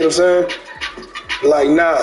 You know what I'm saying? Like, nah.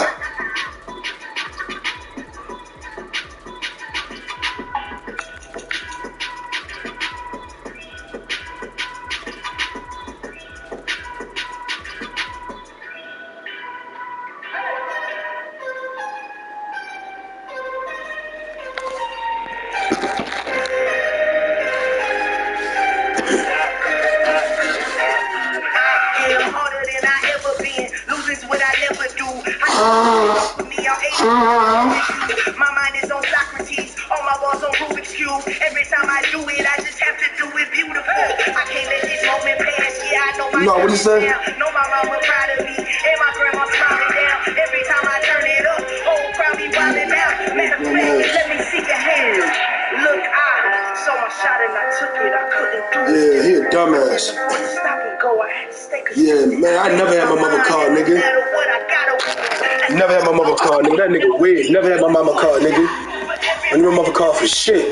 My mind is on Socrates, all my walls on Rubik's Cube. Every time I do it, I just have to do it beautiful. I can't let this moment pass. Yeah, I know my no, what you say? Know my mama proud of me, and my grandma smiling down. Every time I turn it up, whole crowd be wilding out. Matter of fact, let me see your hands. Look, I saw my shot and I took it. I couldn't do it. Yeah, he a dumbass. Stop and go. I had to stay. Yeah, man, I never had my mama call, nigga. Never had my mama call, nigga. That nigga weird. Never had my mama call, nigga. I need my mama call for shit.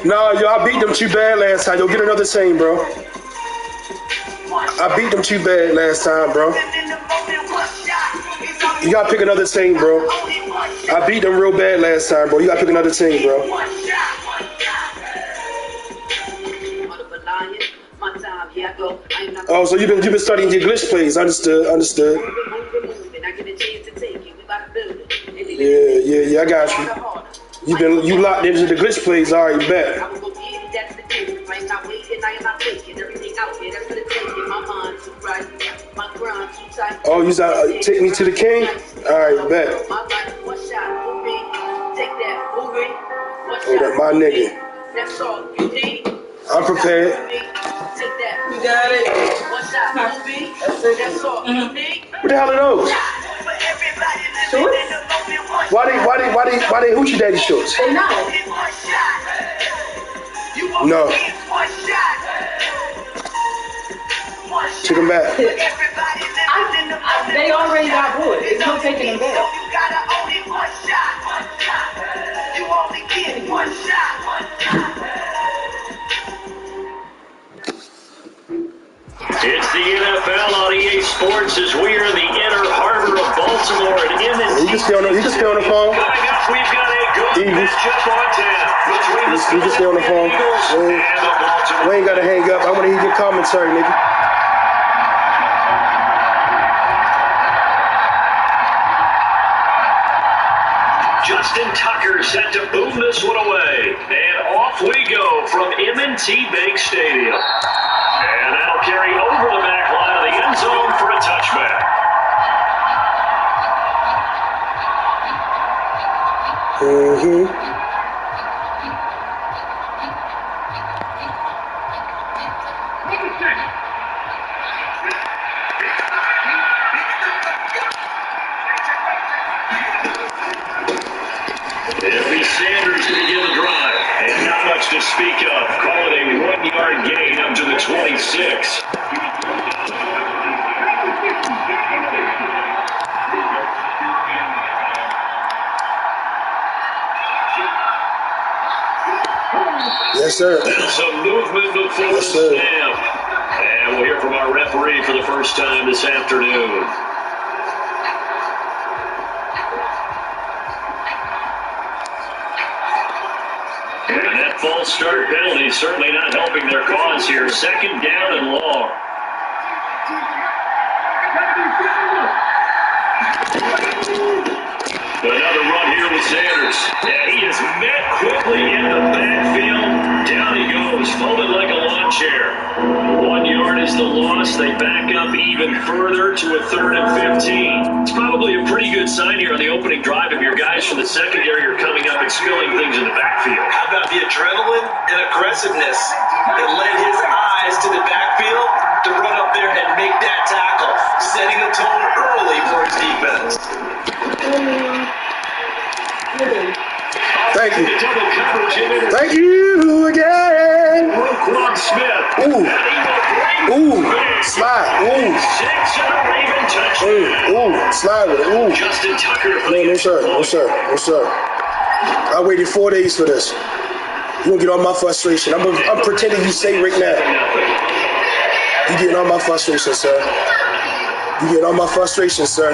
Nah, yo, I beat them too bad last time. Yo, get another team, bro. I beat them too bad last time, bro. You gotta pick another team, bro. I beat them real bad last time, bro. You gotta pick another team, bro. Oh, so you've been studying your glitch plays. Understood. Yeah, I got you. You locked into the glitch plays, alright, bet. Oh, you got take me to the king? Alright, bet. Oh, that's my nigga. I'm prepared. You got it. What the hell are those? Shorts? Why they hoochie daddy shorts? They know. No. Take them back. They already got wood. There's no taking them back. You only get one shot. It's the NFL on EA Sports as we are in the inner harbor of Baltimore and He can stay on the phone. Coming up, we've got a good matchup on tap between the He can stay on the phone. We ain't gotta hang up. I wanna hear your commentary, nigga. Justin Tucker set to boom this one away. And off we go from M&T Bank Stadium. And that'll carry over the back line of the end zone for a touchback. Every Sanders to begin the drive. And not much to speak of. Call it a 1-yard gain up to the 26. Yes, sir. Some movement before the snap. And we'll hear from our referee for the first time this afternoon. And that false start penalty is certainly not helping their cause here. Second down and long. Another run here with Sanders. And he is met quickly in the backfield. Down he goes, folded like a lawn chair. 1 yard is the loss. They back up even further to a 3rd and 15. It's probably a pretty good sign here on the opening drive if your guys from the secondary are coming up and spilling things in the backfield. How about the adrenaline and aggressiveness that led his eyes to the backfield to run up there and make that tackle, setting the tone early for his defense. Thank you. Thank you again. Roquan Smith. Ooh. Slide. Ooh. Slide with it. Ooh. Justin Tucker. No, sir. I waited 4 days for this. You gonna get all my frustration. I'm pretending you say right now. You getting all my frustration, sir. You getting all my frustration, sir.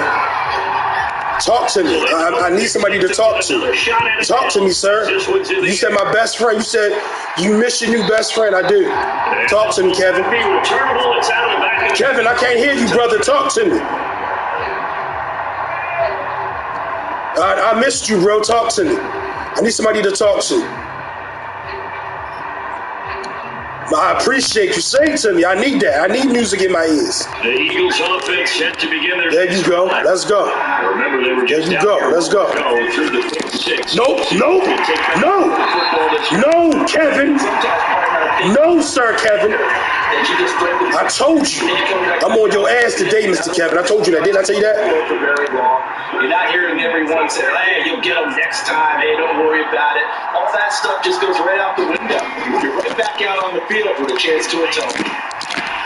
Talk to me. I need somebody to talk to. Talk to me, sir. You said my best friend. You said you miss your new best friend. I do. Talk to me, Kevin. Kevin, I can't hear you, brother. Talk to me. I missed you, bro. Talk to me. I need somebody to talk to. I appreciate you saying to me. I need that. I need music in my ears. The Eagles offense set to begin their. There you go. Let's go. Remember, they were just there you go. Let's go. Through the six. Nope. No, Kevin. No, sir, Kevin. I told you. I'm on your ass today, Mr. Kevin. I told you that. Didn't I tell you that? You're not hearing everyone say, hey, you'll get them next time. Hey, don't worry about it. All that stuff just goes right out the window. You're right back out on the field with a chance to atone.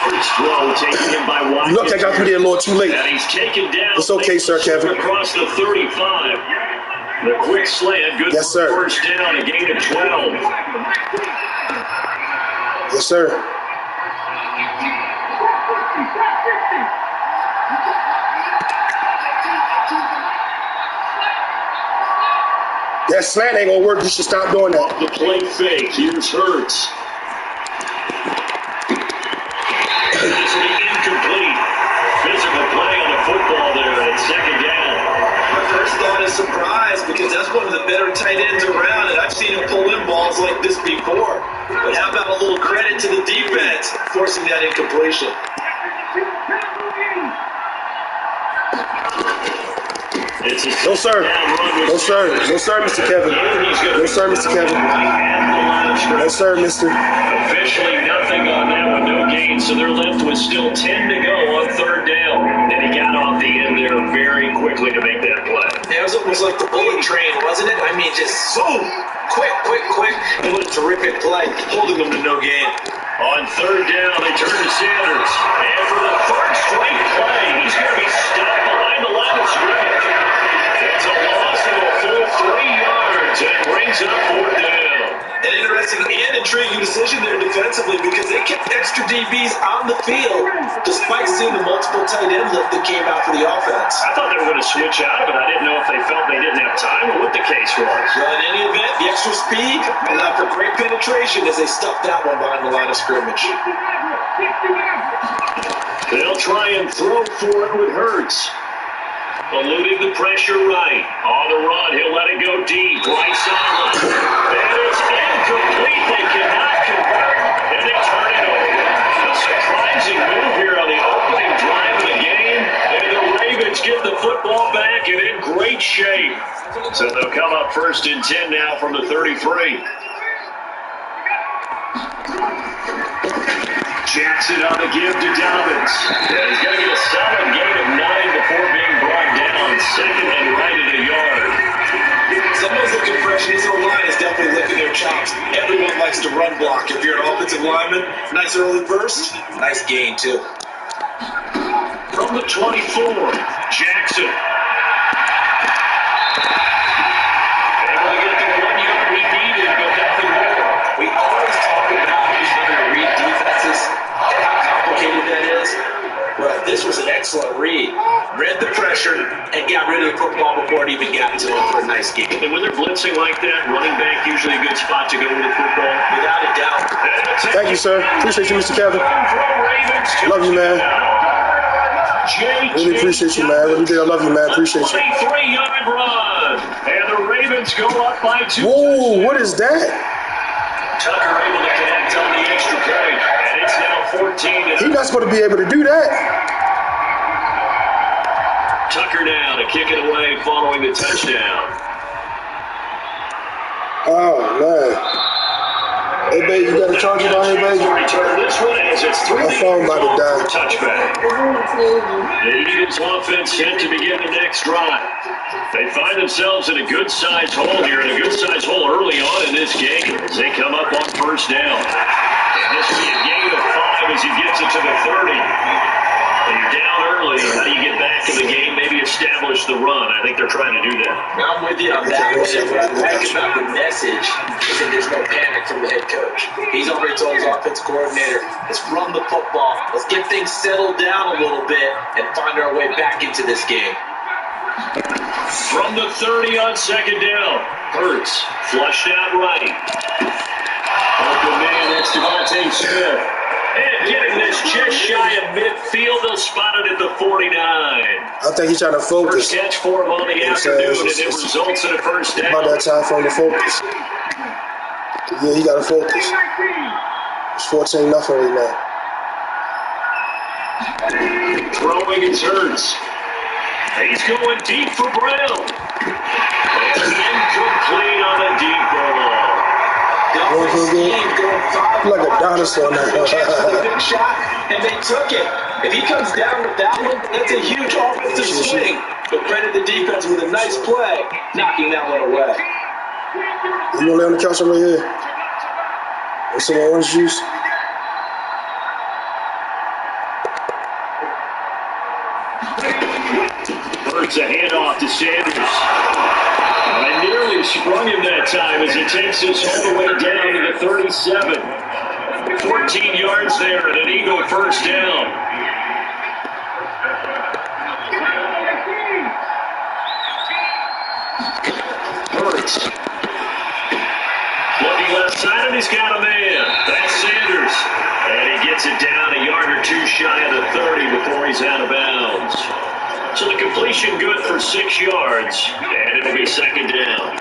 First throw taking him by Watkins. Look, I got through there a little too late. And he's taken down. It's okay, sir, Kevin. Across the 35. The quick slant, good yes, sir. First down, a gain of 12. Yes, sir. That slant ain't gonna work. You should stop doing that. The play fake. Here's Hurts. This will be incomplete. Physical play on the football there at second down. My first thought is surprise because that's one of the better tight ends around, and I've seen him pull in balls like this before. But how about a little credit to the defense forcing that incompletion? No, sir. No, sir. No, sir, Mr. Kevin. No, sir, Mr. Kevin. No, sir, Mr. Officially nothing on that one, no gain, so they're left with still 10 to go on third down. And he got off the end there very quickly to make that play. It was almost like the bullet train, wasn't it? I mean, just so quick. And what a terrific play, holding them to no gain. On third down, they turn to Sanders. And for the third straight play, he's going to be stopped behind the line of scrimmage. It's a loss of a full 3 yards, and it brings up fourth down. An interesting and intriguing decision there defensively because they kept extra DBs on the field despite seeing the multiple tight end lift that came out for the offense. I thought they were going to switch out of it. I didn't know if they felt they didn't have time or what the case was. Well, in any event, the extra speed allowed for great penetration as they stuffed that one behind the line of scrimmage. They'll try and throw for it with Hurts. Eluding the pressure right. On the run, he'll let it go deep. Right sideline. And it's incomplete. They cannot convert. And they turn it over. A surprising move here on the opening drive of the game. And the Ravens get the football back and in great shape. So they'll come up first and 10 now from the 33. Jackson on the give to Dobbins. And he's going to get a solid gain of 9 before being brought down. Second and right at a yard. Someone's looking fresh, and his line is definitely licking their chops. Everyone likes to run block. If you're an offensive lineman, nice early burst, nice gain too. From the 24, Jackson. Able to get the 1 yard he needed, but nothing more. We always talk about how to read defenses and how complicated that is. But this was an excellent read. Read the pressure and got rid of the football before it even got to him for a nice game. And when they're blitzing like that, running back usually a good spot to go with the football. Without a doubt. Thank you, sir. Appreciate you, Mr. Kevin. Love you, man. Really appreciate you, man. Really do. I love you, man. Appreciate you. 23-yard run. And the Ravens go up by 2. Whoa, what is that? Tucker able to connect on the extra point. And it's now 14. He's not supposed to be able to do that. Tucker now to kick it away following the touchdown. Oh, man. Hey, baby, you got a charger down here, baby? Return this one as it's 3 My phone about to die. Touchback. The Eagles offense set to begin the next drive. They find themselves in a good-sized hole here, and a good-sized hole early on in this game as they come up on first down. And this will be a gain of 5 as he gets it to the 30. And you're down early. How do you get back in the game? Maybe establish establish the run. I think they're trying to do that. I'm with you on that. What I like about the message is that there's no panic from the head coach. He's already told his offense coordinator, let's run the football, let's get things settled down a little bit, and find our way back into this game. From the 30 on second down, Hurts flushed out right. Open man, that's Devontae Smith. And getting this just shy of midfield, they'll spot it at the 49. I think he's trying to focus. First catch for him on the afternoon, and it results in a first down. About that time for him to focus. Yeah, he got to focus. It's 14-0 right now. Throwing is Hurts. He's going deep for Brown. And incomplete on a deep ball. Like a dinosaur now. Big shot, and they took it. If he comes down with that one, that's a huge offensive swing. But credit the defense with a nice play, knocking that one away. You gonna lay on the couch over here? With some orange juice? Hurts a handoff to Sanders. And nearly sprung him that time as he takes us all the way down to the 37. 14 yards there and an Eagle first down. Hurts. Looking left side, and he's got a man. That's Sanders. And he gets it down a yard or two shy of the 30 before he's out of bounds. So the completion good for 6 yards, and it'll be second down.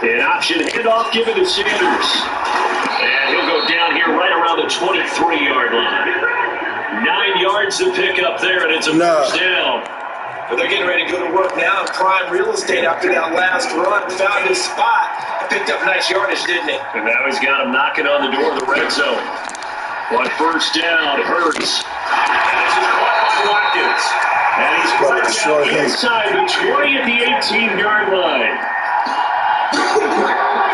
An option handoff given to Sanders. And he'll go down here right around the 23-yard line. 9 yards to pick up there, and it's a first down. But they're getting ready to go to work now in prime real estate after that last run. Found his spot. Picked up nice yardage, didn't he? And now he's got him knocking on the door of the red zone. On first down, Hurts. This is caught by Watkins. And he's brought down inside the 20 at the 18-yard line.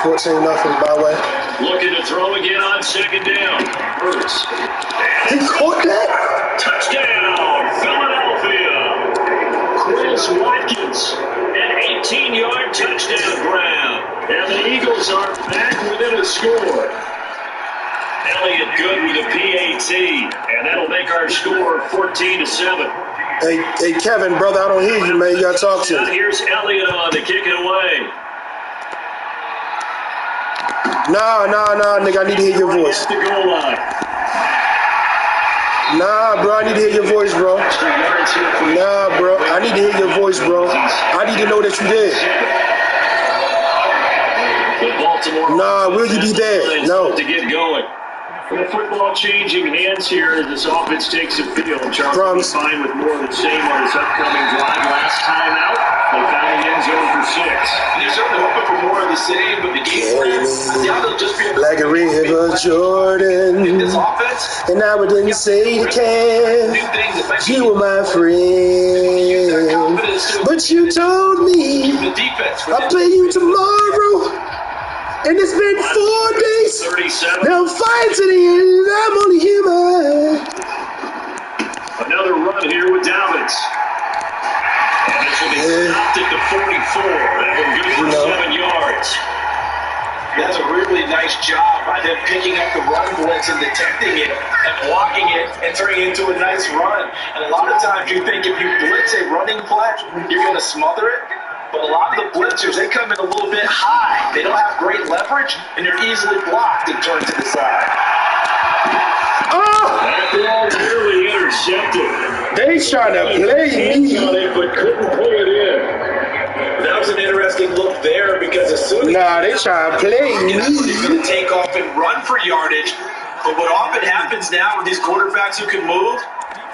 14-0 by way. Looking to throw again on second down. Hurts. He caught that? Touchdown, Philadelphia. Chris Watkins. An 18-yard touchdown grab. And the Eagles are back within a score. Elliott good with a PAT, and that'll make our score 14-7. Hey, Kevin, brother, I don't hear you, man. You got to talk to me. Here's Elliott on to kick it away. Nah, nigga, I need to hear your voice. The goal line. Nah, bro, I need to hear your voice, bro. Nah, bro, I need to hear your voice, bro. I need to know that you did. Nah, will you be there? No. To get going. The football changing hands here as this offense takes the field. Charles will be fine with more of the same on his upcoming drive. Last time out, they found the end zone for 6. They're certainly hoping for more of the same, but the game plan, now they'll just be like a river Jordan. In this offense, and I wouldn't say it can. You were my friend, but you told me I'll play you tomorrow. And it's been 4 days. 37. Now fight to the end. I'm only human. Another run here with Dobbins. And this will be stopped at the 44. That one good for 7 yards. That's a really nice job by them picking up the run blitz and detecting it and blocking it and turning it into a nice run. And a lot of times you think if you blitz a running play, you're going to smother it. But a lot of the blitzers, they come in a little bit high. They don't have great leverage, and they're easily blocked and turned to the side. Oh! That ball nearly intercepted. They trying to play me. On it, but couldn't pull it in. That was an interesting look there because as soon as they trying to play me. He's going to take off and run for yardage. But what often happens now with these quarterbacks who can move,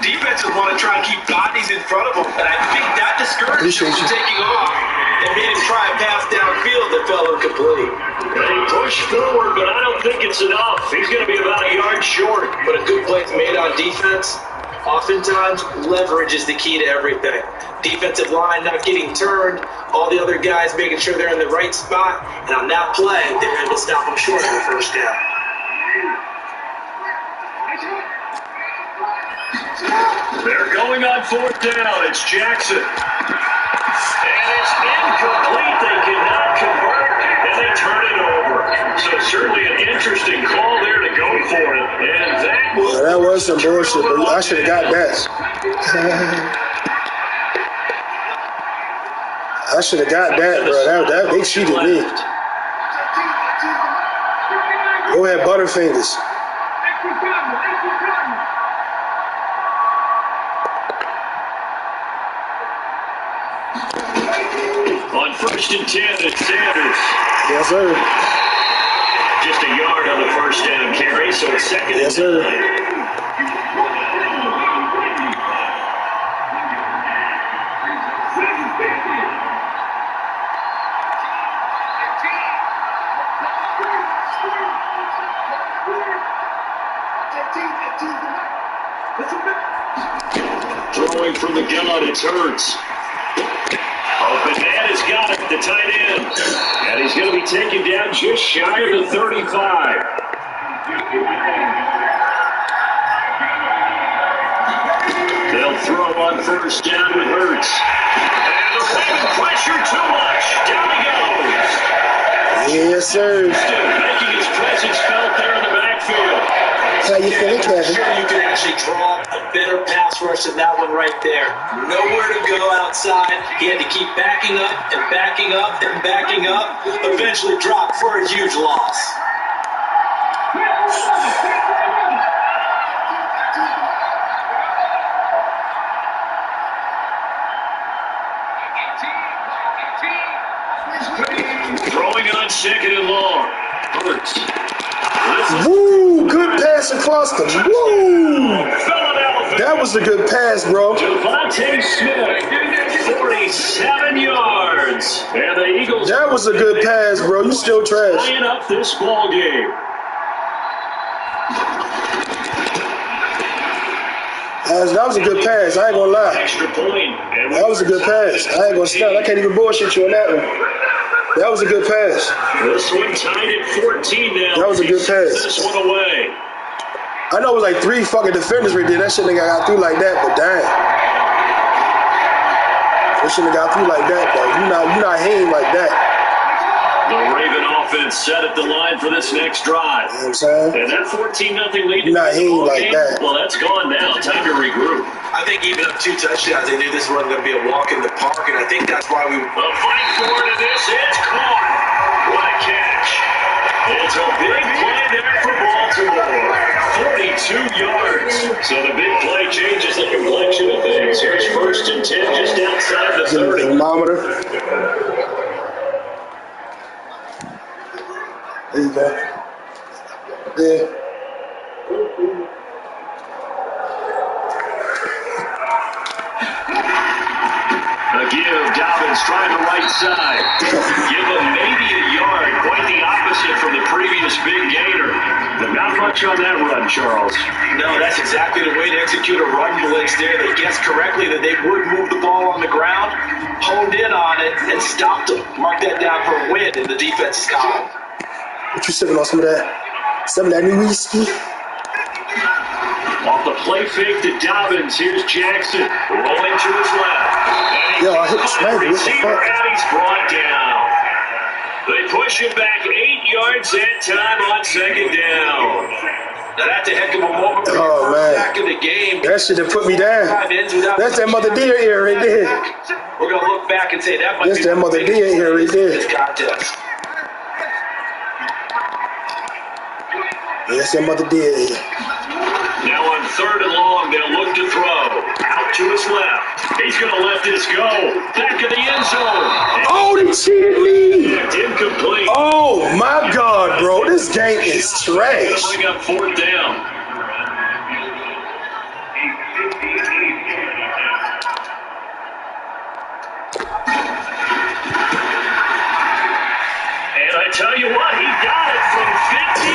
defenses want to try and keep bodies in front of them, and I think that discouraged him from taking off and made him try a pass downfield that fell incomplete. They push forward, but I don't think it's enough. He's going to be about a yard short. But a good play's made on defense. Oftentimes, leverage is the key to everything. Defensive line not getting turned, all the other guys making sure they're in the right spot, and on that play, they're able to stop them short of the first down. They're going on 4th down. It's Jackson. And it's incomplete. They cannot convert, and they turn it over. So certainly an interesting call there to go for it. And that was some bullshit, but I should have got that. I should have got that, bro. That they cheated me. Go ahead, Butterfingers. On 1st and 10, it's Sanders. Yes, sir. Just a yard on the 1st down carry, so it's 2nd and 9. Yes, sir. Throwing from the gun, it's Hurts. Bananas got it, the tight end. And he's going to be taken down just shy of the 35. They'll throw on 1st down with Hurts. And they're putting pressure too much. Down he goes. Yes, sir. Making his presence felt there in the backfield. How you feeling, Kevin? Sure, you can actually draw a better pass rush than that one right there. Nowhere to go outside. He had to keep backing up and backing up and backing up. Eventually dropped for a huge loss. Throwing on 2nd and long. Hurts. Woo! Good pass across the. Woo! That was a good pass, bro. Devontae Smith, 47 yards. And the Eagles. That was a good pass, bro. You still trash. Tying up this ball game. That was a good pass. I ain't gonna lie. Extra point. That was a good pass. I ain't gonna stop. I can't even bullshit you on that one. That was a good pass. This one tied at 14 now. That was a good pass. This one away. I know it was like 3 fucking defenders right there. That shit nigga got through like that, but damn. That shit got through like that, though. You not hating like that. The Raven offense set at the line for this next drive. You know what I'm saying? And that 14-0 lead. You're not hating like that. Well, that's gone now. Time to regroup. I think even up 2 touchdowns, they knew this wasn't going to be a walk in the park, and I think that's why we. The fight forward of this is caught. What a catch. It's a big play there for Baltimore. 42 yards. So the big play changes the complexion of things. Here's 1st and 10 just outside the 30. Thermometer. There you go. Yeah. Again, Dobbins trying the right side. Give him maybe a yard. Quite the opposite from the previous big gainer. But not much on that run, Charles. No, that's exactly the way to execute a run blitz there. They guessed correctly that they would move the ball on the ground, honed in on it, and stopped them. Mark that down for a win in the defense's column. What you sipping on? Some of that new whiskey? Off the play fake to Dobbins. Here's Jackson. Rolling to his left. Yo, I hit the sniper. What the fuck? And he's brought down. They push him back 8 yards that time on 2nd down. Now that's a heck of a moment for Oh, man. back in the game. That shit that put me down. That's that Mother Deer ear right there. We're going to look back and say that might That's be that Mother Deer ear right there. this contest. That's that Mother Deer ear. Now on 3rd and long, they'll look to throw. Out to his left. He's going to let this go. Back of the end zone. Oh, they cheated me. Incomplete. Oh, my God, bro. This game is trash. Bring up 4th down. And I tell you what, he got it from 58.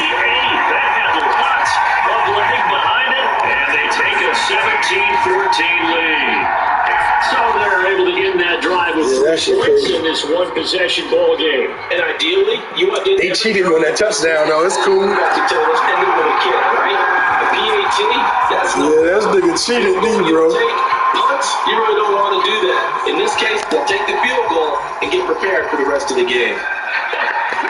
That had lots of leg behind it. And they take a 17-14 lead. So they're able to end that drive with 3 points in this one-possession ball game. And ideally, you want to. They cheated me on that touchdown, though. It's cool. You have to tell us any little kid, right? If PAT, that's no. Yeah, this nigga cheated me, bro. Punts, you really don't want to do that. In this case, they'll take the field goal and get prepared for the rest of the game.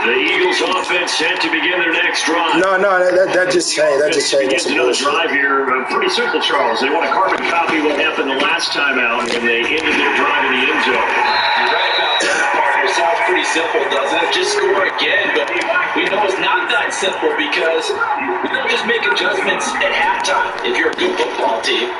The Eagles offense set to begin their next drive. No, that just changed. That just changed. Begins another drive here. Pretty simple, Charles. They want to carbon copy what happened the last time out when they ended their drive in the end zone. You're right about that part. It sounds pretty simple, doesn't it? Just score again. But we know it's not that simple because we don't just make adjustments at halftime if you're a good football team.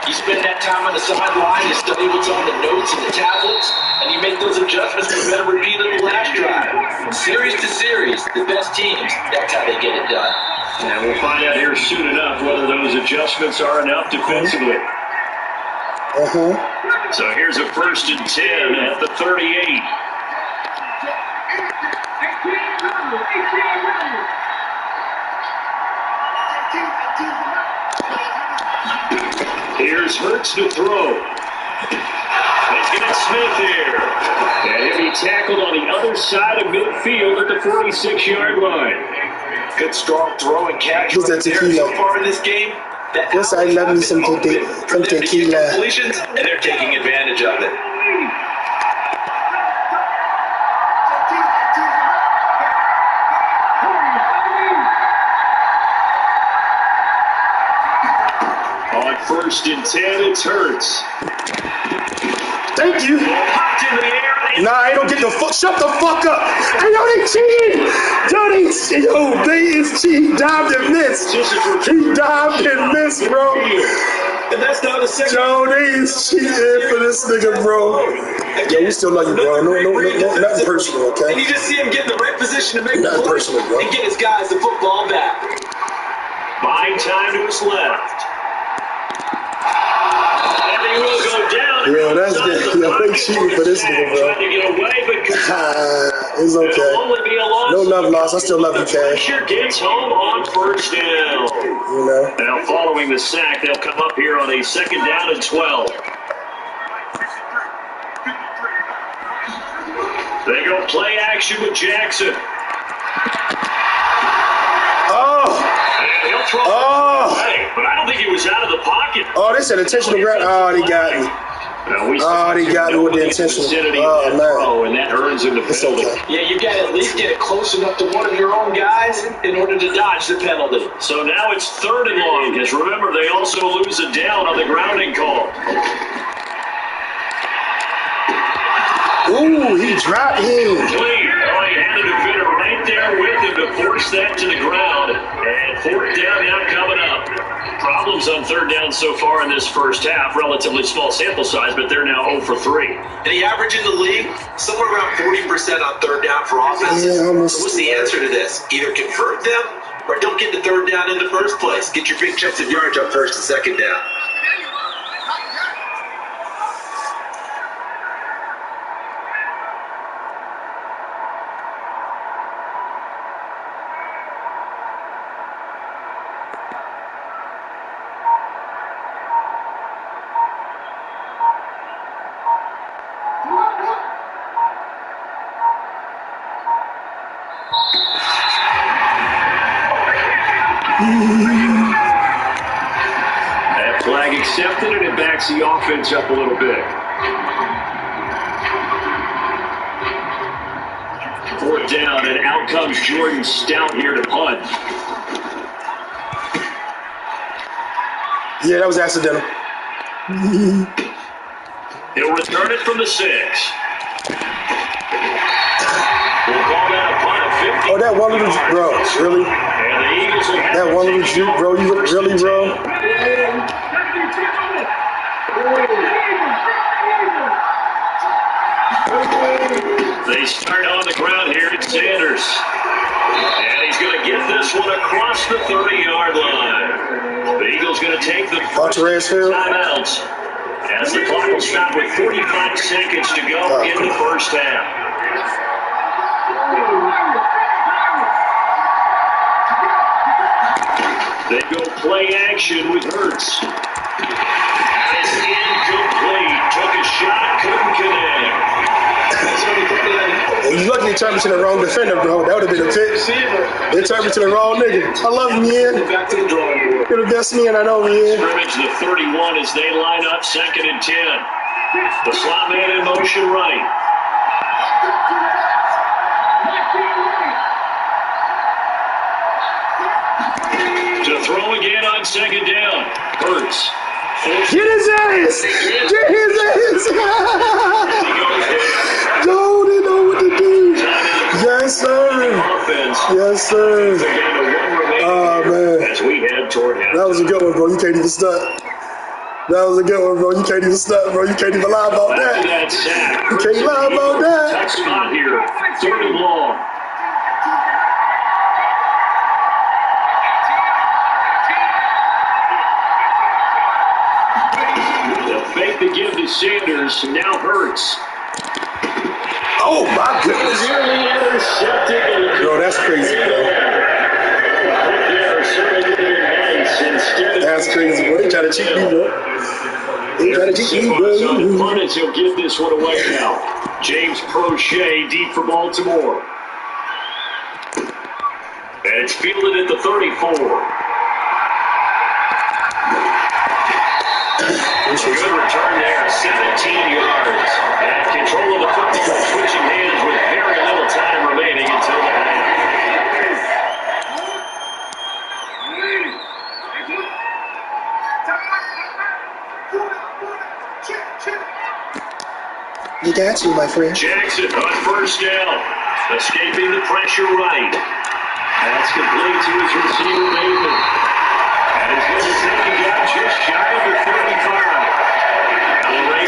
You spend that time on the sideline, you study what's on the notes and the tablets, and you make those adjustments for better repeat of the last drive. Series to series, the best teams, that's how they get it done. And we'll find out here soon enough whether those adjustments are enough defensively. So here's a 1st and 10 at the 38. Here's Hurts to throw. He's got Smith here. And he'll be tackled on the other side of midfield at the 46-yard line. Good strong throw and catch Who's right that there tequila? so far in this game. That Yes, I love me some open tequila. for Some them to get tequila. completions, and they're taking advantage of it. On 1st and 10, it's Hurts. Thank you. Popped in the air. Nah, I don't get the fuck. Shut the fuck up. Hey, yo, they cheating. Yo, they is cheating. Dived and missed. He dived and missed, bro. And that's not a second. Yo, they is cheating for this nigga, bro. Yo, we still love you, bro. No, nothing personal, And you okay? just see him get in the right position to make the Nothing play personal, bro. and get his guys the football back. Buying time to his left. And he will go down. Yo, that's good. Yo, they cheating for this nigga, bro. Trying to get away, but It's it'll okay. only be a loss. No love lost. I still love you, Cash. Pressure gets home on 1st down. You know? Now, following the sack, they'll come up here on a 2nd down and 12. They go play action with Jackson. And he'll throw away, but I don't think he was out of the pocket. Oh, they said intentional grab. Oh, they got me. Oh, they got me with the intentional. Oh, man. And that earns him the It's penalty. okay. Yeah, you got to at least get it close enough to one of your own guys in order to dodge the penalty. So now it's 3rd and long, because remember, they also lose a down on the grounding call. Ooh, he dropped him. Clean. Oh, he had a defender right there with him to force that to the ground. And 4th down now coming up. Problems on 3rd down so far in this first half. Relatively small sample size, but they're now 0 for 3. And the average in the league, somewhere around 40% on 3rd down for offenses. Yeah, almost. So what's the answer to this? Either convert them or don't get the 3rd down in the first place. Get your big chunks of yards on 1st and 2nd down. That flag accepted, and it backs the offense up a little bit. 4th down, and out comes Jordan Stout here to punt. Yeah, that was accidental. He'll return it from the 6. We'll call that a punt of 50. Oh, that one little, bro, really? And the Eagles will have That one little juke, bro, you really, bro? They start on the ground here at Sanders. And he's going to get this one across the 30-yard line. The Eagles going to take the Monterey's Hill. timeouts as the clock will stop with 45 seconds to go in the first half. They go play action with Hurts. It's incomplete. Took a shot, couldn't connect. You lucky they turned me to the wrong defender, bro. That would have been a pick. They turned me to the wrong nigga. I love you, man. Back to the drawing board. You're the best man I know, man. Scrimmage the 31 as they line up 2nd and 10. The slot man in motion right. To throw again on 2nd down. Hurts. Get his ass! Get his ass! Don't know what to do. Yes, sir. Yes, sir. Oh, man. As we head toward half. That was a good one, bro. You can't even stunt. That was a good one, bro. You can't even stunt, bro. You can't even lie about that. You can't lie about that. Tough spot here. 3rd and long. Fake to give to Sanders, now Hurts. Oh, my goodness. Nearly intercepted. Bro, that's crazy, bro. That's crazy, bro. They try to cheat me, bro. They try to cheat me, bro. Opponents, he'll give this one away now. James Prochet deep for Baltimore. And it's fielded at the 34. Good return there, 17 yards. And control of the football, switching hands with very little time remaining until the half. You got you, my friend. Jackson on 1st down, escaping the pressure right. That's complete to his receiver, Bateman. And he's going to take a guy just shy of the 35.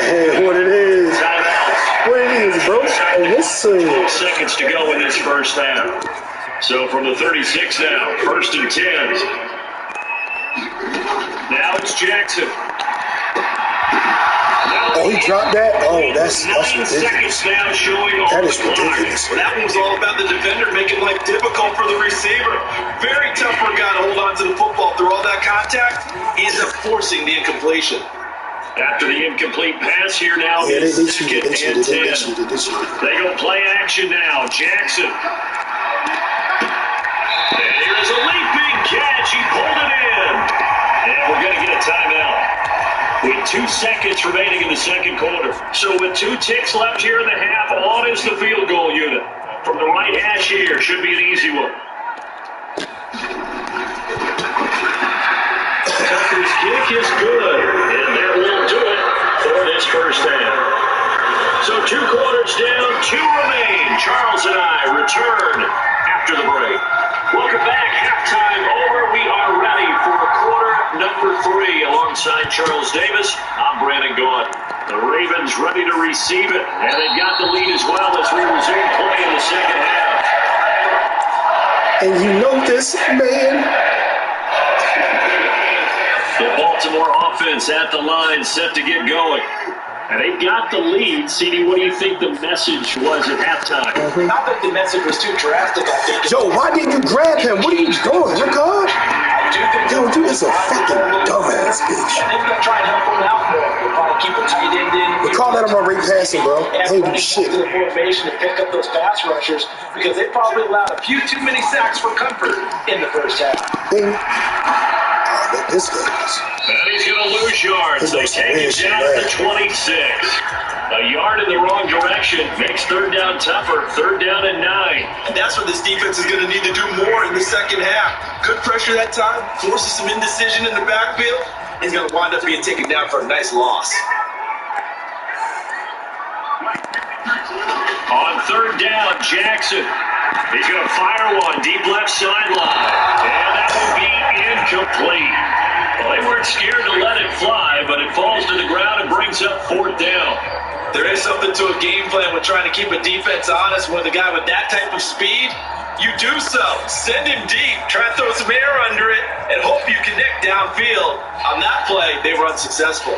Hey, what it is. What it is, bro. Listen. 12 seconds to go in this first half. So from the 36 now, 1st and 10. Now it's Jackson. Oh, he dropped that? Oh, that's ridiculous. That is ridiculous. Well, that one was all about the defender making life difficult for the receiver. Very tough for a guy to hold on to the football through all that contact. He ends up forcing the incompletion. After the incomplete pass here now, Yeah, they 2nd and 10. They go play action now. Jackson. And here's a leaping catch. He pulled it in. And we're going to get a timeout. With 2 seconds remaining in the second quarter. So with 2 ticks left here in the half, on is the field goal unit. From the right hash here, should be an easy one. Tucker's kick is good, and that will do it for this first half. So 2 quarters down, 2 remain. Charles and I return after the break. Welcome back. Halftime over. We are ready for quarter number 3 alongside Charles Davis. I'm Brandon Gaughan. The Ravens ready to receive it, and they've got the lead as well as we resume play in the second half. And you know this, man. The Baltimore offense at the line, set to get going. And they've got the lead. CD, what do you think the message was at halftime? Not that the message was too drastic, I think. Yo, why didn't you grab him? What are you doing, Rickard? I do think Yo, dude, that's a fucking dumbass bitch. I think they'll try and help him out more. They'll probably keep a tight end in. We call that a rate passing, bro. I ain't do shit. To the formation to pick up those pass rushers because they probably allowed a few too many sacks for comfort in the first half. Ding. This guy is. And he's going to lose yards. They take it down to 26. A yard in the wrong direction makes 3rd down tougher. 3rd down and 9. And that's what this defense is going to need to do more in the second half. Good pressure that time, forces some indecision in the backfield. He's going to wind up being taken down for a nice loss. On 3rd down, Jackson. He's going to fire one deep left sideline. And that will be incomplete. Well, they weren't scared to let it fly, but it falls to the ground and brings up 4th down. There is something to a game plan with trying to keep a defense honest with a guy with that type of speed. You do so. Send him deep. Try to throw some air under it and hope you connect downfield. On that play, they were unsuccessful.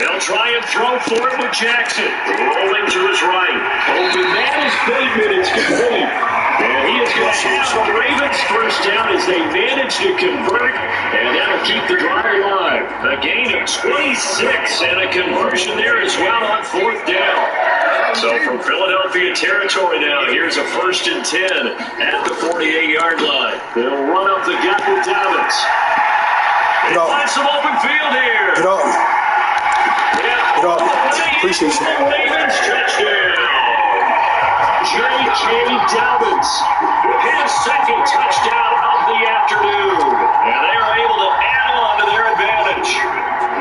They'll try and throw for it with Jackson. Rolling to his right. Open man is Bateman. It's complete. And And he is going to have the Ravens first down as they manage to convert, and that'll keep the drive alive. A gain of 26 and a conversion there as well on fourth down. So from Philadelphia territory now, here's a 1st and 10 at the 48-yard line. They'll run up the gut with Dobbins. They find some open field here. Get off. Get off. Appreciate you. Ravens touchdown. J.J. Dobbins with his second touchdown of the afternoon. And they are able to add on to their advantage.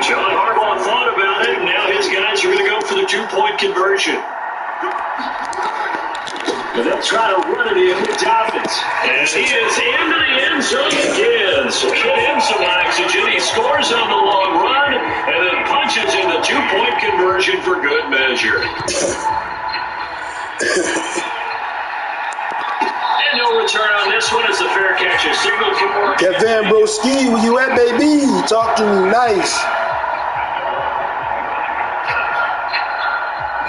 John Harbaugh thought about it, and now his guys are going to go for the 2-point conversion. And they'll try to run it in with Dobbins. And he is into the end zone again. So get him some oxygen. He scores on the long run and then punches in the 2-point conversion for good measure. And no return on this one. It's a fair catch. A signal from work. Kevin Broski, where you at, baby? Talk to me nice.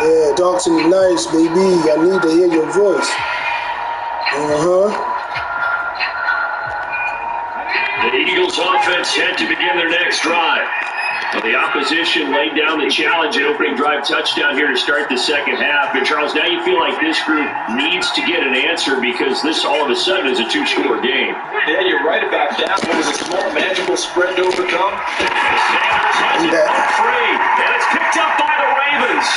Yeah, talk to me nice, baby. I need to hear your voice. The Eagles offense had to begin their next drive. The opposition laid down the challenge and opening drive touchdown here to start the second half. And Charles, now you feel like this group needs to get an answer because this all of a sudden is a 2-score game. Yeah, you're right about that. It was a small magical spread to overcome. Sanders has it free, and it's picked up by the Ravens.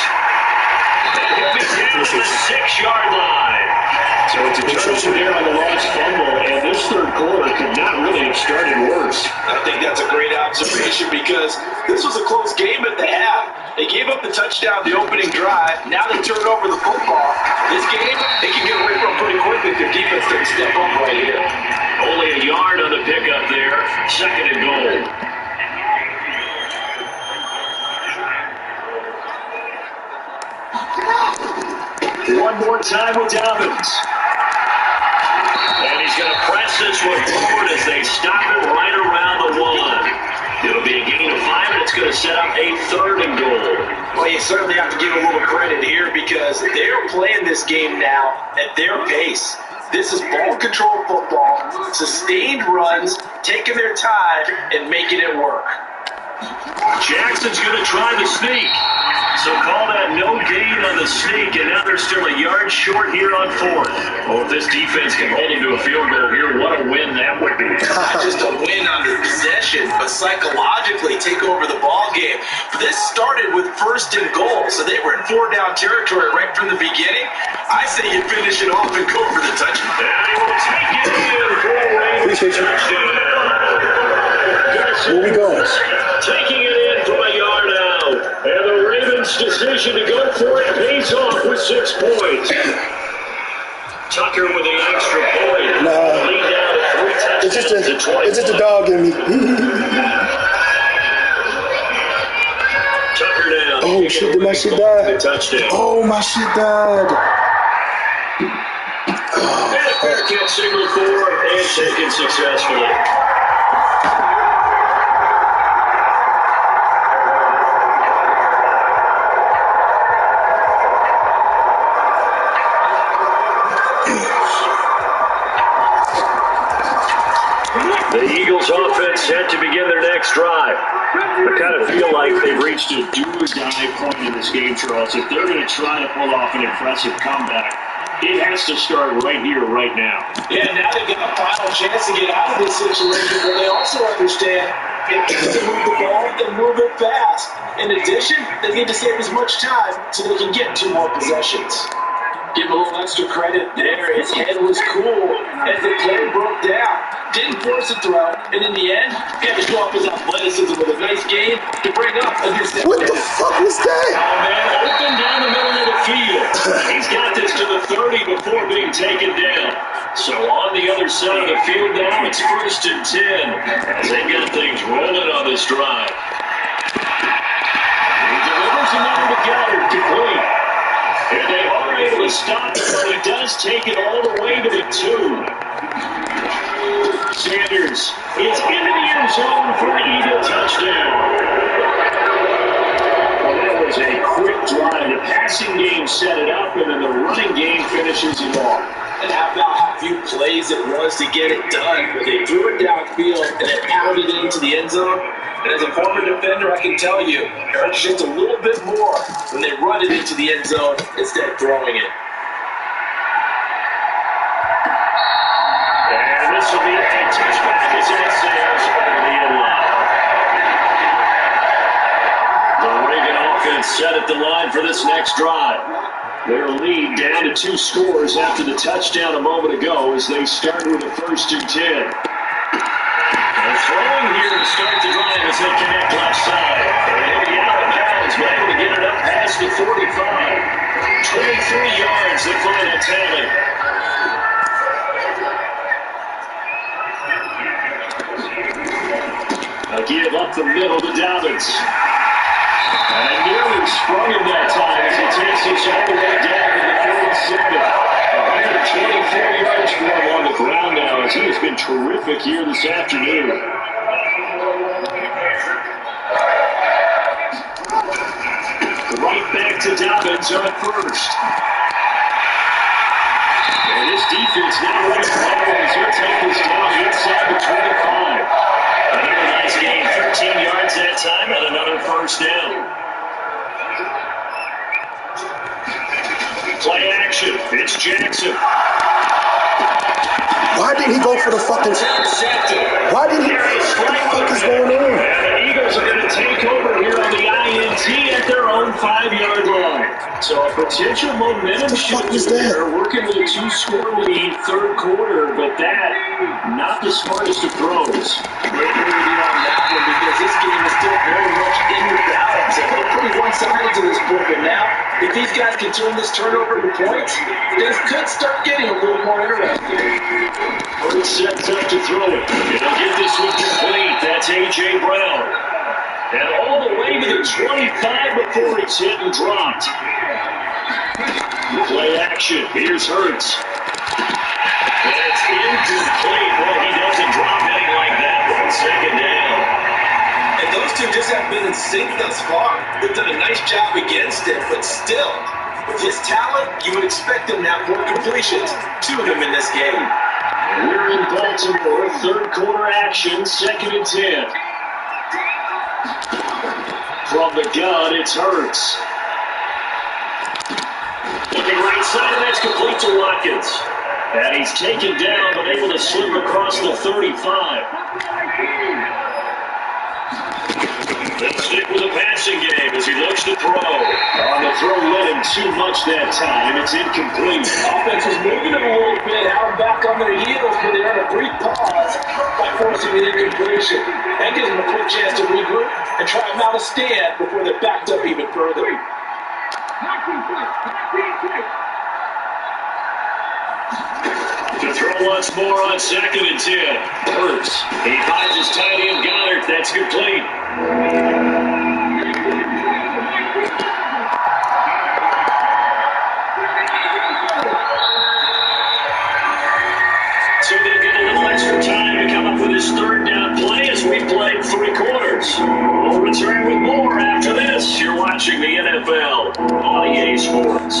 He'll be down to the 6-yard line. So it's a turnover there on the lost fumble, and this third quarter could not really have started worse. I think that's a great observation because this was a close game at the half. They gave up the touchdown the opening drive. Now they turn over the football. This game, they can get away from pretty quickly if their defense doesn't step up right here. Only a yard on the pickup there. 2nd and goal. One more time with Dobbins. And he's going to press this one forward as they stop it right around the 1. It'll be a gain of 5, and it's going to set up a 3rd and goal. Well, you certainly have to give a little credit here because they're playing this game now at their pace. This is ball control football, sustained runs, taking their time, and making it work. Jackson's going to try the sneak. So call that no gain on the sneak, and now they're still a yard short here on 4th. Oh, if this defense can hold them to a field goal here, what a win that would be. Not just a win under possession, but psychologically take over the ball game. This started with 1st and goal, so they were in 4-down territory right from the beginning. I say you finish it off and go for the touchdown. And he will take it in for a Ravens touchdown. Where we going? Taking it in from a yard out. And the Ravens' decision to go for it pays off with 6 points. Tucker with the extra point. Nah. Lead down to 3 touchdowns. It's just a dog in me. Tucker down. Oh, shit, did my shit die? Touchdown. Oh, my shit died. And a fair catch signal for and taken successfully. The Eagles offense had to begin their next drive. I kind of feel like they've reached a do-or-die point in this game, Charles. If they're going to try to pull off an impressive comeback, it has to start right here, right now. Yeah, now they've got a final chance to get out of this situation, but they also understand they need to move the ball and move it fast. In addition, they need to save as much time so they can get 2 more possessions. Give a little extra credit there. His head was cool as the play broke down. Didn't force a throw, and in the end, got to show off his athleticism with a nice game to bring up a new step. What the fuck was that? Oh, man, open down the middle of the field. He's got this to the 30 before being taken down. So on the other side of the field now, it's 1st and 10 as they get things rolling on this drive. He delivers another to Goddard, complete. And they are able to stop it, but he does take it all the way to the 2. Sanders is into the end zone for an Eagle touchdown. Well, that was a quick drive. The passing game set it up, and then the running game finishes it off. And how about how few plays it was to get it done? Where they threw it downfield and then pounded it into the end zone. And as a former defender, I can tell you, it hurts just a little bit more when they run it into the end zone instead of throwing it. And this will be a touchback as it sails over the end line. The Reagan offense set at the line for this next drive. Their lead down to 2 scores after the touchdown a moment ago as they start with a 1st and 10. They're throwing here to start the drive as they connect left side. And out of bounds, but able to get it up past the 45. 23 yards, the final tally. A give up the middle to Dobbins. And nearly sprung him that time as he takes us all the way down to the 47. 124 yards for him on the ground now as he has been terrific here this afternoon. Right back to Dobbins on 1st. And this defense now running forward as he'll take this down inside the 25. Another nice gain, 13 yards that time, and another 1st down. Play action. It's Jackson. Why didn't he go for the fucking... Why didn't he... What the fuck is going on? And the Eagles are going to take over here on the INT at their own 5-yard line. So a potential momentum shift there, working with a 2-score lead, 3rd quarter, but that, not the smartest of throws. Great movie on that one because this game is still very much in the balance. It looked pretty one-sided to this point, but now, if these guys can turn this turnover to points, things could start getting a little more interesting. Hurts sets up to throw it. He'll get this one complete. That's A.J. Brown. And all the way to the 25 before it's hit and dropped. Play action. Here's Hurts. That's incomplete. Well, he doesn't drop anything like that on 2nd down. And those two just haven't been in sync thus far. They've done a nice job against it, but still, with his talent, you would expect him to have more completions to him in this game. We're in Baltimore, 3rd quarter action, 2nd and 10. From the gun, it's Hurts. Looking right side, and that's complete to Watkins. And he's taken down, but able to slip across the 35. They'll stick with the passing game as he looks to throw. On the throw, led him too much that time. It's incomplete. Offense was moving it a little bit, out back on their heels, but they had a brief pause by forcing an incompletion. That gives them a quick chance to regroup and try and mount a stand before they're backed up even further. To throw once more on 2nd and 10. Hurts. He finds his tight end Goddard. That's complete. So they'll get a little extra time to come up with his 3rd down play as we played 3 quarters. We'll return with more after this. You're watching the NFL on EA Sports.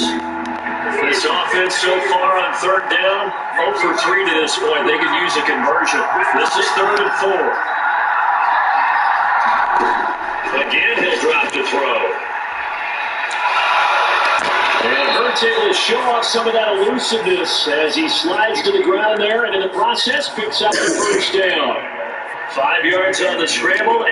This offense so far on 3rd down, 0 for 3 to this point. They could use a conversion. This is 3rd and 4. Again, he'll drop to throw. And Hurts able to show off some of that elusiveness as he slides to the ground there and in the process picks up the 1st down. 5 yards on the scramble.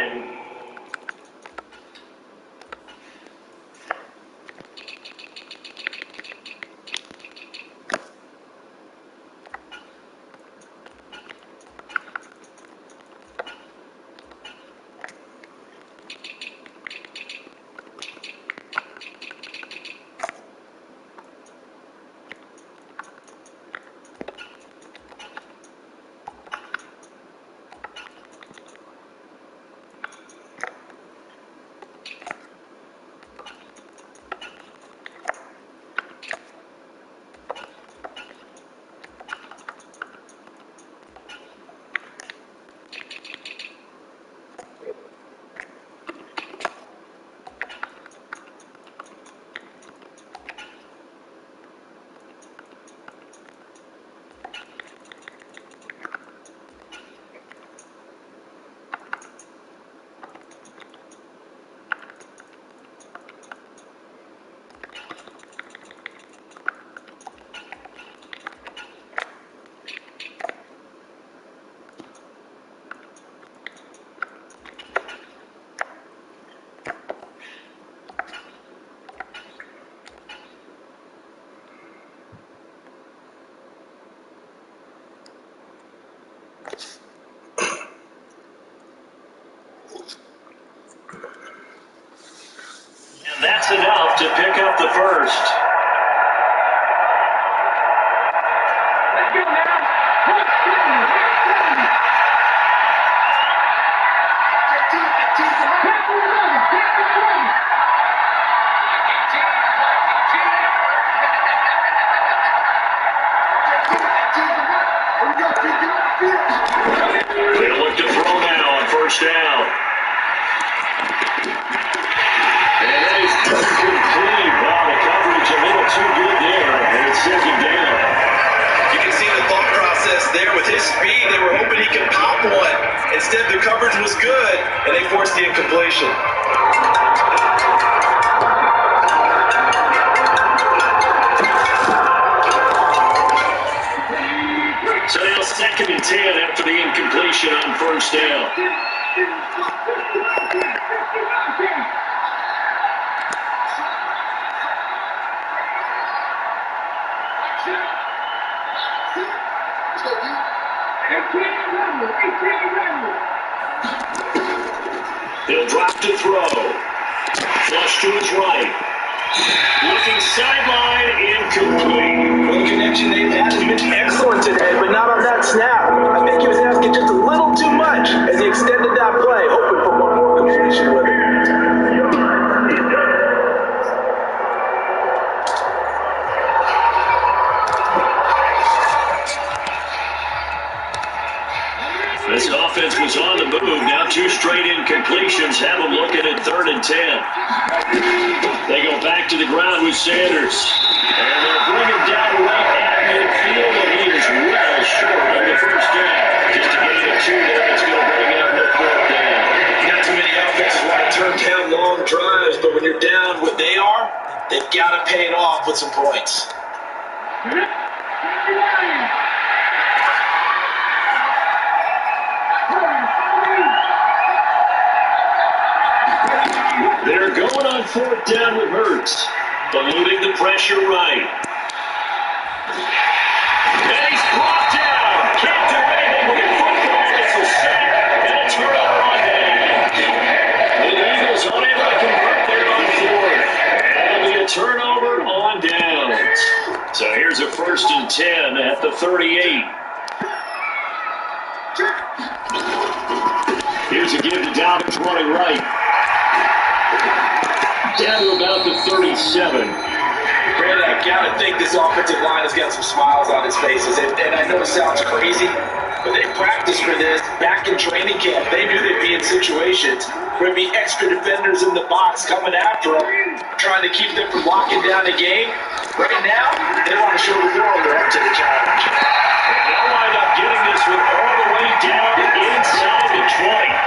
to pick up the first. They look to throw now on first down. And that is incomplete. Wow, the coverage a little too good there. And it's second down. You can see the thought process there. With his speed, they were hoping he could pop one. Instead, the coverage was good, and they forced the incompletion. So now second and 10 after the incompletion on first down. He'll drop to throw. Flush to his right. Looking sideline, incomplete. Well, the connection they've had has been excellent today, but not on that snap. I think he was asking just a little too much as he extended that play, hoping for one more completion with it. This offense was on the move. Now two straight incompletions have them looking at 3rd and 10. They go back to the ground with Sanders. And they'll bring him down right at midfield, and he is well short of the first down. Just a gain of 2 there. It's going to bring up the 4th down. Not too many offenses want to turn down long drives, but when you're down what they are, they've got to pay it off with some points. They're going on 4th down with Hurts. Eluding the pressure right. And he's brought down. Can't do anything with the football. It's a sack. And a turnover on down. The Eagles unable to convert there on 4th. And it'll be a turnover on downs. So here's a 1st and 10 at the 38. Here's a give to Dobbins running right. Down to about the 37. Brandon, I got to think this offensive line has got some smiles on its faces. And I know it sounds crazy, but they practiced for this back in training camp. They knew they'd be in situations where there'd be extra defenders in the box coming after them, trying to keep them from locking down the game. Right now, they want to show the world they're up to the challenge. And they'll wind up getting this one all the way down inside the 20.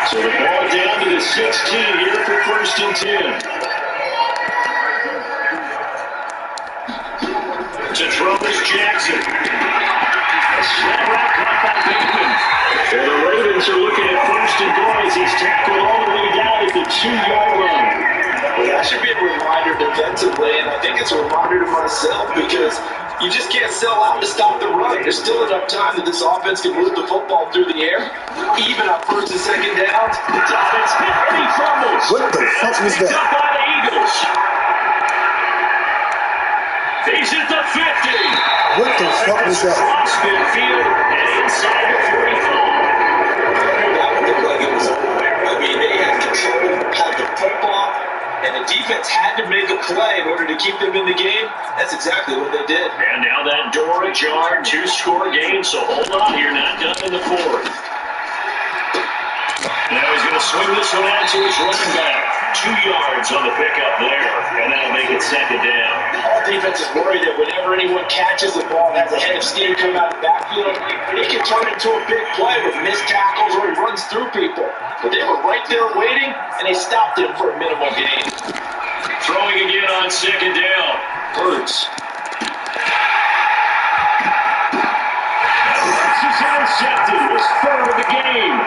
So the ball down to the 16 here for 1st and 10. To throw is Jackson. A snap route caught by Bateman. And the Ravens are looking at 1st and goal as he's tackled all the way down at the 2-yard line. Well, that should be a reminder defensively, and I think it's a reminder to myself because you just can't sell out to stop the run. There's still enough time that this offense can move the football through the air, even on 1st and 2nd downs. The defense hit and he fumbles. What the fuck was Picked that? up by the Eagles. He's at the 50. What the fuck was that? Across midfield and inside the 45. That would look like it was over. I mean, they had control, had the football, and the defense had to make a play in order to keep them in the game. That's exactly what they did. And now that door ajar, 2-score game, so hold on here, not done in the 4th. Now he's going to swing this one out to his running back. 2 yards on the pickup there, and that'll make it 2nd down. All defense is worried that whenever anyone catches the ball and has a head of steam come out of the backfield, it can turn into a big play with missed tackles or he runs through people. But they were right there waiting, and they stopped him for a minimal gain. Throwing again on 2nd down. Hurts. This is intercepted. His 3rd of the game.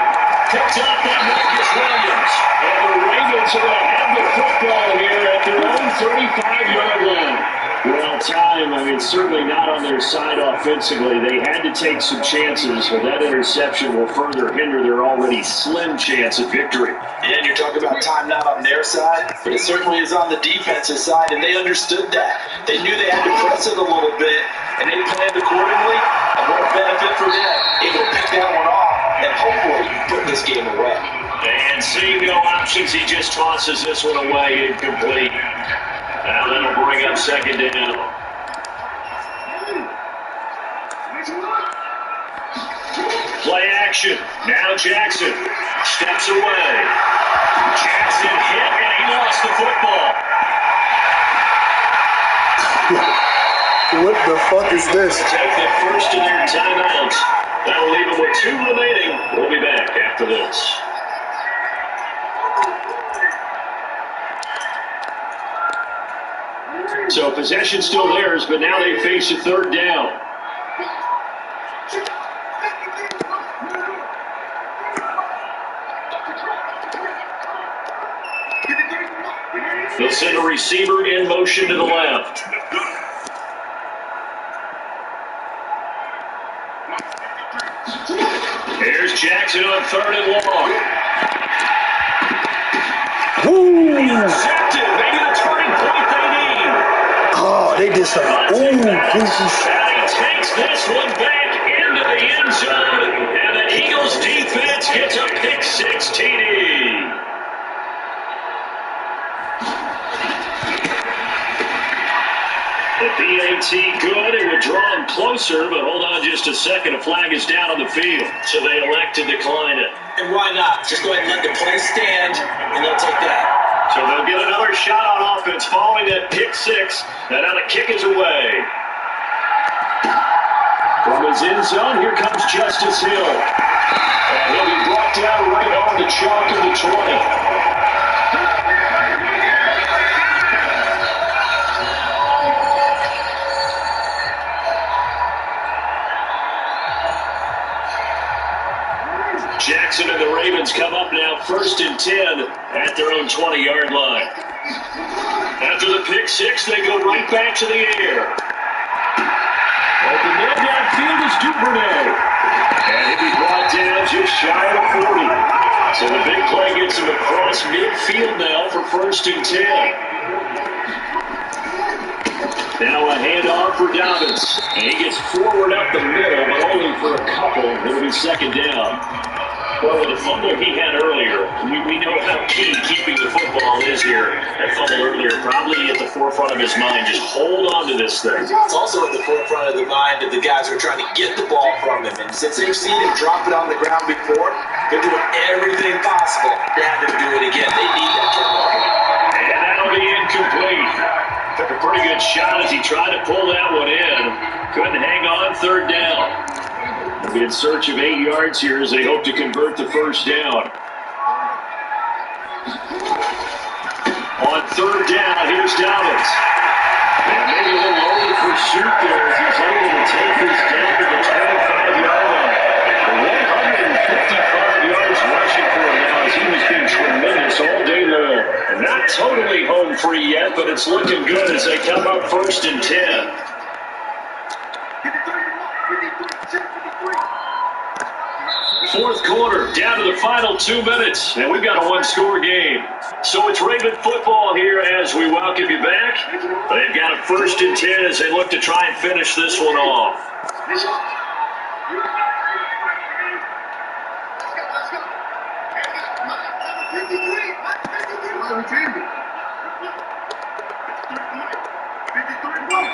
Picked up by Marcus Williams. And the Ravens are going to have the football here at their own 35-yard line. Well, time, certainly not on their side offensively. They had to take some chances, but that interception will further hinder their already slim chance of victory. And you're talking about time not on their side, but it certainly is on the defensive side, and they understood that. They knew they had to press it a little bit, and they planned accordingly. And what a benefit for them, able to pick that one off and hopefully put this game away. And seeing no options, he just tosses this one away, incomplete. Now that'll bring up second down. Play action. Now Jackson steps away. Jackson hit, and he lost the football. What the fuck is this? Take the first of their timeouts. That'll leave them with 2 remaining. We'll be back after this. So possession still theirs, but now they face a third down. They'll send a receiver in motion to the left. Here's Jackson on 3rd and long. Woo! Intercepted. Maybe the turning point they need. Oh, they did some. Ooh, Jesus. And he takes this one back into the end zone. And the Eagles defense gets a pick 6 TD. The PAT good. It would draw him closer, but hold on just a second. A flag is down on the field, so they elect to decline it. And why not? Just go ahead and let the play stand, and they'll take that. So they'll get another shot on offense following that pick 6. And now the kick is away. From his end zone, here comes Justice Hill. And he'll be brought down right on the chalk of the 20. Jackson and the Ravens come up now 1st and 10 at their own 20-yard line. After the pick 6, they go right back to the air. Open man downfield is Duvernay. And he'll be brought down just shy of 40. So the big play gets him across midfield now for 1st and 10. Now a handoff for Dobbins. And he gets forward up the middle, but only for a couple. It'll be 2nd down. Well, with the fumble he had earlier, we know how key keeping the football is here. That fumble earlier probably at the forefront of his mind. Just hold on to this thing. It's also at the forefront of the mind of the guys who are trying to get the ball from him. And since they've seen him drop it on the ground before, they're doing everything possible to have him do it again. They need that turnover. And that'll be incomplete. Took a pretty good shot as he tried to pull that one in. Couldn't hang on 3rd down. They'll be in search of 8 yards here as they hope to convert the 1st down. On 3rd down, here's Dobbins. And maybe a little over pursuit there as he's able to take this down to the 25-yard line. 155 yards rushing for him now as he was being tremendous all day long. And not totally home free yet, but it's looking good as they come up 1st and 10. Fourth quarter, down to the final 2 minutes, and we've got a 1-score game. So it's Raven football here as we welcome you back. They've got a 1st and 10 as they look to try and finish this one off.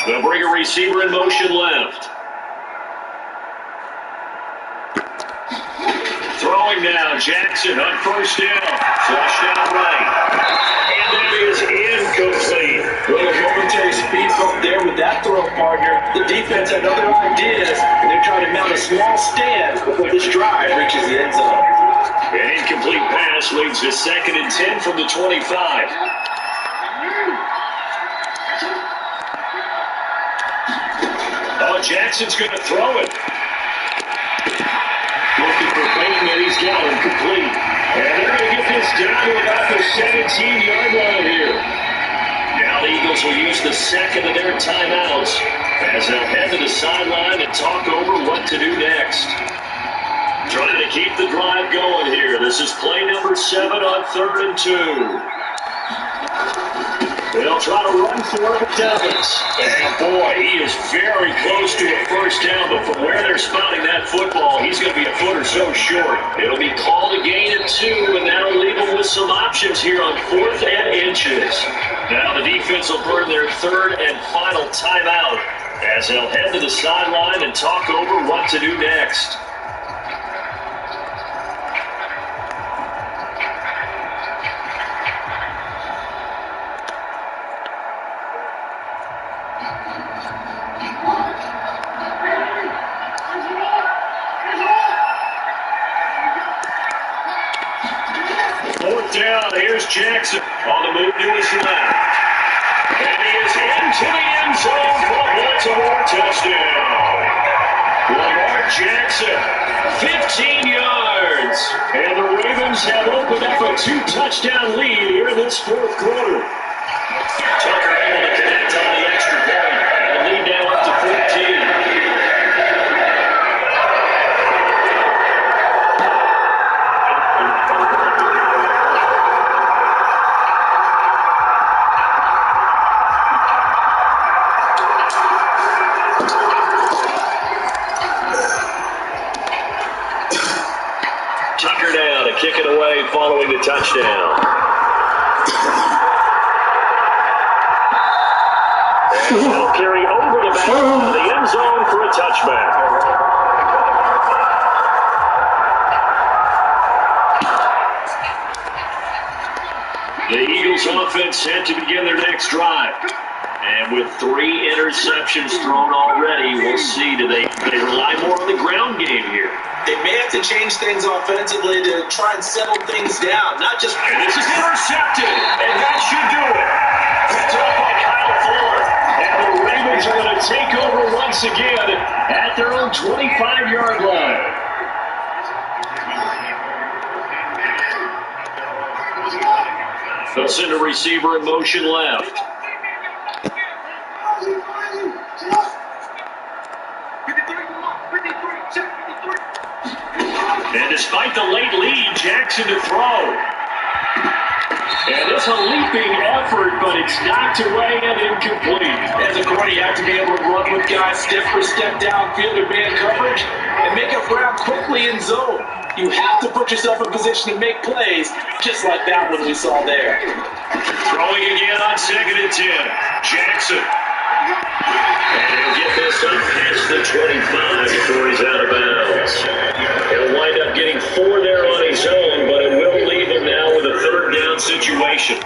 They'll bring a receiver in motion left. Throwing now, Jackson on 1st down. Flushed out right. And that is incomplete. Well, a momentary speed bump there with that throw, partner. The defense had other ideas, and they're trying to mount a small stand before this drive reaches the end zone. An incomplete pass leads to 2nd and 10 from the 25. Oh, Jackson's going to throw it. Looking for Payton, and he's got him complete. And they're going to get this down to about the 17-yard line here. Now the Eagles will use the 2nd of their timeouts as they'll head to the sideline and talk over what to do next. Trying to keep the drive going here. This is play number 7 on 3rd and 2. They'll try to run for it, but Dobbins. And boy, he is very close to a first down, but from where they're spotting that football, he's going to be a foot or so short. It'll be called a gain of 2, and that'll leave them with some options here on 4th and inches. Now the defense will burn their 3rd and final timeout as they'll head to the sideline and talk over what to do next. Down. Here's Jackson on the move to his left. And he is into the end zone for a Baltimore touchdown. Lamar Jackson, 15 yards. And the Ravens have opened up a 2-touchdown lead here in this 4th quarter. Tucker able to connect on the extra point. And the lead now up to 14. Kick it away following the touchdown. And he'll carry over the back of the end zone for a touchback. The Eagles offense set to begin their next drive. And with 3 interceptions thrown already, we'll see. Do they rely more on the ground game here? They may have to change things offensively to try and settle things down. Not just... And this is intercepted, and that should do it. Picked up by Kyle Fuller. And the Ravens are going to take over once again at their own 25-yard line. They'll send a receiver in motion left. And despite the late lead, Jackson to throw. And it's a leaping effort, but it's knocked away and incomplete. As a corner, you have to be able to run with guys stiff for step downfield or man coverage and make up ground quickly in zone. You have to put yourself in position to make plays, just like that one we saw there. Throwing again on 2nd and 10. Jackson. And he'll get this up past the 25 before he's out of bounds. He'll wind up getting 4 there on his own, but it will leave him now with a 3rd down situation.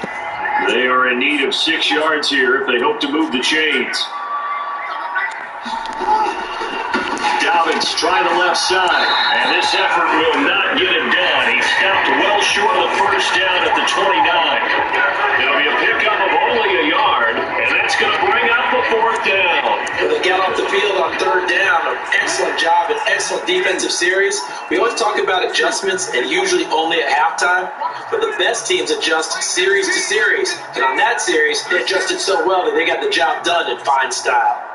They are in need of 6 yards here if they hope to move the chains. Dobbins trying the left side, and this effort will not get it done. He stopped well short of the first down at the 29. It'll be a pickup of only a yard, and that's going to bring up the 4th down. When they got off the field on 3rd down, an excellent job, an excellent defensive series. We always talk about adjustments, and usually only at halftime, but the best teams adjust series to series. And on that series, they adjusted so well that they got the job done in fine style.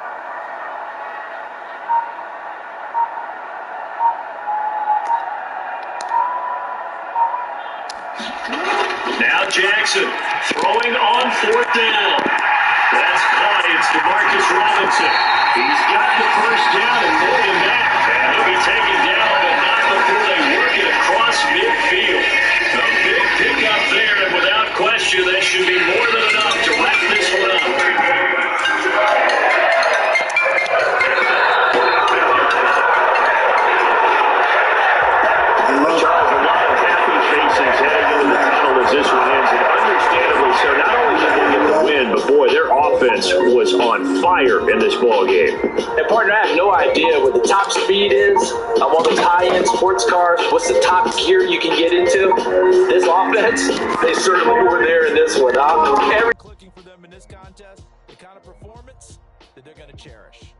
Now Jackson throwing on 4th down. That's caught. It's DeMarcus Robinson. He's got the first down and more than that. And he'll be taken down, but not before they work it across midfield. A big pickup there, and without question, that should be more than enough to wrap this one up. Charles, a lot of happy faces heading into the tunnel as this one ends, and understandably so. Not only did they get the win, but boy, their offense was on fire in this ball game. And partner, I have no idea what the top speed is of all those high-end sports cars. What's the top gear you can get into? This offense, they certainly were there in this one. Clicking for them in this contest, the kind of performance that they're going to cherish.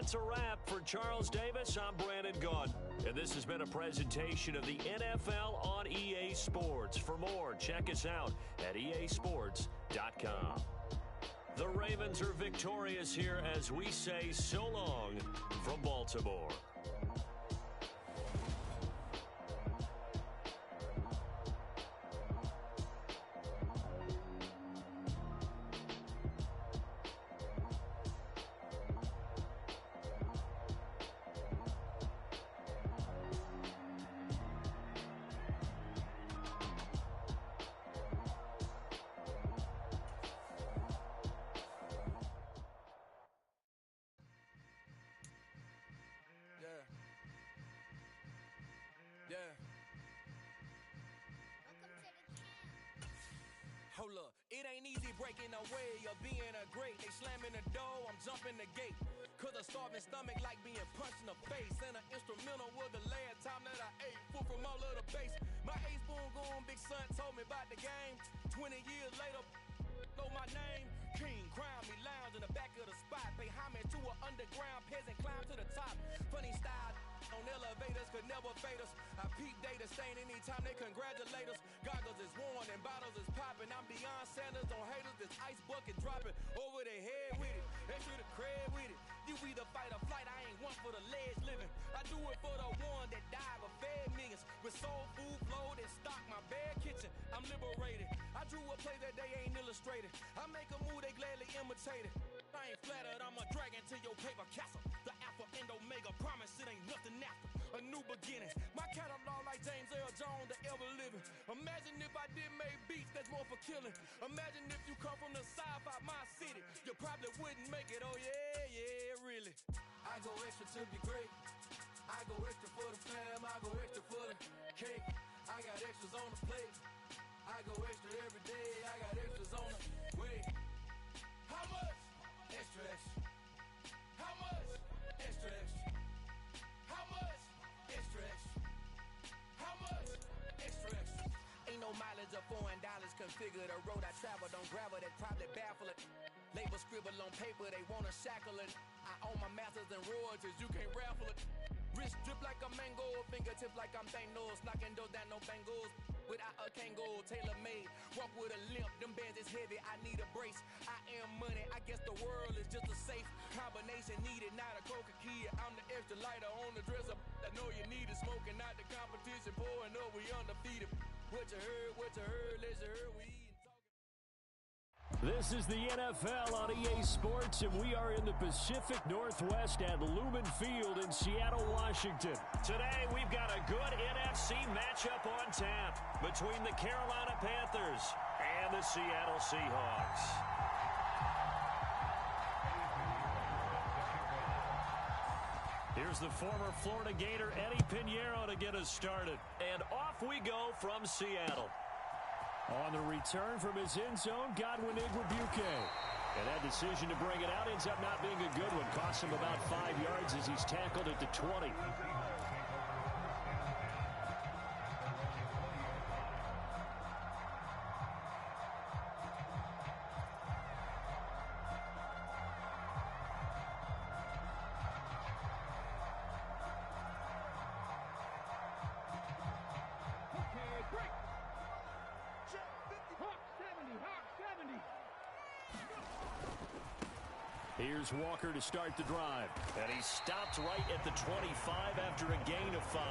That's a wrap for Charles Davis. I'm Brandon Gaudin, and this has been a presentation of the NFL on EA Sports. For more, check us out at easports.com. The Ravens are victorious here as we say so long from Baltimore. Hold up, it ain't easy breaking away or being a great. They slamming the door, I'm jumping the gate. Cause a starving stomach like being punched in the face. And an instrumental was the last time that I ate food from all of the base. My ace spoon goon, big son told me about the game. 20 years later, know my name. King, crown me, lounge in the back of the spot. Pay homage to an underground peasant, climb to the top. Funny style on elevators could never fade us. I peep data stain anytime they congratulate us. Goggles is worn and bottles is popping. I'm Deion Sanders on haters, this ice bucket dropping over their head with it. They should have cred with it. You either fight or flight, I ain't one for the ledge living. I do it for the one that died but fed millions. With soul food flowed and stock my bare kitchen. I'm liberated. I drew a play that they ain't illustrated. I make a move, they gladly imitate it. I ain't flattered, I'm a dragon to your paper castle. The Alpha and Omega, promise it ain't nothing after. A new beginning. My catalog like James Earl Jones, the ever living. Imagine if I did make beats that's more for killing. Imagine if you come from the south out my city. You probably wouldn't make it, oh yeah, really. I go extra to be great. I go extra for the fam, I go extra for the cake. I got extras on the plate. I go extra every day, I got extras on the way. How much? Extra, extra. How much? Extra, extra. How much? Extra, extra. How much? Extra, extra. Ain't no mileage of $4 configure the road I travel. Don't gravel, that probably baffle it. Label scribble on paper, they wanna shackle it. I own my masters and royalties, you can't raffle it. Wrist drip like a mango, fingertips like I'm Thanos. Knocking doors down, no bangles. Without a Kango, tailor-made. Walk with a limp, them bands is heavy, I need a brace. I am money, I guess the world is just a safe combination needed, not a coca key. I'm the extra lighter on the dresser. I know you need it, smoking out the competition, pouring up, we undefeated. What you heard, let's hear we eat. This is the NFL on EA Sports, and we are in the Pacific Northwest at Lumen Field in Seattle, Washington. Today, we've got a good NFC matchup on tap between the Carolina Panthers and the Seattle Seahawks. Here's the former Florida Gator Eddie Pinheiro to get us started. And off we go from Seattle. On the return from his end zone, Godwin Igwebuike. And that decision to bring it out ends up not being a good one. Costs him about 5 yards as he's tackled at the 20. Here's Walker to start the drive. And he stopped right at the 25 after a gain of 5.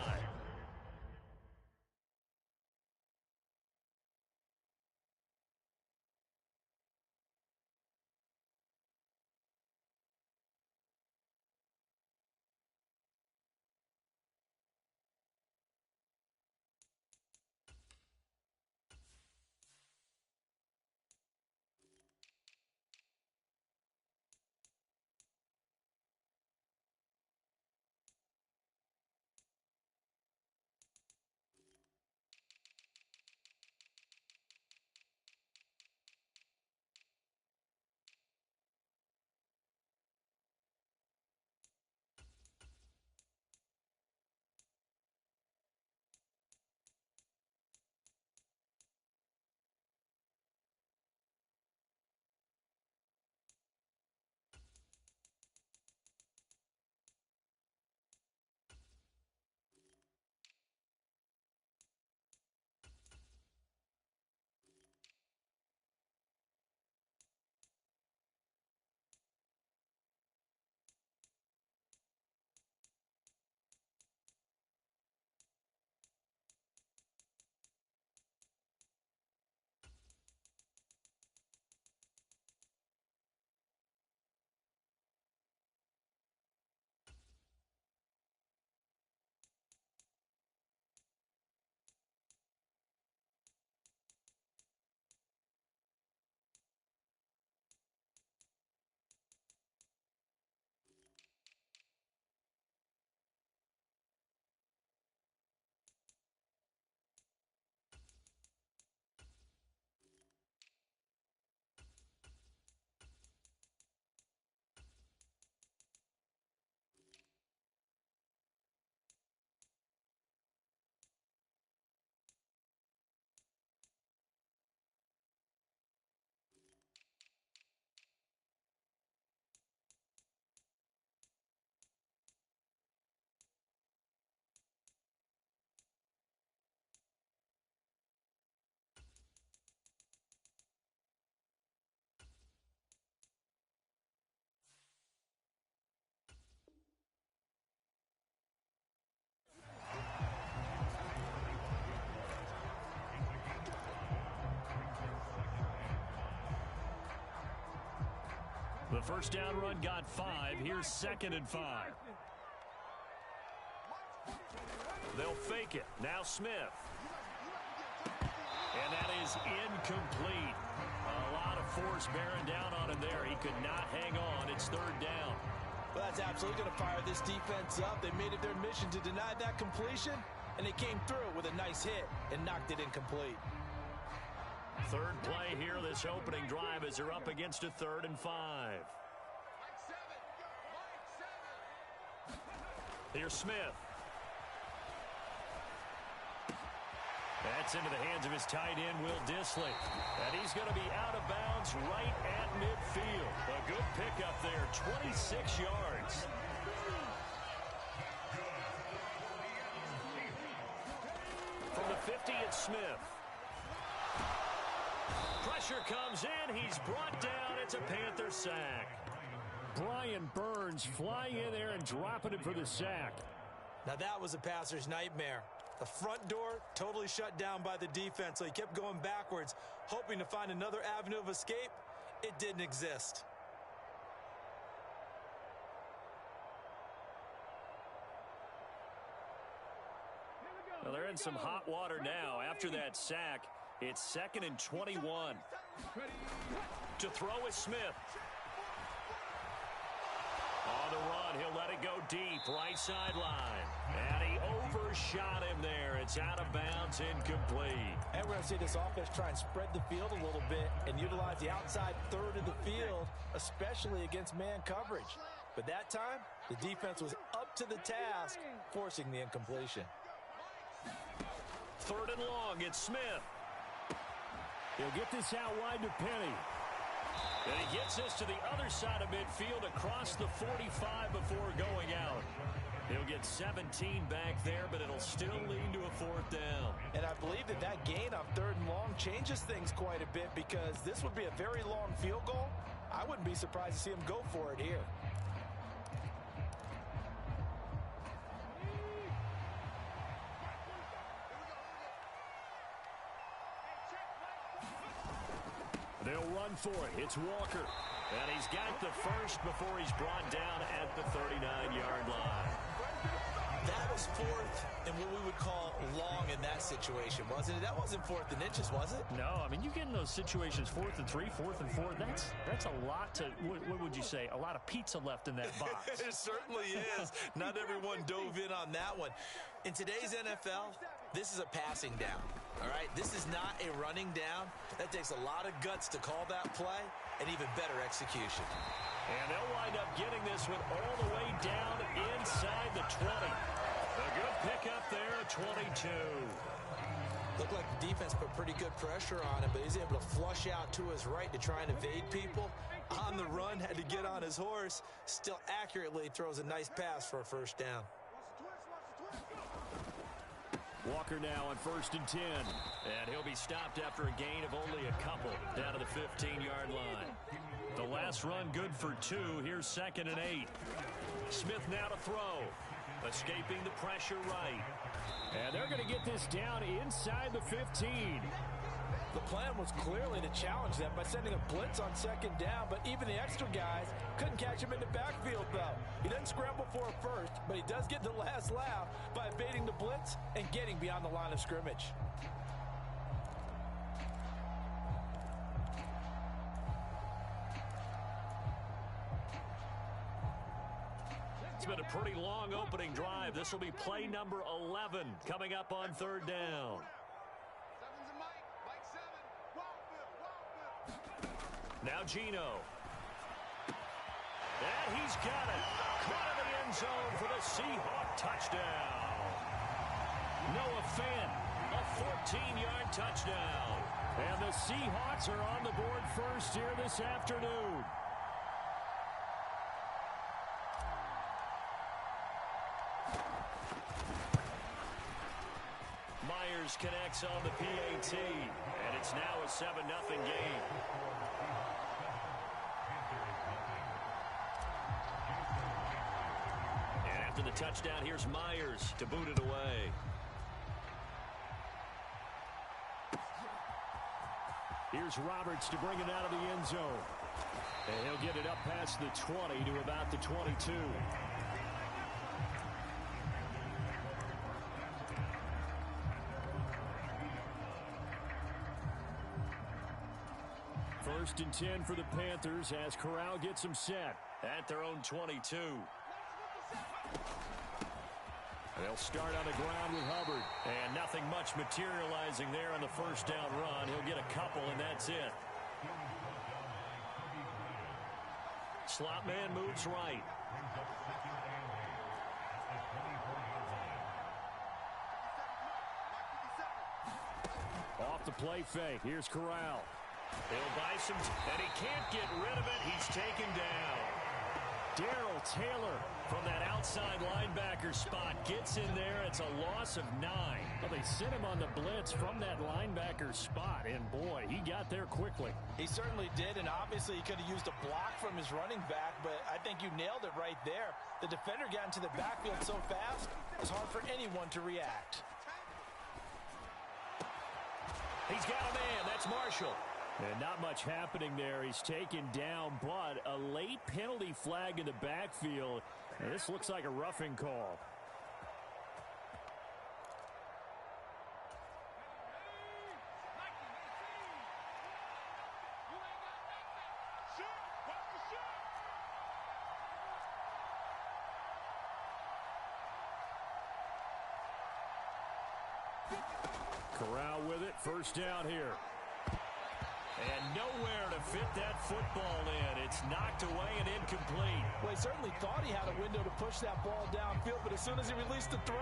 The first down run got 5. Here's 2nd and 5. They'll fake it. Now Smith. And that is incomplete. A lot of force bearing down on him there. He could not hang on. It's 3rd down. Well, that's absolutely going to fire this defense up. They made it their mission to deny that completion, and they came through with a nice hit and knocked it incomplete. 3rd play here, this opening drive, as they're up against a 3rd and 5. Here's Smith. That's into the hands of his tight end, Will Dissly. And he's going to be out of bounds right at midfield. A good pickup there, 26 yards. From the 50, it's Smith. Pressure comes in. He's brought down. It's a Panther sack. Brian Burns flying in there and dropping it for the sack. Now that was a passer's nightmare. The front door totally shut down by the defense, so he kept going backwards, hoping to find another avenue of escape. It didn't exist. Well, they're in some hot water now. After that sack, it's 2nd and 21. To throw is Smith. On the run, he'll let it go deep, right sideline. And he overshot him there. It's out of bounds, incomplete. And we're going to see this offense try and spread the field a little bit and utilize the outside 3rd of the field, especially against man coverage. But that time, the defense was up to the task, forcing the incompletion. 3rd and long, it's Smith. He'll get this out wide to Penny. And he gets this to the other side of midfield across the 45 before going out. He'll get 17 back there, but it'll still lead to a 4th down. And I believe that gain on 3rd and long changes things quite a bit, because this would be a very long field goal. I wouldn't be surprised to see him go for it here. They'll run for it. It's Walker. And he's got the first before he's brought down at the 39-yard line. That was 4th and what we would call long in that situation, wasn't it? That wasn't 4th and inches, was it? No, I mean, you get in those situations, 4th and 3, 4th and 4. That's a lot to, what would you say, a lot of pizza left in that box. It certainly is. Not everyone dove in on that one. In today's NFL, this is a passing down, all right? This is not a running down. That takes a lot of guts to call that play, and even better execution. And they'll wind up getting this one all the way down inside the 20. A good pickup there at 22. Looked like the defense put pretty good pressure on him, but he's able to flush out to his right to try and evade people. On the run, had to get on his horse. Still accurately throws a nice pass for a 1st down. Walker now on 1st and 10. And he'll be stopped after a gain of only a couple down to the 15-yard line. The last run good for 2. Here's 2nd and 8. Smith now to throw. Escaping the pressure right. And they're going to get this down inside the 15. The plan was clearly to challenge them by sending a blitz on 2nd down, but even the extra guys couldn't catch him in the backfield, though. He doesn't scramble for a first, but he does get the last laugh by evading the blitz and getting beyond the line of scrimmage. It's been a pretty long opening drive. This will be play number 11 coming up on 3rd down. Now Geno. And he's got it. Caught in the end zone for the Seahawk touchdown. Noah Fant, a 14-yard touchdown. And the Seahawks are on the board first here this afternoon. Myers connects on the PAT, and it's now a 7-0 game. And after the touchdown, here's Myers to boot it away. Here's Roberts to bring it out of the end zone. And he'll get it up past the 20 to about the 22. First and 10 for the Panthers as Corral gets them set at their own 22. They'll start on the ground with Hubbard. And nothing much materializing there on the first down run. He'll get a couple, and that's it. Slot man moves right. Off the play fake. Here's Corral. He'll buy some, and he can't get rid of it. He's taken down. Darrell Taylor from that outside linebacker spot gets in there. It's a loss of 9. Well, they sent him on the blitz from that linebacker spot, and boy, he got there quickly. He certainly did, and obviously he could have used a block from his running back, but I think you nailed it right there. The defender got into the backfield so fast, it's hard for anyone to react. He's got a man. That's Marshall. And not much happening there. He's taken down, but a late penalty flag in the backfield. And this looks like a roughing call. Corral with it. First down here. And nowhere to fit that football in. It's knocked away and incomplete. Well, he certainly thought he had a window to push that ball downfield, but as soon as he released the throw,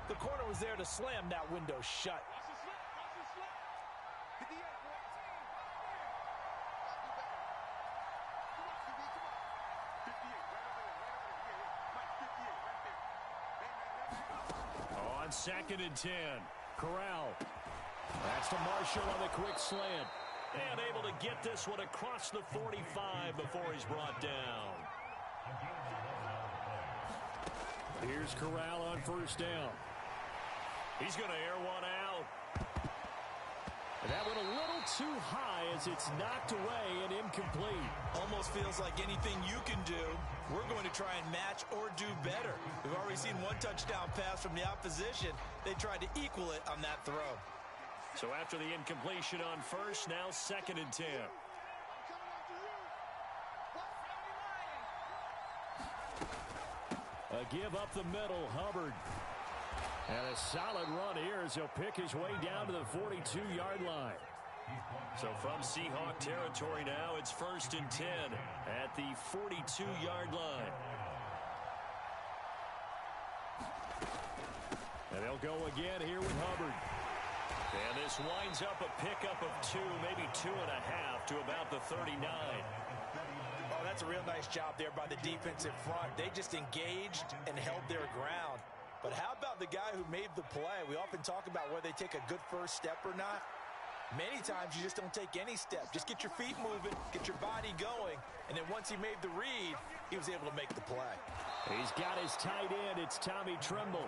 the corner was there to slam that window shut. On 2nd and 10, Corral. That's to Marshall on the quick slant. And able to get this one across the 45 before he's brought down. Here's Corral on first down. He's going to air one out. And that went a little too high as it's knocked away and incomplete. Almost feels like anything you can do, we're going to try and match or do better. We've already seen one touchdown pass from the opposition. They tried to equal it on that throw. So after the incompletion on first, now 2nd and 10. A give up the middle, Hubbard. And a solid run here as he'll pick his way down to the 42-yard line. So from Seahawk territory now, it's 1st and 10 at the 42-yard line. And they'll go again here with Hubbard. And this winds up a pickup of 2, maybe 2.5 to about the 39. Oh, that's a real nice job there by the defensive front. They just engaged and held their ground. But how about the guy who made the play? We often talk about whether they take a good first step or not. Many times you just don't take any step. Just get your feet moving, get your body going, and then once he made the read, he was able to make the play. He's got his tight end. It's Tommy Tremble.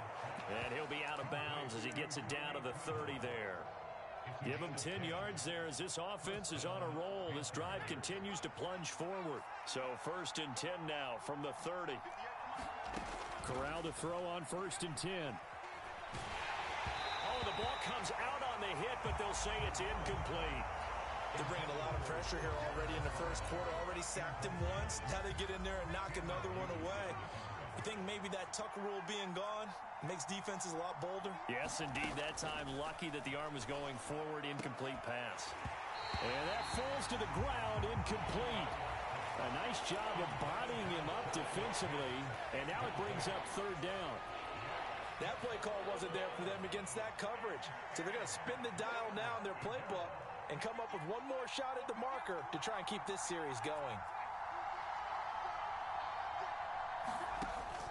And he'll be out of bounds as he gets it down to the 30 there. Give him 10 yards there as this offense is on a roll. This drive continues to plunge forward. So 1st and 10 now from the 30. Corral to throw on 1st and 10. Oh, the ball comes out on the hit, but they'll say it's incomplete. They're bringing a lot of pressure here already in the first quarter. Already sacked him once. Now they get in there and knock another one away. You think maybe that Tucker rule being gone makes defenses a lot bolder? Yes, indeed. That time, lucky that the arm was going forward. Incomplete pass. And that falls to the ground. Incomplete. A nice job of bodying him up defensively. And now it brings up 3rd down. That play call wasn't there for them against that coverage. So they're going to spin the dial now in their playbook and come up with one more shot at the marker to try and keep this series going.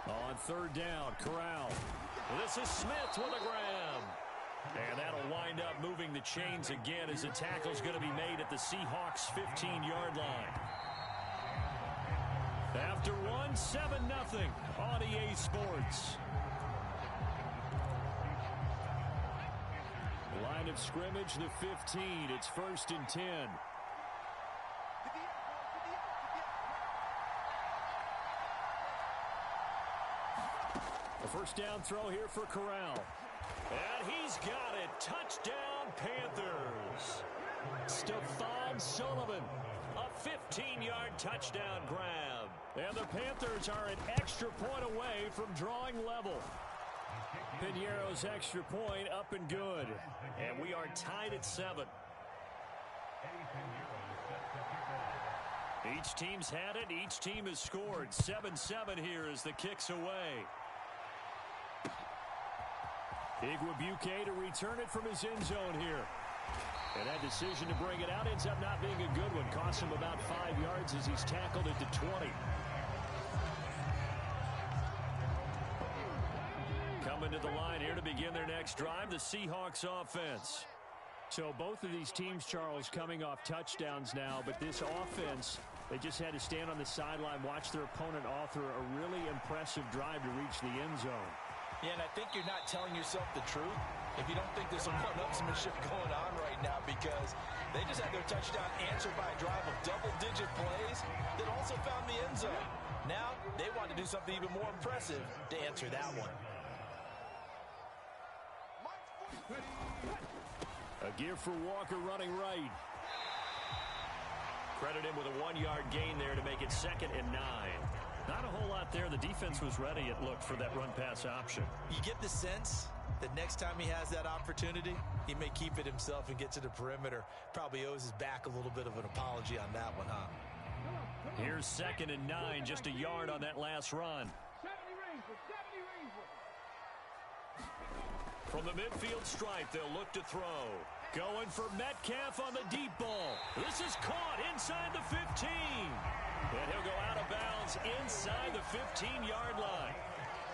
On 3rd down, Corral. This is Smith with a grab. And that'll wind up moving the chains again as the tackle's going to be made at the Seahawks' 15-yard line. After one, 7-0 on EA Sports. Line of scrimmage, the 15. It's 1st and 10. A first down throw here for Corral. And he's got it. Touchdown, Panthers. Stephon Sullivan. A 15-yard touchdown grab. And the Panthers are an extra point away from drawing level. Piñeiro's extra point up and good. And we are tied at 7. Each team's had it. Each team has scored. 7-7 here as the kick's away. Igwebuike to return it from his end zone here. And that decision to bring it out ends up not being a good one. Costs him about 5 yards as he's tackled at the 20. Coming to the line here to begin their next drive, the Seahawks offense. So both of these teams, Charles, coming off touchdowns now, but this offense, they just had to stand on the sideline, watch their opponent author a really impressive drive to reach the end zone. Yeah, and I think you're not telling yourself the truth if you don't think there's some one-upsmanship going on right now, because they just had their touchdown answered by a drive of double-digit plays that also found the end zone. Now they want to do something even more impressive to answer that one. A give for Walker running right. Credit him with a 1-yard gain there to make it 2nd and 9. Not a whole lot there. The defense was ready, it looked, for that run-pass option. You get the sense that next time he has that opportunity, he may keep it himself and get to the perimeter. Probably owes his back a little bit of an apology on that one, huh? Here's 2nd and 9, just a yard on that last run. From the midfield stripe, they'll look to throw. Going for Metcalf on the deep ball. This is caught inside the 15. And he'll go out of bounds inside the 15-yard line.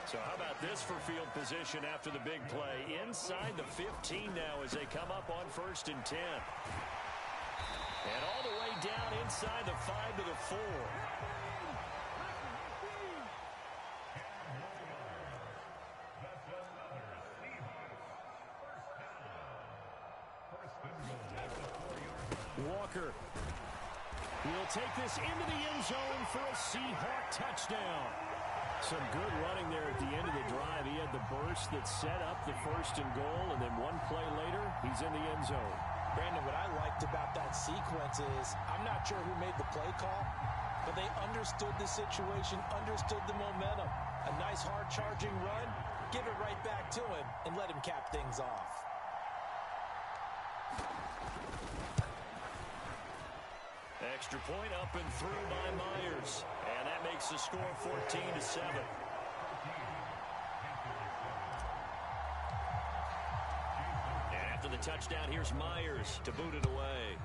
So how about this for field position after the big play? Inside the 15 now as they come up on 1st and 10. And all the way down inside the 5 to the 4. Walker will take this into the end zone for a Seahawk touchdown. Some good running there at the end of the drive. He had the burst that set up the 1st and goal, and then one play later, he's in the end zone. Brandon, what I liked about that sequence is I'm not sure who made the play call, but they understood the situation, understood the momentum. A nice hard-charging run, give it right back to him, and let him cap things off. Extra point up and through by Myers. And that makes the score 14-7. And after the touchdown, here's Myers to boot it away.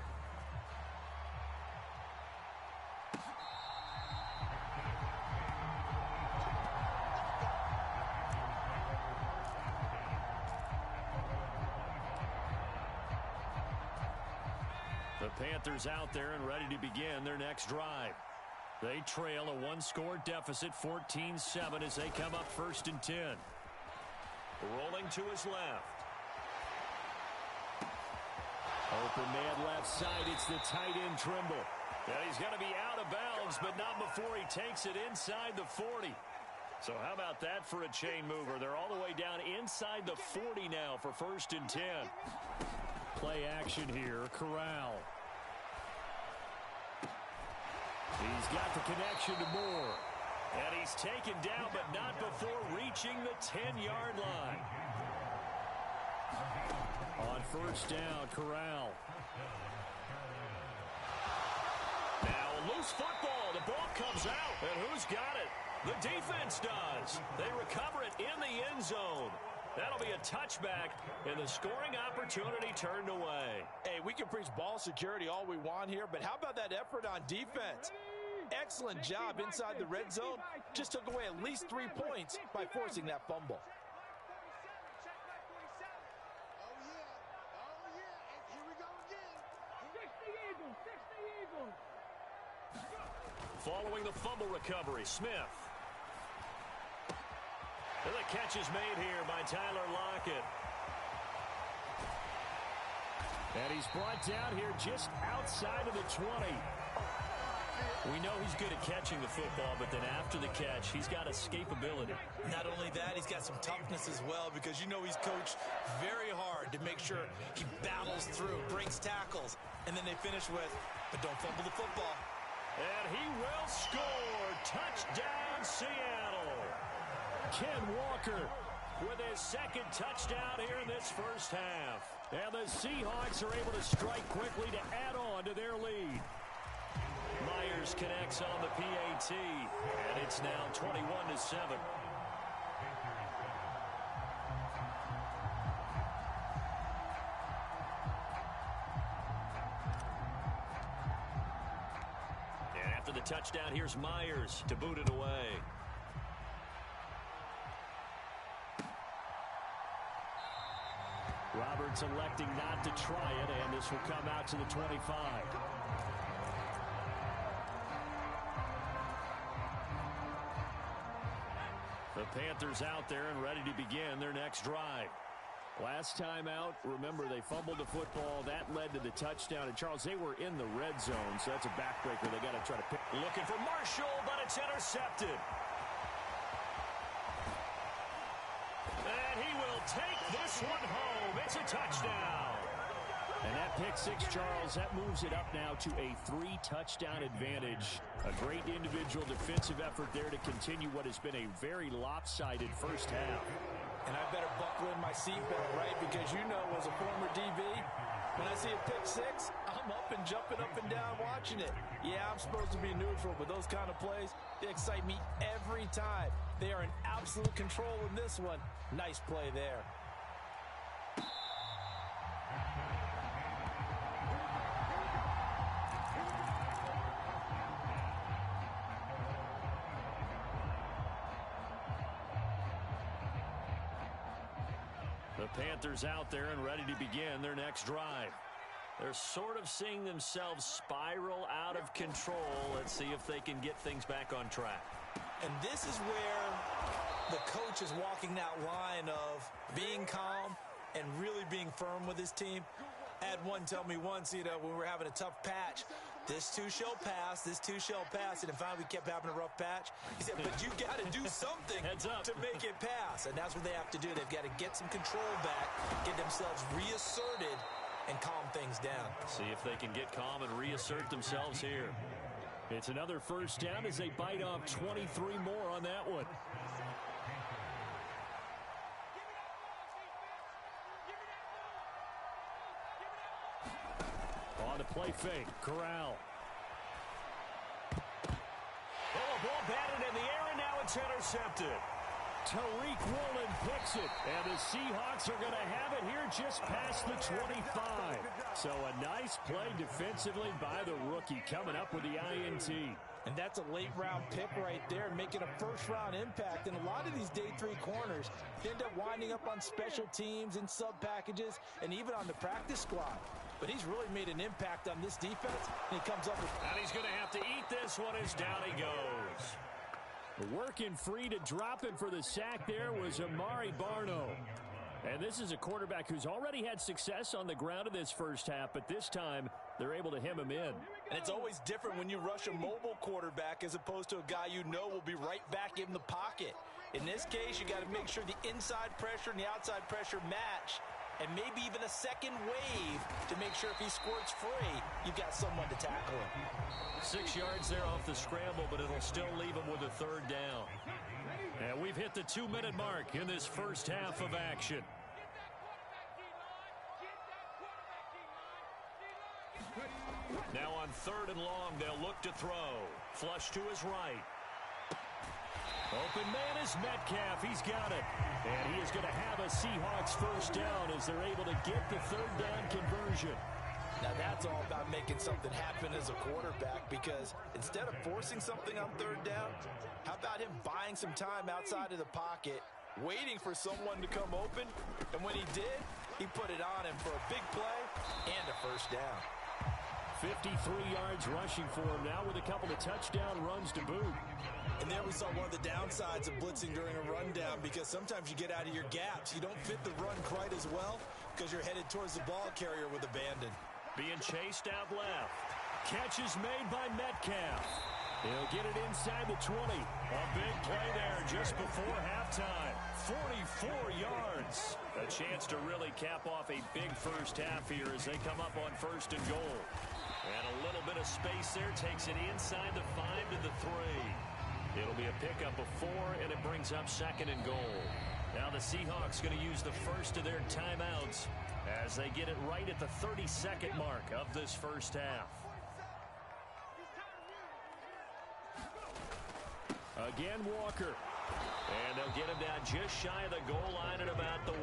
The Panthers out there and ready to begin their next drive. They trail a 1-score deficit, 14-7, as they come up 1st and 10. Rolling to his left. Open man left side. It's the tight end Trimble. And he's going to be out of bounds, but not before he takes it inside the 40. So how about that for a chain mover? They're all the way down inside the 40 now for 1st and 10. Play action here. Corral. He's got the connection to Moore. And he's taken down, but not before reaching the 10-yard line. On 1st down, Corral. Now a loose football. The ball comes out. And who's got it? The defense does. They recover it in the end zone. That'll be a touchback, and the scoring opportunity turned away. Hey, we can preach ball security all we want here, but how about that effort on defense? Excellent job inside the red zone. Just took away at least 3 points by forcing that fumble. Following the fumble recovery, Smith. And the catch is made here by Tyler Lockett. And he's brought down here just outside of the 20. We know he's good at catching the football, but then after the catch, he's got escapability. Not only that, he's got some toughness as well, because you know he's coached very hard to make sure he battles through, breaks tackles, and then they finish with, but don't fumble the football. And he will score. Touchdown, Seattle. Ken Walker with his second touchdown here in this first half. And the Seahawks are able to strike quickly to add on to their lead. Myers connects on the PAT, and it's now 21-7. And after the touchdown, here's Myers to boot it away. Roberts electing not to try it, and this will come out to the 25. The Panthers out there and ready to begin their next drive. Last time out, remember, they fumbled the football. That led to the touchdown. And, Charles, they were in the red zone, so that's a backbreaker. They got to try to pick. Looking for Marshall, but it's intercepted. And he will take this one home. It's a touchdown. And that pick six, Charles, that moves it up now to a 3-touchdown advantage. A great individual defensive effort there to continue what has been a very lopsided first half. And I better buckle in my seatbelt, right? Because you know, as a former DB, when I see a pick six, I'm up and jumping up and down watching it. Yeah, I'm supposed to be neutral, but those kind of plays, they excite me every time. They are in absolute control in this one. Nice play there. The Panthers out there and ready to begin their next drive. They're sort of seeing themselves spiral out of control. Let's see if they can get things back on track. And this is where the coach is walking that line of being calm and really being firm with his team. I had one tell me once, when we were having a tough patch, this too shall pass, this too shall pass. And finally we kept having a rough patch. He said, but you got to do something to make it pass. And that's what they have to do. They've got to get some control back, get themselves reasserted, and calm things down. See if they can get calm and reassert themselves here. It's another first down as they bite off 23 more on that one. On the play fake, Corral. Oh, a ball batted in the air, and now it's intercepted. Tariq Woolen picks it, and the Seahawks are going to have it here just past the 25. So a nice play defensively by the rookie coming up with the INT. And that's a late-round pick right there, making a first-round impact. And a lot of these day three corners end up winding up on special teams and sub-packages and even on the practice squad. But he's really made an impact on this defense, and he comes up with... And he's going to have to eat this one as down he goes. Working free to drop him for the sack there was Amari Barno. And this is a quarterback who's already had success on the ground in this first half, but this time they're able to hem him in. And it's always different when you rush a mobile quarterback as opposed to a guy you know will be right back in the pocket. In this case, you got to make sure the inside pressure and the outside pressure match, and maybe even a second wave to make sure if he squirts free, you've got someone to tackle him. 6 yards there off the scramble, but it'll still leave him with a third down. And we've hit the 2-minute mark in this first half of action. Now on 3rd and long, they'll look to throw. Flush to his right. Open man is Metcalf. He's got it. And he is going to have a Seahawks first down as they're able to get the third down conversion. Now that's all about making something happen as a quarterback, because instead of forcing something on 3rd down, how about him buying some time outside of the pocket, waiting for someone to come open, and when he did, he put it on him for a big play and a first down. 53 yards rushing for him now with a couple of touchdown runs to boot. And there we saw one of the downsides of blitzing during a rundown, because sometimes you get out of your gaps. You don't fit the run quite as well because you're headed towards the ball carrier with abandon. Being chased out left. Catch is made by Metcalf. He'll get it inside the 20. A big play there just before halftime. 44 yards. A chance to really cap off a big first half here as they come up on 1st and goal. And a little bit of space there takes it inside the 5 to the 3. It'll be a pickup of 4, and it brings up 2nd and goal. Now the Seahawks going to use the first of their timeouts as they get it right at the 32nd mark of this first half. Again, Walker. And they'll get him down just shy of the goal line at about the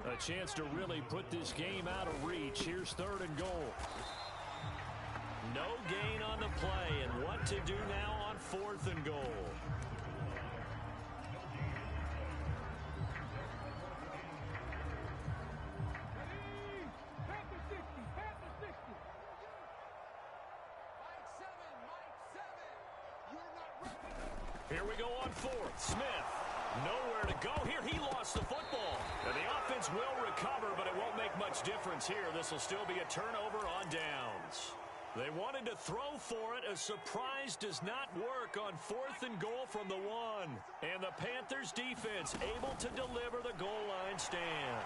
1. A chance to really put this game out of reach. Here's 3rd and goal. No gain on the play, and what to do now on 4th and goal. Here we go on 4th. Smith, nowhere to go here. He lost the football. And the offense will recover, but it won't make much difference here. This will still be a turnover on downs. They wanted to throw for it. A surprise does not work on 4th and goal from the 1. And the Panthers defense able to deliver the goal line stand.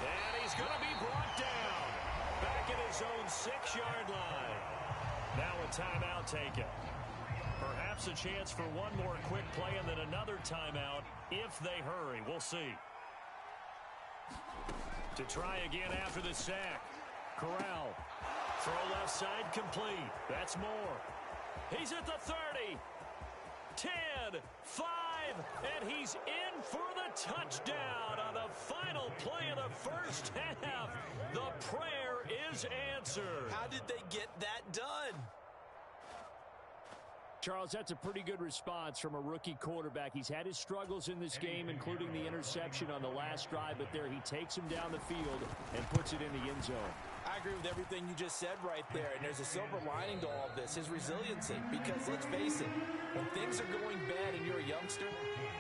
And he's going to be brought down. Back at his own 6-yard line. Now a timeout taken. Perhaps a chance for one more quick play and then another timeout if they hurry. We'll see. To try again after the sack. Corral. Throw left side complete. That's Moore. He's at the 30. 10, 5, and he's in for the touchdown on the final play of the first half. The prayer is answered. How did they get that done? Charles, that's a pretty good response from a rookie quarterback. He's had his struggles in this game, including the interception on the last drive, but there he takes him down the field and puts it in the end zone. I agree with everything you just said right there, and there's a silver lining to all of this, his resiliency, because let's face it, when things are going bad and you're a youngster,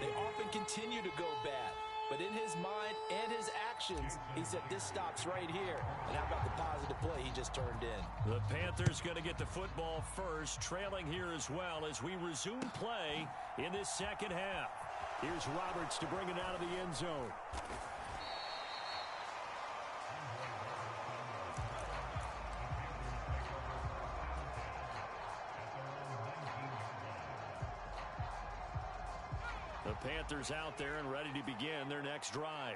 they often continue to go bad. But in his mind and his actions, he said, this stops right here. And how about the positive play he just turned in? The Panthers going to get the football first, trailing here as well as we resume play in this second half. Here's Roberts to bring it out of the end zone. The Panthers out there and ready to begin their next drive.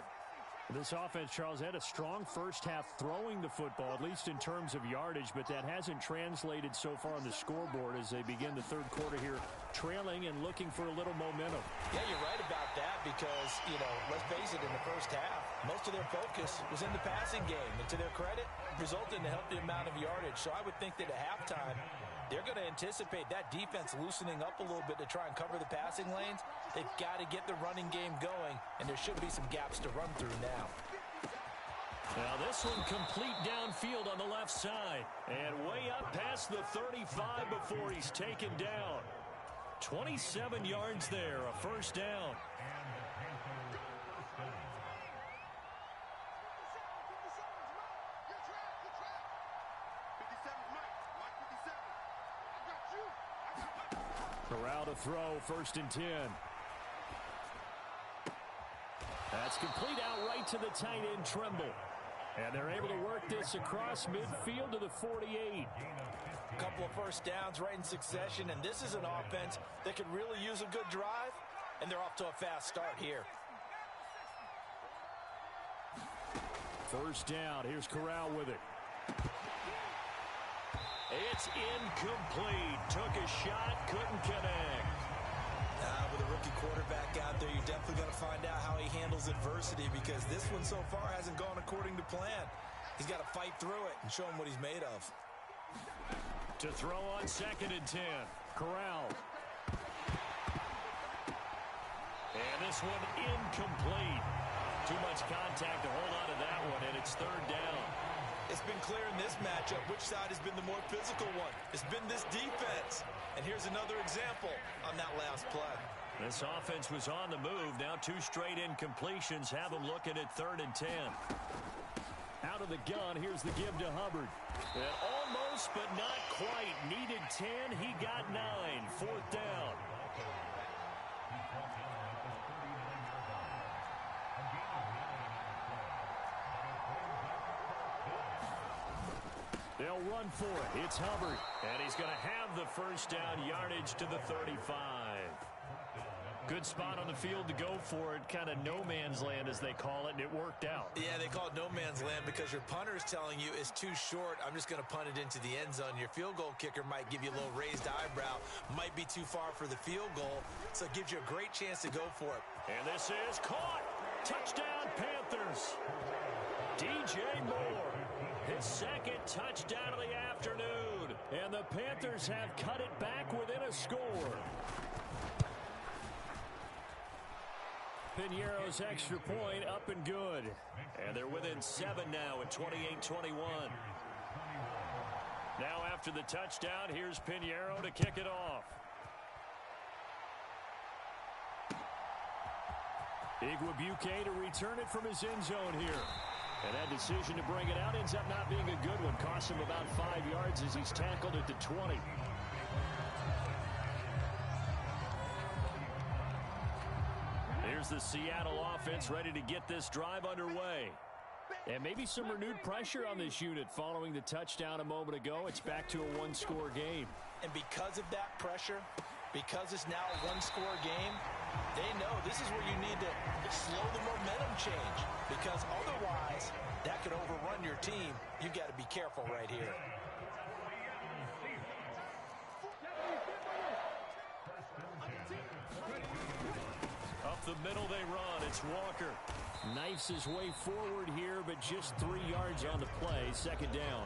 This offense, Charles, had a strong first half throwing the football, at least in terms of yardage, but that hasn't translated so far on the scoreboard as they begin the third quarter here, trailing and looking for a little momentum. Yeah, you're right about that because, let's face it, in the first half, most of their focus was in the passing game. And to their credit, resulted in a healthy amount of yardage. So I would think that at halftime, they're going to anticipate that defense loosening up a little bit to try and cover the passing lanes. They've got to get the running game going, and there should be some gaps to run through now. Now this one complete downfield on the left side. And way up past the 35 before he's taken down. 27 yards there, a first down. Corral to throw, 1st and 10. That's complete out right to the tight end, Tremble. And they're able to work this across midfield to the 48. A couple of first downs right in succession, and this is an offense that could really use a good drive, and they're off to a fast start here. First down, here's Corral with it. It's incomplete. Took a shot, couldn't connect. With a rookie quarterback out there, you're definitely going to find out how he handles adversity because this one so far hasn't gone according to plan. He's got to fight through it and show him what he's made of. To throw on 2nd and 10. Corral. And this one incomplete. Too much contact to hold on to that one, and it's 3rd down. It's been clear in this matchup which side has been the more physical one. It's been this defense. And here's another example on that last play. This offense was on the move. Now 2 straight incompletions have them looking at 3rd and 10. Out of the gun, here's the give to Hubbard. And almost, but not quite. Needed 10, he got 9. 4th down. They'll run for it. It's Hubbard. And he's going to have the first down, yardage to the 35. Good spot on the field to go for it. Kind of no man's land, as they call it, and it worked out. Yeah, they call it no man's land because your punter is telling you it's too short. I'm just going to punt it into the end zone. Your field goal kicker might give you a little raised eyebrow. Might be too far for the field goal, so it gives you a great chance to go for it. And this is caught. Touchdown, Panthers. DJ Moore, his second touchdown of the afternoon. And the Panthers have cut it back within a score. Piñeiro's extra point up and good. And they're within 7 now at 28-21. Now after the touchdown, here's Piñeiro to kick it off. Igwebuike to return it from his end zone here. And that decision to bring it out ends up not being a good one. Costs him about 5 yards as he's tackled at the 20. Here's the Seattle offense ready to get this drive underway. And maybe some renewed pressure on this unit following the touchdown a moment ago. It's back to a one-score game. And because of that pressure, because it's now a one-score game, they know this is where you need to slow the momentum change. Because otherwise, that could overrun your team. You've got to be careful right here. Up the middle they run. It's Walker. Knifes his way forward here, but just 3 yards on the play. 2nd down.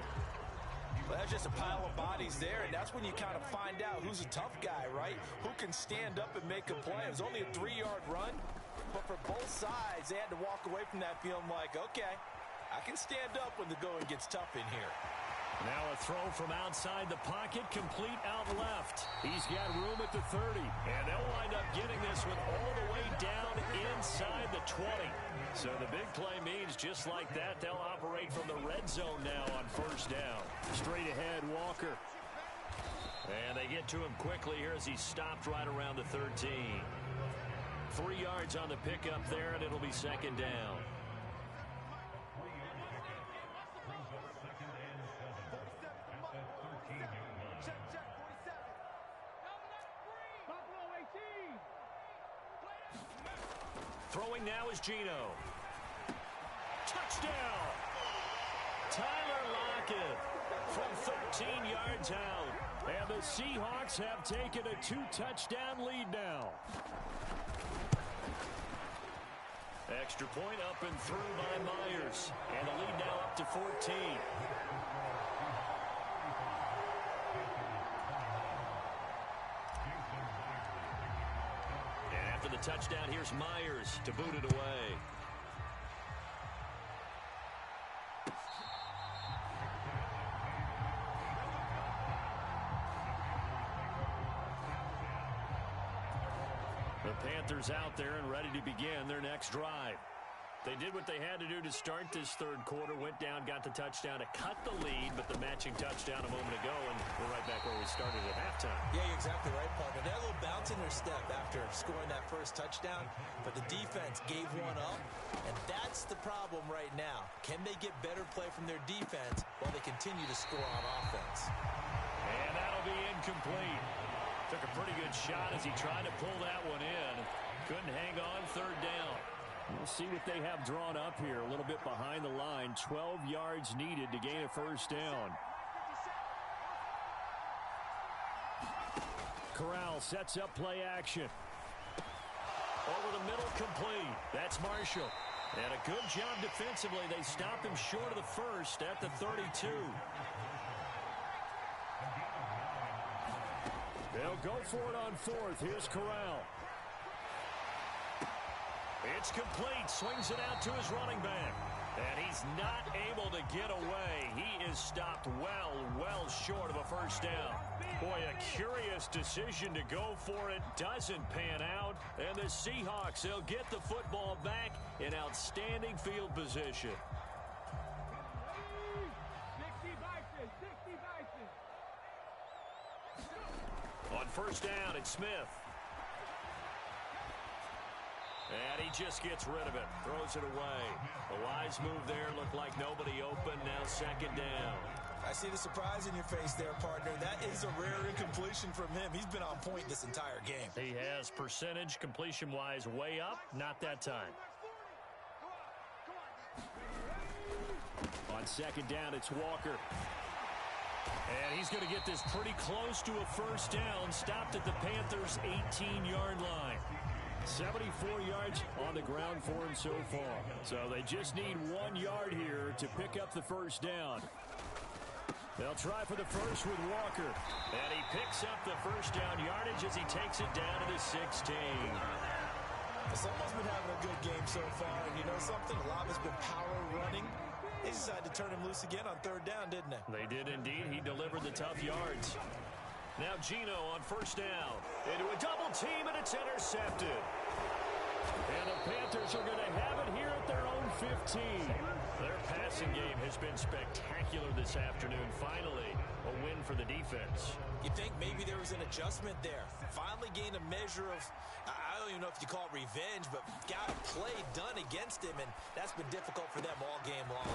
Well, that's just a pile of bodies there, and that's when you kind of find out who's a tough guy, right? Who can stand up and make a play. It was only a 3-yard run, but for both sides, they had to walk away from that feeling like, okay, I can stand up when the going gets tough in here. Now a throw from outside the pocket, complete out left. He's got room at the 30, and they'll wind up getting this one all the way down inside the 20. So the big play means just like that, they'll operate from the red zone now on 1st down. Straight ahead, Walker. And they get to him quickly here as he stopped right around the 13. 3 yards on the pickup there, and it'll be 2nd down. Throwing now is Geno. Touchdown! Tyler Lockett from 13 yards out. And the Seahawks have taken a 2-touchdown lead now. Extra point up and through by Myers. And the lead now up to 14. For the touchdown, here's Myers to boot it away. The Panthers out there and ready to begin their next drive. They did what they had to do to start this 3rd quarter, went down, got the touchdown to cut the lead, but the matching touchdown a moment ago, and we're right back where we started at halftime. Yeah, you're exactly right, Paul. They had a little bounce in their step after scoring that first touchdown, but the defense gave one up, and that's the problem right now. Can they get better play from their defense while they continue to score on offense? And that'll be incomplete. Took a pretty good shot as he tried to pull that one in. Couldn't hang on. 3rd down. We'll see what they have drawn up here. A little bit behind the line. 12 yards needed to gain a 1st down. Corral sets up play action. Over the middle, complete. That's Marshall. And a good job defensively. They stop him short of the 1st at the 32. They'll go for it on 4th. Here's Corral. It's complete. Swings it out to his running back. And he's not able to get away. He is stopped well short of a 1st down. Boy, a curious decision to go for it. Doesn't pan out. And the Seahawks, they'll get the football back in outstanding field position. On first down, it's Smith. And he just gets rid of it. Throws it away. The wise move there. Looked like nobody open. Now second down. I see the surprise in your face there, partner. That is a rare incompletion from him. He's been on point this entire game. He has percentage completion-wise way up. Not that time. On second down, it's Walker. And he's going to get this pretty close to a first down. Stopped at the Panthers' 18-yard line. 74 yards on the ground for him so far. So they just need 1 yard here to pick up the first down. They'll try for the first with Walker. And he picks up the first down yardage as he takes it down to the 16. Someone's been having a good game so far. And you know something? A lot has been power running. They decided to turn him loose again on third down, didn't they? They did indeed. He delivered the tough yards. Now Geno on first down. Into a double team, and it's intercepted. And the Panthers are going to have it here at their own 15. Their passing game has been spectacular this afternoon. Finally, a win for the defense. You think maybe there was an adjustment there. Finally gained a measure of, I don't even know if you call it revenge, but got a play done against him, and that's been difficult for them all game long.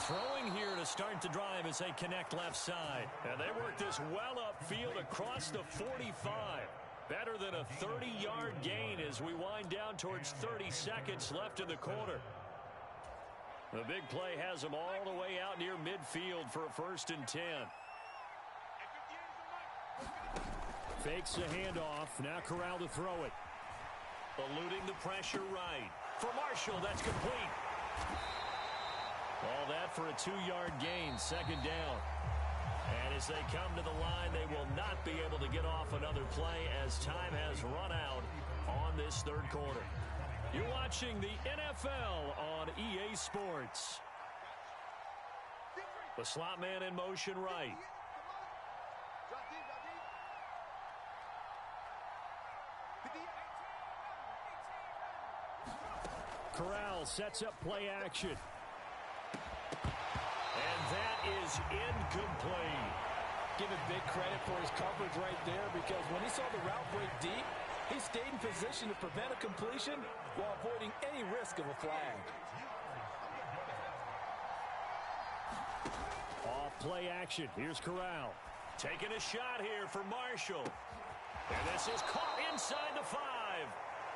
Throwing here to start the drive as they connect left side. And they work this well upfield across the 45. Better than a 30-yard gain as we wind down towards 30 seconds left in the quarter. The big play has them all the way out near midfield for a 1st and 10. Fakes the handoff. Now Corral to throw it. Eluding the pressure right. For Marshall, that's complete. All that for a 2-yard gain. Second down. And as they come to the line, they will not be able to get off another play as time has run out on this third quarter. You're watching the NFL on EA Sports. The slot man in motion right. Corral sets up play action. And that is incomplete. Give him big credit for his coverage right there, because when he saw the route break deep, he stayed in position to prevent a completion while avoiding any risk of a flag. Off play action. Here's Corral. Taking a shot here for Marshall. And this is caught inside the 5.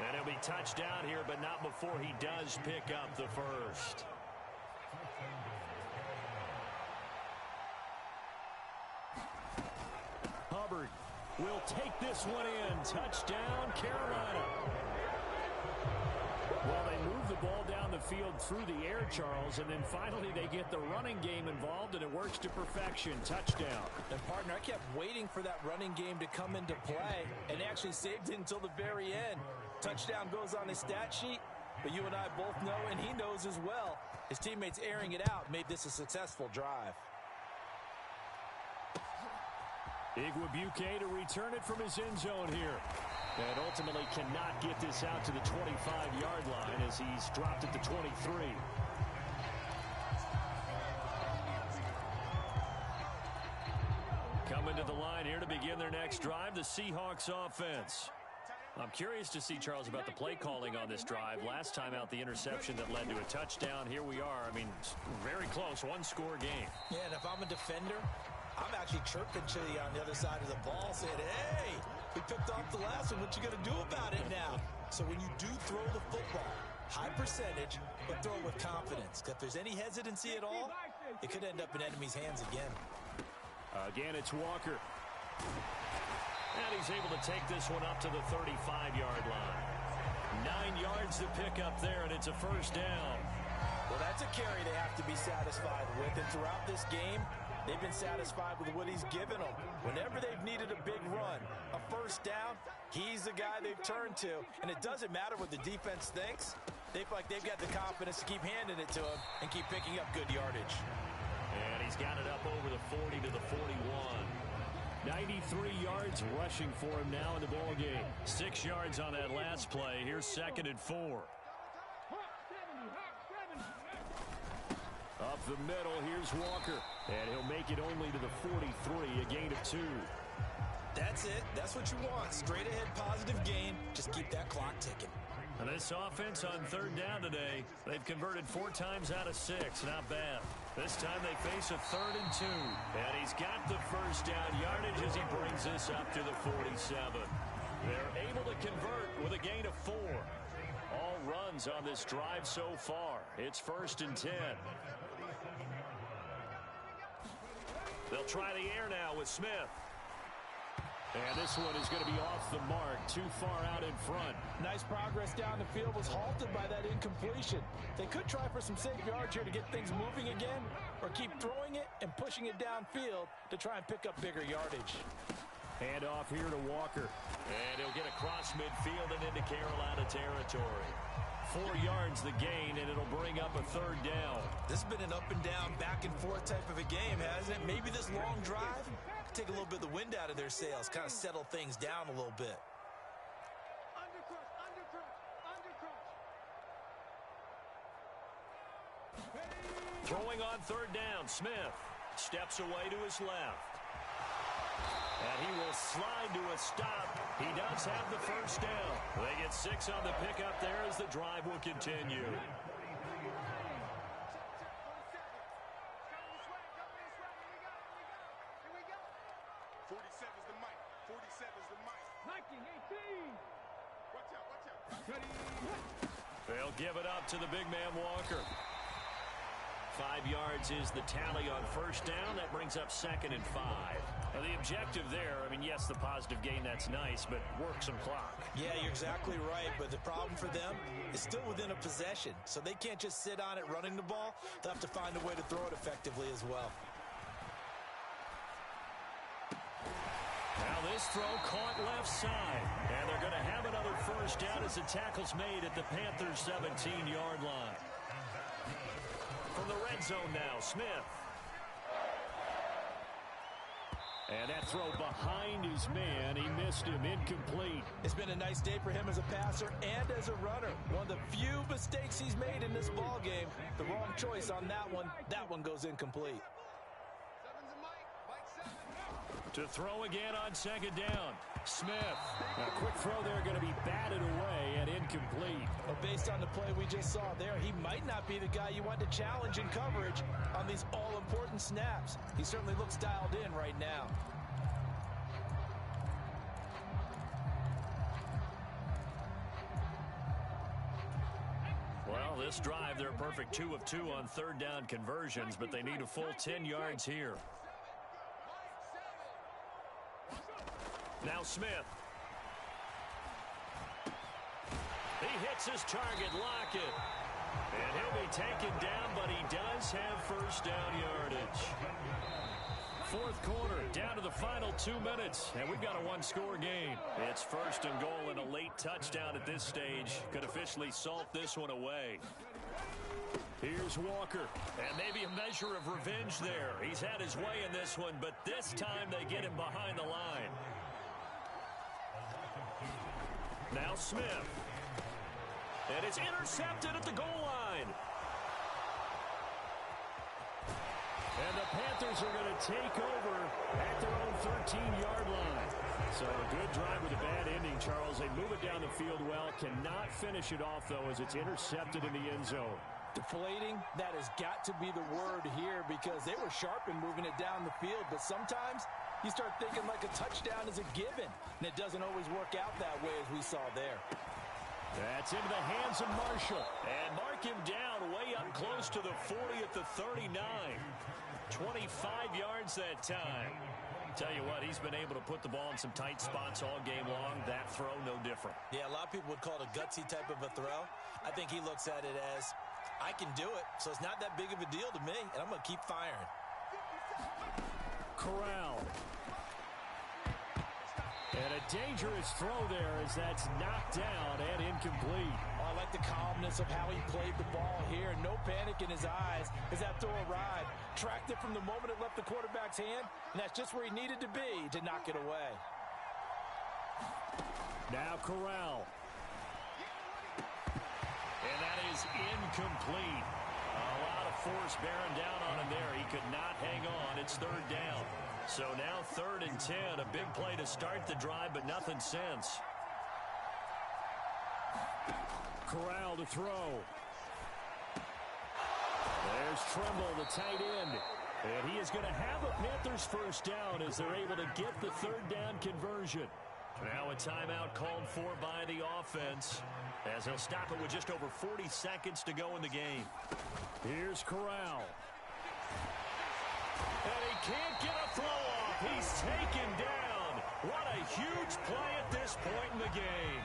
And he'll be touched down here, but not before he does pick up the first. Hubbard will take this one in. Touchdown, Carolina. Well, they move the ball down the field through the air, Charles, and then finally they get the running game involved, and it works to perfection. Touchdown. And, partner, I kept waiting for that running game to come into play, and actually saved it until the very end. Touchdown goes on his stat sheet, but you and I both know, and he knows as well, his teammates airing it out made this a successful drive. Igwebuike to return it from his end zone here. And ultimately cannot get this out to the 25-yard line as he's dropped at the 23. Coming to the line here to begin their next drive, the Seahawks offense. I'm curious to see, Charles, about the play calling on this drive. Last time out, the interception that led to a touchdown. Here we are. I mean, very close, one-score game. Yeah, and if I'm a defender, I'm actually chirping to you on the other side of the ball, saying, hey, we picked off the last one. What you going to do about it now? So when you do throw the football, high percentage, but throw it with confidence. If there's any hesitancy at all, it could end up in enemy's hands again. Again, it's Walker. And he's able to take this one up to the 35-yard line. 9 yards to pick up there, and it's a first down. Well, that's a carry they have to be satisfied with. And throughout this game, they've been satisfied with what he's given them. Whenever they've needed a big run, a first down, he's the guy they've turned to. And it doesn't matter what the defense thinks. They feel like they've got the confidence to keep handing it to him and keep picking up good yardage. And he's got it up over the 40 to the 41. 93 yards rushing for him now in the ball game. 6 yards on that last play. Here's 2nd and 4. Up the middle, here's Walker. And he'll make it only to the 43, a gain of 2. That's it. That's what you want. Straight ahead, positive gain. Just keep that clock ticking. And this offense on third down today, they've converted 4 times out of 6. Not bad. This time they face a 3rd and 2. And he's got the first down yardage as he brings this up to the 47. They're able to convert with a gain of 4. All runs on this drive so far. It's 1st and 10. They'll try the air now with Smith. And this one is going to be off the mark, too far out in front. Nice progress down the field was halted by that incompletion. They could try for some safe yards here to get things moving again, or keep throwing it and pushing it downfield to try and pick up bigger yardage. Hand off here to Walker. And he'll get across midfield and into Carolina territory. 4 yards the gain, and it'll bring up a 3rd down. This has been an up and down, back and forth type of a game, hasn't it? Maybe this long drive could take a little bit of the wind out of their sails, kind of settle things down a little bit. Throwing on 3rd down, Smith steps away to his left. And he will slide to a stop. He does have the first down. They get 6 on the pickup there as the drive will continue. They'll give it up to the big man Walker. 5 yards is the tally on first down. That brings up 2nd and 5. Now the objective there, I mean, yes, the positive gain, that's nice, but work some clock. Yeah, you're exactly right, but the problem for them is still within a possession, so they can't just sit on it running the ball. They'll have to find a way to throw it effectively as well. Now this throw caught left side, and they're going to have another first down as the tackle's made at the Panthers' 17-yard line. From the red zone now, Smith. And that throw behind his man, he missed him, incomplete. It's been a nice day for him as a passer and as a runner. One of the few mistakes he's made in this ball game. The wrong choice on that one goes incomplete. To throw again on 2nd down, Smith. A quick throw there going to be batted away and incomplete. Well, based on the play we just saw there, he might not be the guy you want to challenge in coverage on these all-important snaps. He certainly looks dialed in right now. Well, this drive, they're perfect 2 of 2 on 3rd down conversions, but they need a full 10 yards here. Now Smith. He hits his target, Lockett. And he'll be taken down, but he does have first down yardage. 4th quarter, down to the final 2 minutes, and we've got a 1-score game. It's 1st and goal, and a late touchdown at this stage could officially salt this one away. Here's Walker, and maybe a measure of revenge there. He's had his way in this one, but this time they get him behind the line. Now Smith. And it's intercepted at the goal line. And the Panthers are going to take over at their own 13-yard line. So a good drive with a bad ending, Charles. They move it down the field well. Cannot finish it off, though, as it's intercepted in the end zone. Deflating, that has got to be the word here because they were sharp in moving it down the field. But sometimes you start thinking like a touchdown is a given, and it doesn't always work out that way as we saw there. That's into the hands of Marshall. And mark him down way up close to the 40 at the 39. 25 yards that time. Tell you what, he's been able to put the ball in some tight spots all game long. That throw, no different. Yeah, a lot of people would call it a gutsy type of a throw. I think he looks at it as, I can do it, so it's not that big of a deal to me, and I'm going to keep firing. Corral. And a dangerous throw there as that's knocked down and incomplete. Oh, I like the calmness of how he played the ball here. No panic in his eyes as that throw arrived. Tracked it from the moment it left the quarterback's hand, and that's just where he needed to be to knock it away. Now Corral. And that is incomplete. A lot of force bearing down on him there. He could not hang on. It's third down. So now 3rd and 10. A big play to start the drive, but nothing since. Corral to throw. There's Tremble, the tight end. And he is going to have a Panthers first down as they're able to get the 3rd down conversion. Now a timeout called for by the offense as he'll stop it with just over 40 seconds to go in the game. Here's Corral. And he can't get a throw off. He's taken down. What a huge play at this point in the game.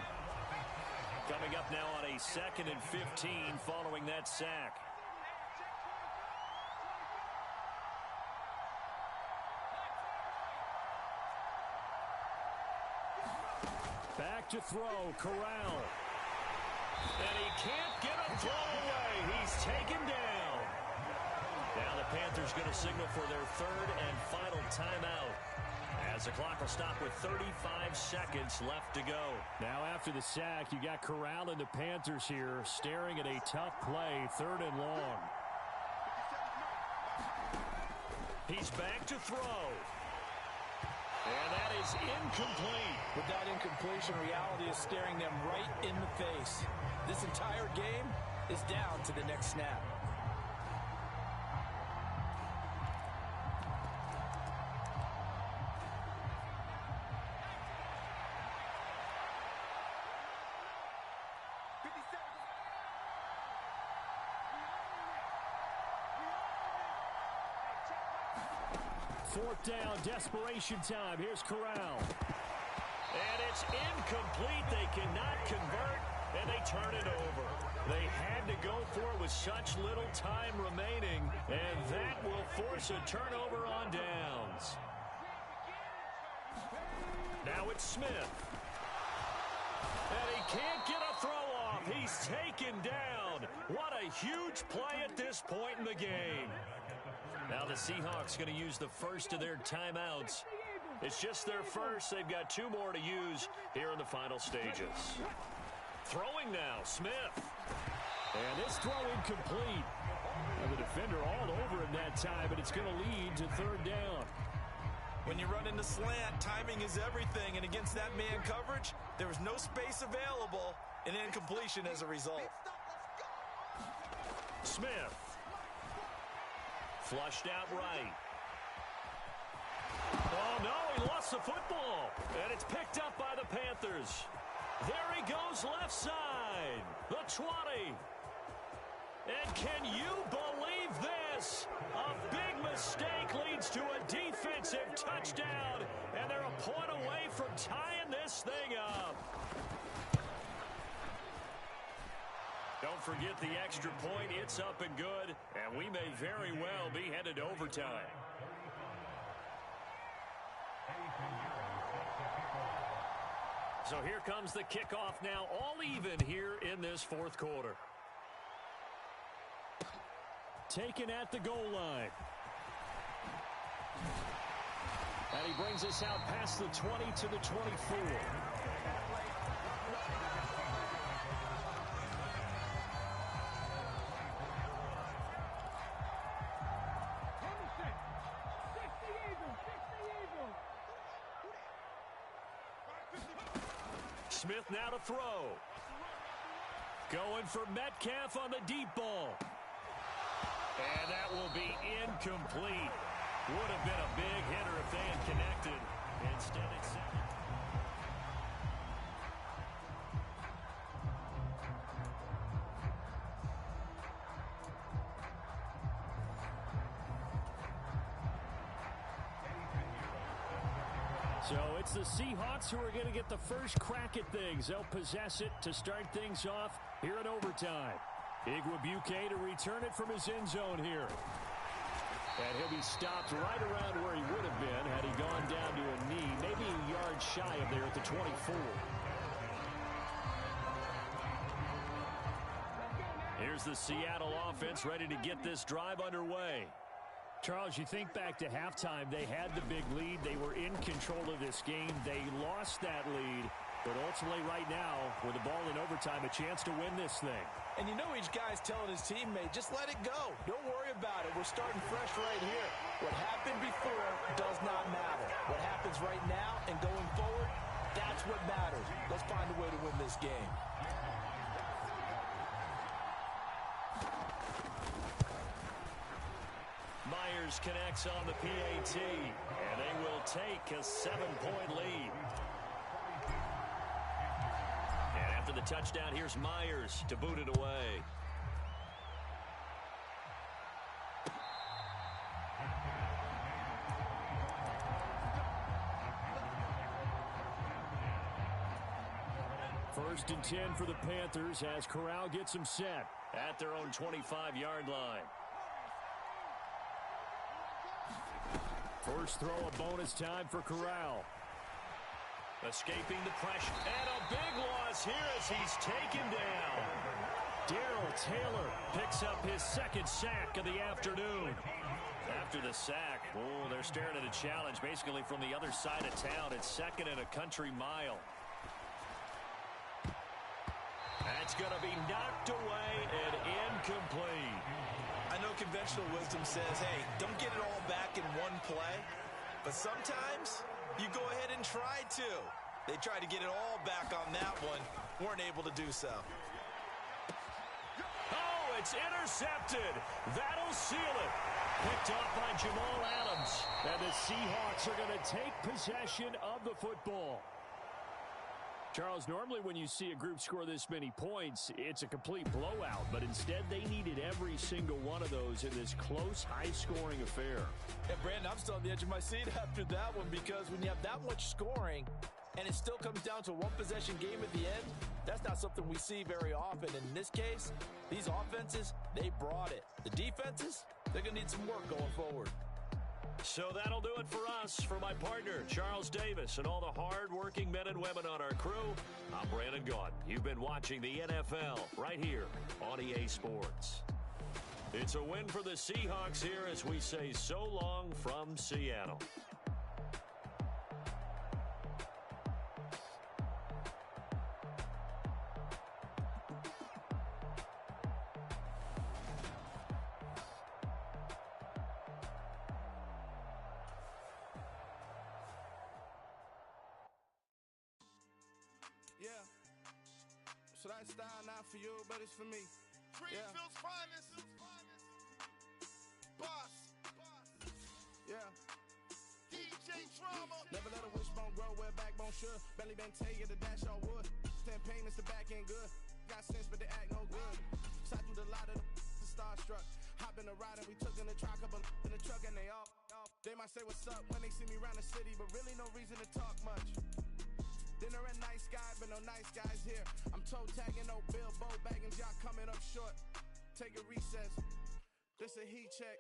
Coming up now on a 2nd and 15 following that sack. Back to throw, Corral. And he can't get a throw away. He's taken down. Now the Panthers going to signal for their 3rd and final timeout, as the clock will stop with 35 seconds left to go. Now after the sack, you got Corral and the Panthers here staring at a tough play, 3rd and long. He's back to throw. And that is incomplete. With that incompletion, reality is staring them right in the face. This entire game is down to the next snap. Fourth down, desperation time. Here's Corral. And it's incomplete. They cannot convert, and they turn it over. They had to go for it with such little time remaining, and that will force a turnover on downs. Now it's Smith. And he can't get a throw off. He's taken down. What a huge play at this point in the game. Now the Seahawks going to use the first of their timeouts. It's just their first. They've got 2 more to use here in the final stages. Throwing now, Smith. And this throw incomplete. And the defender all over him that time, but it's going to lead to 3rd down. When you run into slant, timing is everything. And against that man coverage, there was no space available, and incompletion as a result. Smith. Flushed out right. Oh, no, he lost the football. And it's picked up by the Panthers. There he goes left side. The 20. And can you believe this? A big mistake leads to a defensive touchdown. And they're a point away from tying this thing up. Don't forget the extra point. It's up and good, and we may very well be headed to overtime. So here comes the kickoff now, all even here in this 4th quarter. Taken at the goal line. And he brings us out past the 20 to the 24. Smith now to throw. Going for Metcalf on the deep ball. And that will be incomplete. Would have been a big hitter if they had connected. Instead it's... So it's the Seahawks who are going to get the first crack at things. They'll possess it to start things off here in overtime. Igwebuike to return it from his end zone here. And he'll be stopped right around where he would have been had he gone down to a knee, maybe a yard shy of there at the 24. Here's the Seattle offense ready to get this drive underway. Charles, you think back to halftime, they had the big lead. They were in control of this game. They lost that lead, But ultimately right now, with the ball in overtime, a chance to win this thing. And you know each guy's telling his teammate, just let it go. Don't worry about it. We're starting fresh right here. What happened before does not matter. What happens right now and going forward, that's what matters. Let's find a way to win this game. Myers connects on the PAT, and they will take a 7-point lead. And after the touchdown, here's Myers to boot it away. First and 10 for the Panthers as Corral gets them set at their own 25-yard line. First throw, a bonus time for Corral. Escaping the pressure. And a big loss here as he's taken down. Darrell Taylor picks up his second sack of the afternoon. After the sack, they're staring at a challenge basically from the other side of town. It's second and a country mile. That's going to be knocked away and incomplete. I know conventional wisdom says, hey, don't get it all back in one play. But sometimes you go ahead and try to. They tried to get it all back on that one. Weren't able to do so. Oh, it's intercepted. That'll seal it. Picked off by Jamal Adams. And the Seahawks are going to take possession of the football. Charles, normally when you see a group score this many points, it's a complete blowout. But instead, they needed every single one of those in this close, high-scoring affair. And, Brandon, I'm still on the edge of my seat after that one because when you have that much scoring and it still comes down to a one-possession game at the end, that's not something we see very often. And in this case, these offenses, they brought it. The defenses, they're going to need some work going forward. So that'll do it for us. For my partner, Charles Davis, and all the hard-working men and women on our crew, I'm Brandon Gaudin. You've been watching the NFL right here on EA Sports. It's a win for the Seahawks here as we say so long from Seattle. Yeah. So that style not for you, but it's for me. Greenfield's finest. Boss. Yeah. DJ Drama. Never let a wishbone grow where backbone should. Belly been taking the dash all wood. 10 payments, the back ain't good. Got sense, but they act no good. Side through the lot of the starstruck. Hop in the ride and we took in the truck, couple in the truck and they all. They might say what's up when they see me around the city, but really no reason to talk much. Dinner and nice guy, but no nice guys here. I'm toe tagging, no Bilbo baggins, y'all coming up short. Take a recess. This a heat check.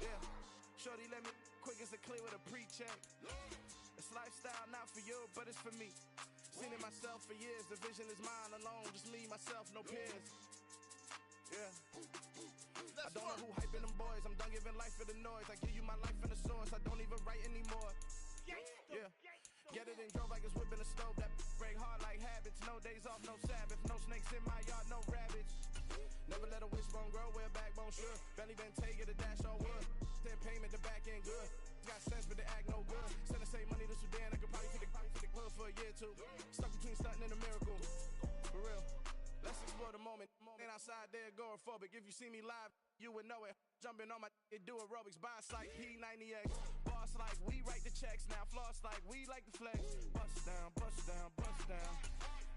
Yeah. Shorty let me quick as a clear with a pre-check. It's lifestyle not for you, but it's for me. Seen it myself for years. The vision is mine alone. Just me, myself, no peers. Yeah. I don't know who hyping them boys. I'm done giving life for the noise. I give you my life in the source. I don't even write anymore. Yeah. Get it and drove like it's whipping a stove. That break hard like habits. No days off, no Sabbath. No snakes in my yard, no rabbits. Never let a wishbone grow where backbone should. Belly been taking the dash all wood. 10 payment, the back ain't good. Got sense, but they act no good. Send the same money to Sudan. I could probably take the hood for a year or two. Stuck between stunting and a miracle. For real. Let's explore the moment. Ain't outside there agoraphobic. If you see me live, you would know it. Jumping on my do aerobics. Boss like P90X. Boss like we write the checks now. Floss like we like the flex. Bust down, bust down, bust down.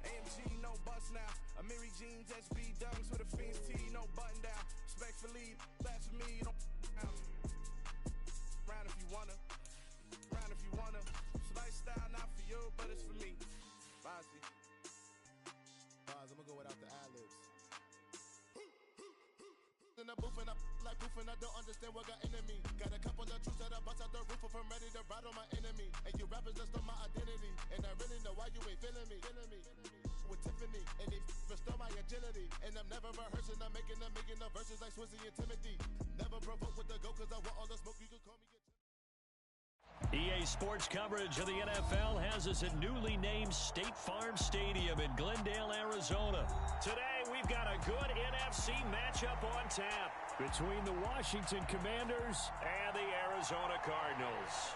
AMG, no bust now. Amiri jeans, SB dunks with a Fiends tee, no button down. Respectfully, that's for me. Don't round if you wanna. Round if you wanna. It's lifestyle not for you, but it's for me. Bozzy. Boz, I'm gonna go without the ad-libs. In the booth and I like proof and I don't understand what got into me. Got a couple of truths that I bust out the roof if I'm ready to ride on my enemy. And you rappers just on my identity. And I really know why you ain't feeling me. With Tiffany and they restore my agility. And I'm never rehearsing, I'm making the verses like Swizzy and Timothy. Never provoke with the go cause I want all the smoke, you can call me. EA Sports coverage of the NFL has us at newly named State Farm Stadium in Glendale, Arizona. Today, we've got a good NFC matchup on tap between the Washington Commanders and the Arizona Cardinals.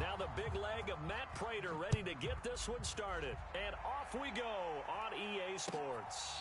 Now the big leg of Matt Prater ready to get this one started. And off we go on EA Sports.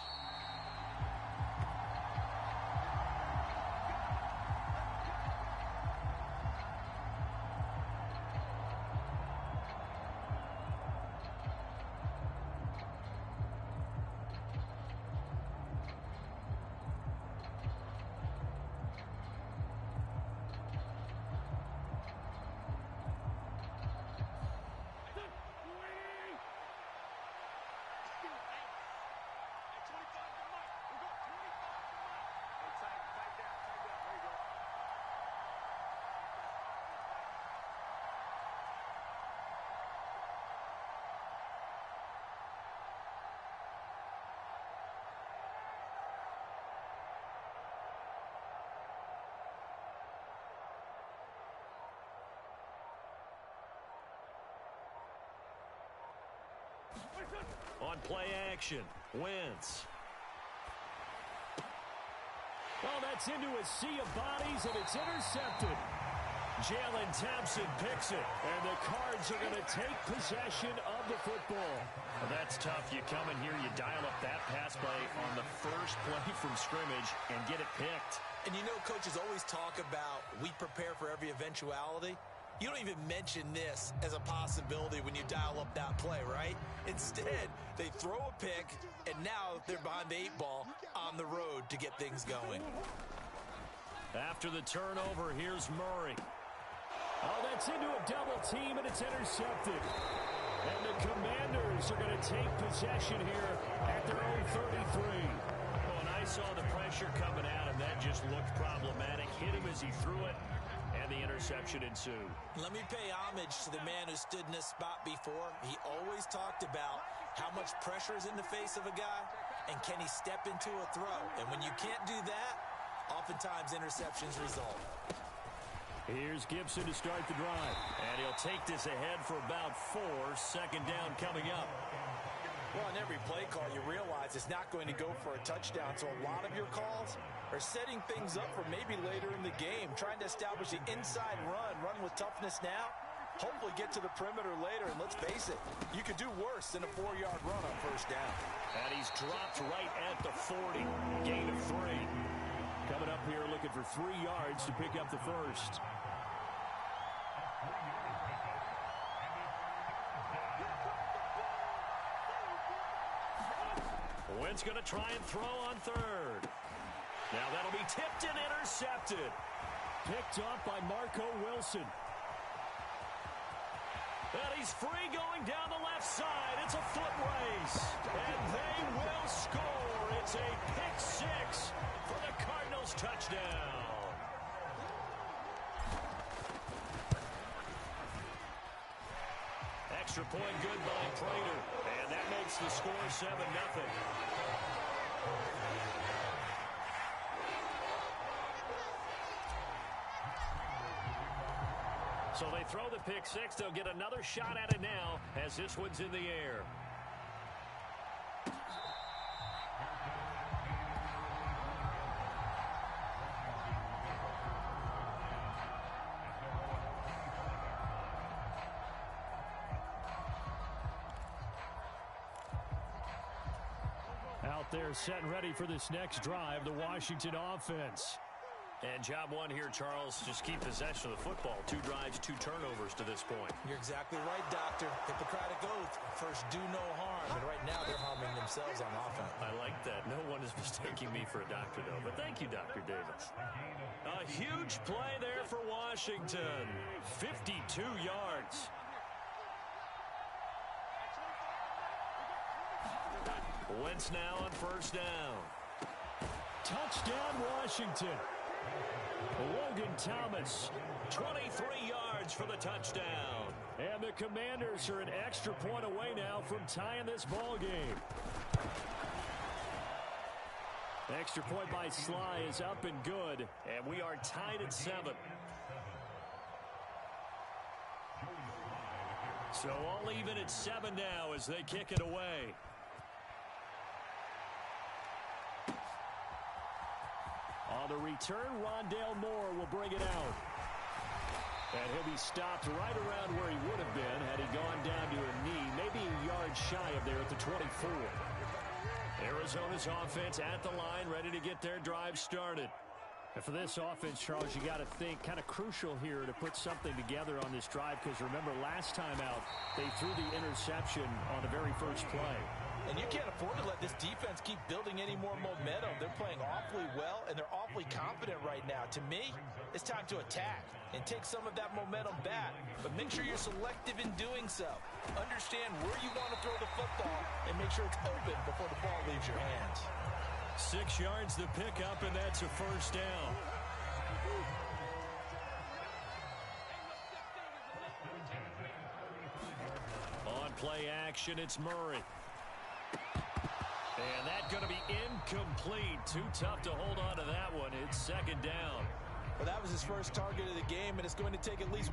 On play action, Wentz. Oh, that's into a sea of bodies, and it's intercepted. Jalen Thompson picks it, and the Cards are going to take possession of the football. Well, that's tough. You come in here, you dial up that pass play on the first play from scrimmage and get it picked. And you know, coaches always talk about we prepare for every eventuality. You don't even mention this as a possibility when you dial up that play, right? Instead, they throw a pick, and now they're behind the 8-ball on the road to get things going. After the turnover, here's Murray. Oh, that's into a double team, and it's intercepted. And the Commanders are going to take possession here at their own 33. Oh, and I saw the pressure coming at him. That just looked problematic. Hit him as he threw it. And the interception ensued. Let me pay homage to the man who stood in this spot before. He always talked about how much pressure is in the face of a guy, and can he step into a throw? And when you can't do that, oftentimes interceptions result. Here's Gibson to start the drive. And he'll take this ahead for about 4. Second down coming up. Well, in every play call, you realize it's not going to go for a touchdown, so a lot of your calls are setting things up for maybe later in the game, trying to establish the inside run with toughness now, hopefully get to the perimeter later, and let's face it, you could do worse than a 4-yard run on first down. And he's dropped right at the 40, gain of 3. Coming up here looking for 3 yards to pick up the first. Wentz going to try and throw on third. Now that'll be tipped and intercepted. Picked up by Marco Wilson. And he's free going down the left side. It's a foot race. And they will score. It's a pick 6 for the Cardinals touchdown. Extra point good by Prater. And that makes the score 7-0. So they throw the pick 6. They'll get another shot at it now as this one's in the air. Out there set and ready for this next drive, the Washington offense. And job one here, Charles, just keep possession of the football. 2 drives, 2 turnovers to this point. You're exactly right, Doctor. Hippocratic oath. First, do no harm. And right now, they're harming themselves on offense. I like that. No one is mistaking me for a doctor, though. But thank you, Dr. Davis. A huge play there for Washington. 52 yards. Wentz now on first down. Touchdown, Washington. Logan Thomas, 23 yards for the touchdown. And the Commanders are an extra point away now from tying this ball game. Extra point by Sly is up and good, and we are tied at 7. So all even at 7 now as they kick it away. On the return, Rondale Moore will bring it out. And he'll be stopped right around where he would have been had he gone down to a knee, maybe a yard shy of there at the 24. Arizona's offense at the line, ready to get their drive started. And for this offense, Charles, you got to think kind of crucial here to put something together on this drive, because remember last time out, they threw the interception on the very first play. And you can't afford to let this defense keep building any more momentum. They're playing awfully well, and they're awfully confident right now. To me, it's time to attack and take some of that momentum back. But make sure you're selective in doing so. Understand where you want to throw the football and make sure it's open before the ball leaves your hands. 6 yards to pick up, and that's a first down. On play action, it's Murray. And that's going to be incomplete. Too tough to hold on to that one. It's second down. Well, that was his first target of the game, and it's going to take at least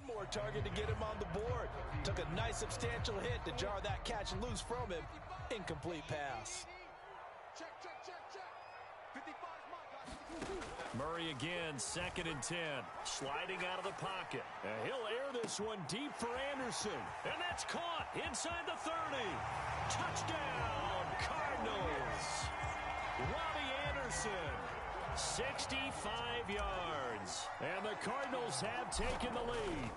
more target to get him on the board. Took a nice substantial hit to jar that catch loose from him. Incomplete pass. Murray again, 2nd and 10. Sliding out of the pocket. And he'll air this one deep for Anderson. And that's caught inside the 30. Touchdown, Cardinals. Robbie Anderson, 65 yards. And the Cardinals have taken the lead.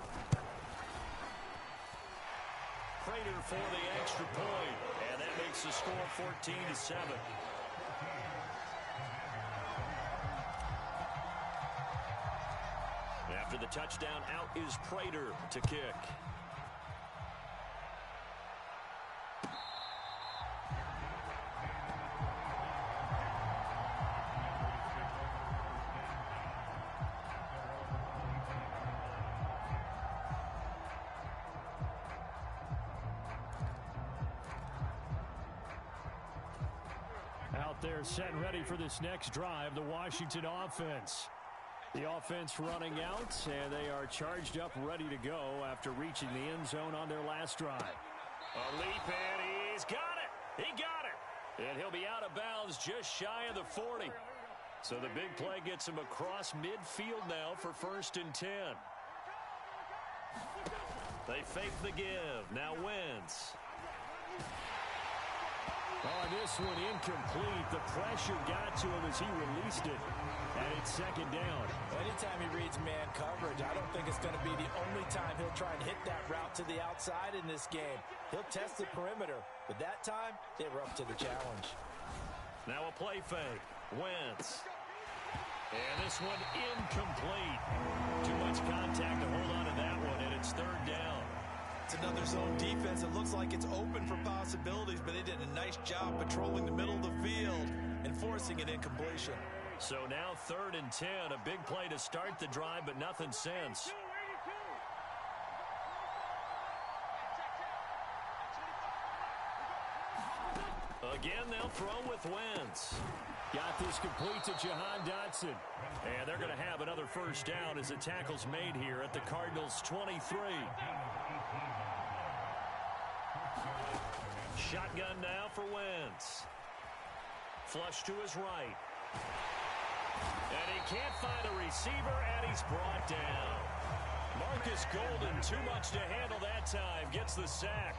Prater for the extra point. And that makes the score 14-7. After the touchdown, out is Prater to kick. Out there set and ready for this next drive, the Washington offense. The offense running out, and they are charged up, ready to go after reaching the end zone on their last drive. A leap, and he's got it. He got it. And he'll be out of bounds just shy of the 40. So the big play gets him across midfield now for 1st and 10. They fake the give. Now Wentz. Oh, this one incomplete. The pressure got to him as he released it. And it's 2nd down. Anytime he reads man coverage, I don't think it's going to be the only time he'll try and hit that route to the outside in this game. He'll test the perimeter, but that time, they were up to the challenge. Now a play fake. Wentz. And this one incomplete. Too much contact to hold on to that one, and it's 3rd down. It's another zone defense. It looks like it's open for possibilities, but they did a nice job patrolling the middle of the field and forcing an incompletion. So now 3rd and 10, a big play to start the drive, but nothing since. Again, they'll throw with Wentz. Got this complete to Jahan Dotson. And they're going to have another 1st down as the tackle's made here at the Cardinals' 23. Shotgun now for Wentz. Flush to his right. And he can't find a receiver, and he's brought down. Marcus Golden, too much to handle that time, gets the sack.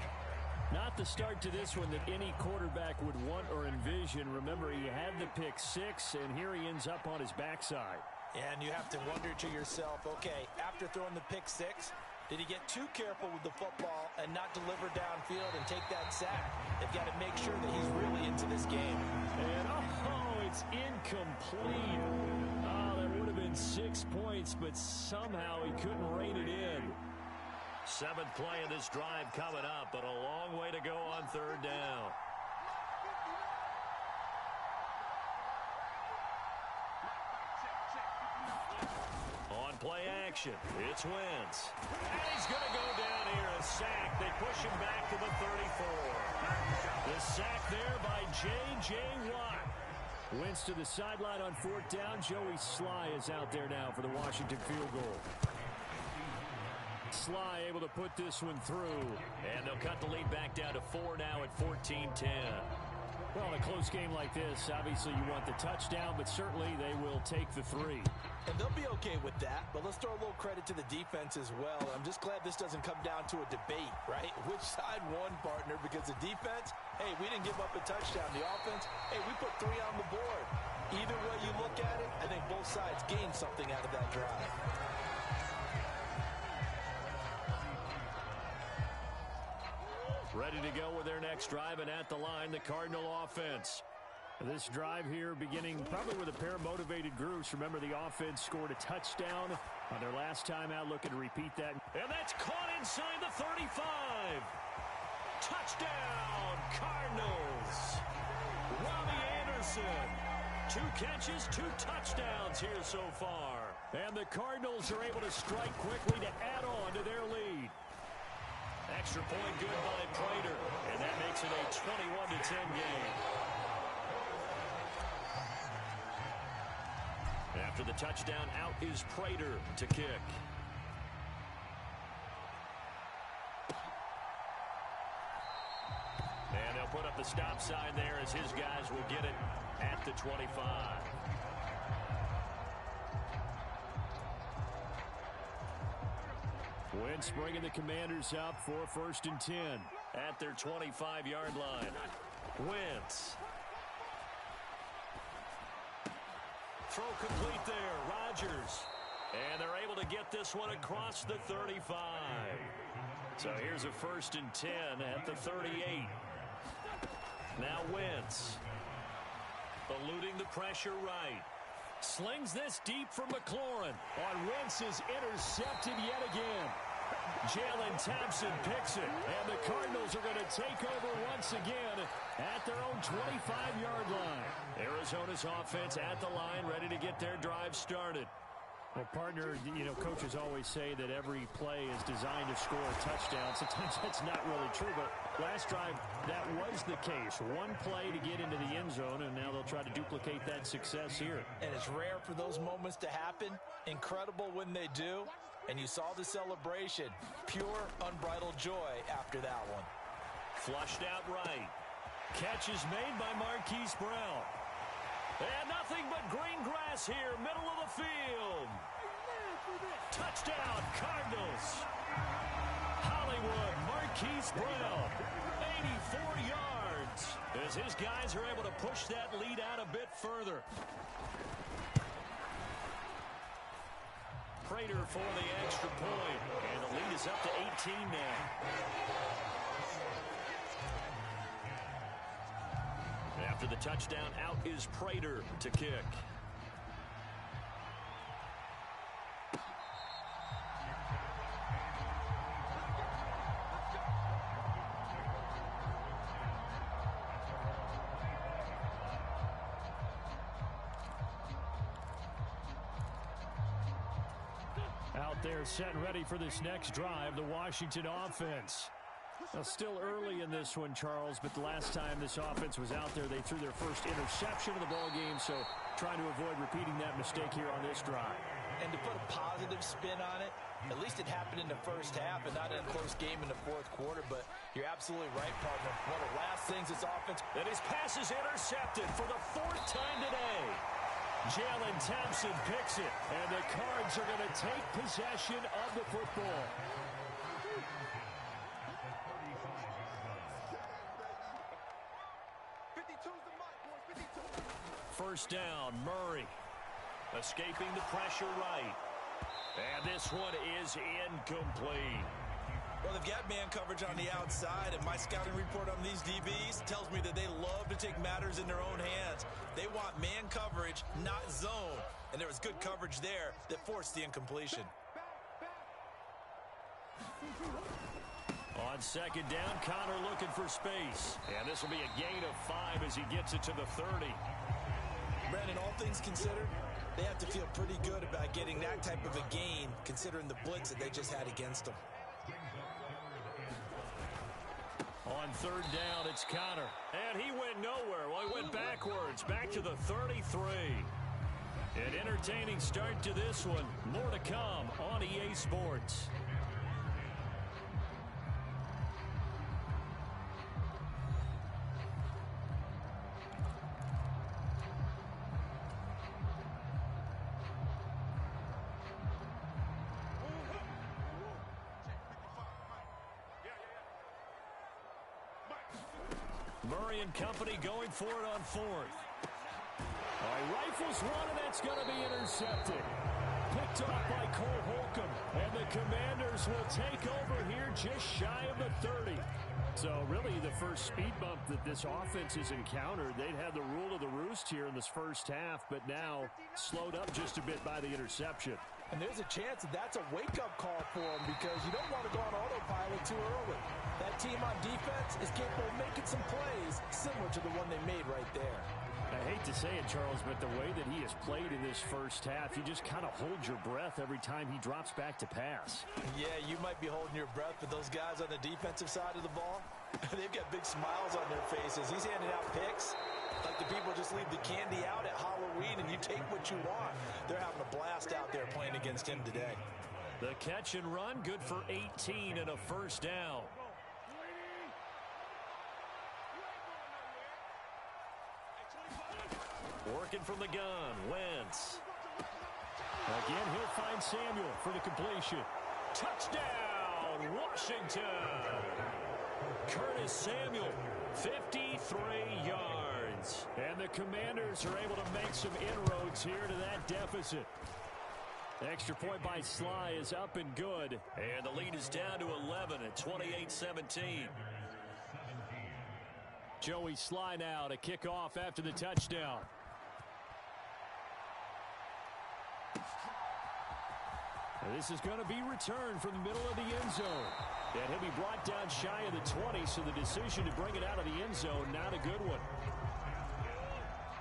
Not the start to this one that any quarterback would want or envision. Remember, he had the pick 6, and here he ends up on his backside. And you have to wonder to yourself, okay, after throwing the pick 6, did he get too careful with the football and not deliver downfield and take that sack? They've got to make sure that he's really into this game. And, it's incomplete. Oh, that would have been 6 points, but somehow he couldn't rein it in. 7th play of this drive coming up, but a long way to go on 3rd down. On play action, it's Wentz. And he's going to go down here, a sack. They push him back to the 34. The sack there by J.J. Watt. Wentz to the sideline on 4th down. Joey Sly is out there now for the Washington field goal. Sly able to put this one through. And they'll cut the lead back down to 4 now at 14-10. Well, in a close game like this, obviously you want the touchdown, but certainly they will take the 3. And they'll be okay with that, but let's throw a little credit to the defense as well. I'm just glad this doesn't come down to a debate, right? Which side won, partner? Because the defense, hey, we didn't give up a touchdown. The offense, hey, we put 3 on the board. Either way you look at it, I think both sides gained something out of that drive. Ready to go with their next drive, and at the line, the Cardinal offense. This drive here beginning probably with a pair of motivated groups. Remember, the offense scored a touchdown on their last time out. Looking to repeat that. And that's caught inside the 35. Touchdown, Cardinals. Robbie Anderson. 2 catches, 2 touchdowns here so far. And the Cardinals are able to strike quickly to add on to their lead. Extra point good by Prater, and that makes it a 21-10 game. After the touchdown, out is Prater to kick. the stop sign there as his guys will get it at the 25. Wentz bringing the Commanders up for 1st and 10 at their 25-yard line. Wentz. Throw complete there. Rodgers. And they're able to get this one across the 35. So here's a 1st and 10 at the 38. Now Wentz. Eluding the pressure right. Slings this deep from McLaurin. On Wentz is intercepted yet again. Jalen Thompson picks it. And the Cardinals are going to take over once again at their own 25-yard line. Arizona's offense at the line, ready to get their drive started. Well, partner, coaches always say that every play is designed to score a touchdown. Sometimes that's not really true, but last drive, that was the case. One play to get into the end zone, and now they'll try to duplicate that success here. And it's rare for those moments to happen. Incredible when they do. And you saw the celebration. Pure, unbridled joy after that one. Flushed out right. Catch is made by Marquise Brown. And nothing but green grass here, middle of the field. Touchdown, Cardinals. Hollywood, Marquise Brown, 84 yards. As his guys are able to push that lead out a bit further. Prater for the extra point. And the lead is up to 18 now. After the touchdown, out is Prater to kick. Out there set and ready for this next drive, the Washington offense. Now, still early in this one, Charles, but the last time this offense was out there, they threw their first interception of the ball game, so trying to avoid repeating that mistake here on this drive. And to put a positive spin on it, at least it happened in the first half and not in a close game in the fourth quarter, but you're absolutely right, partner. One of the last things this offense... And his pass is intercepted for the 4th time today. Jalen Thompson picks it, and the Cards are going to take possession of the football. First down, Murray. Escaping the pressure right. And this one is incomplete. Well, they've got man coverage on the outside, and my scouting report on these DBs tells me that they love to take matters in their own hands. They want man coverage, not zone. And there was good coverage there that forced the incompletion. On second down, Connor looking for space. And this will be a gain of 5 as he gets it to the 30. Brandon, all things considered, they have to feel pretty good about getting that type of a gain, considering the blitz that they just had against them. On third down, it's Connor. And he went nowhere. Well, he went backwards, back to the 33. An entertaining start to this one. More to come on EA Sports. Murray and company going for it on 4th. All right, rifles one, and that's going to be intercepted. Picked off by Cole Holcomb, and the Commanders will take over here just shy of the 30. So really the first speed bump that this offense has encountered. They'd had the rule of the roost here in this first half, but now slowed up just a bit by the interception. And there's a chance that that's a wake-up call for them because you don't want to go on autopilot too early. That team on defense is capable of making some plays similar to the one they made right there. I hate to say it, Charles, but the way that he has played in this first half, you just kind of hold your breath every time he drops back to pass. Yeah, you might be holding your breath, but those guys on the defensive side of the ball, they've got big smiles on their faces. He's handing out picks like the people just leave the candy out at Halloween and you take what you want. They're having a blast out there playing against him today. The catch and run, good for 18 and a first down. Working from the gun, Wentz. Again, he'll find Samuel for the completion. Touchdown, Washington! Curtis Samuel, 53 yards. And the Commanders are able to make some inroads here to that deficit. Extra point by Sly is up and good. And the lead is down to 11 at 28-17. Joey Sly now to kick off after the touchdown. And this is going to be returned from the middle of the end zone. And he'll be brought down shy of the 20, so the decision to bring it out of the end zone, not a good one.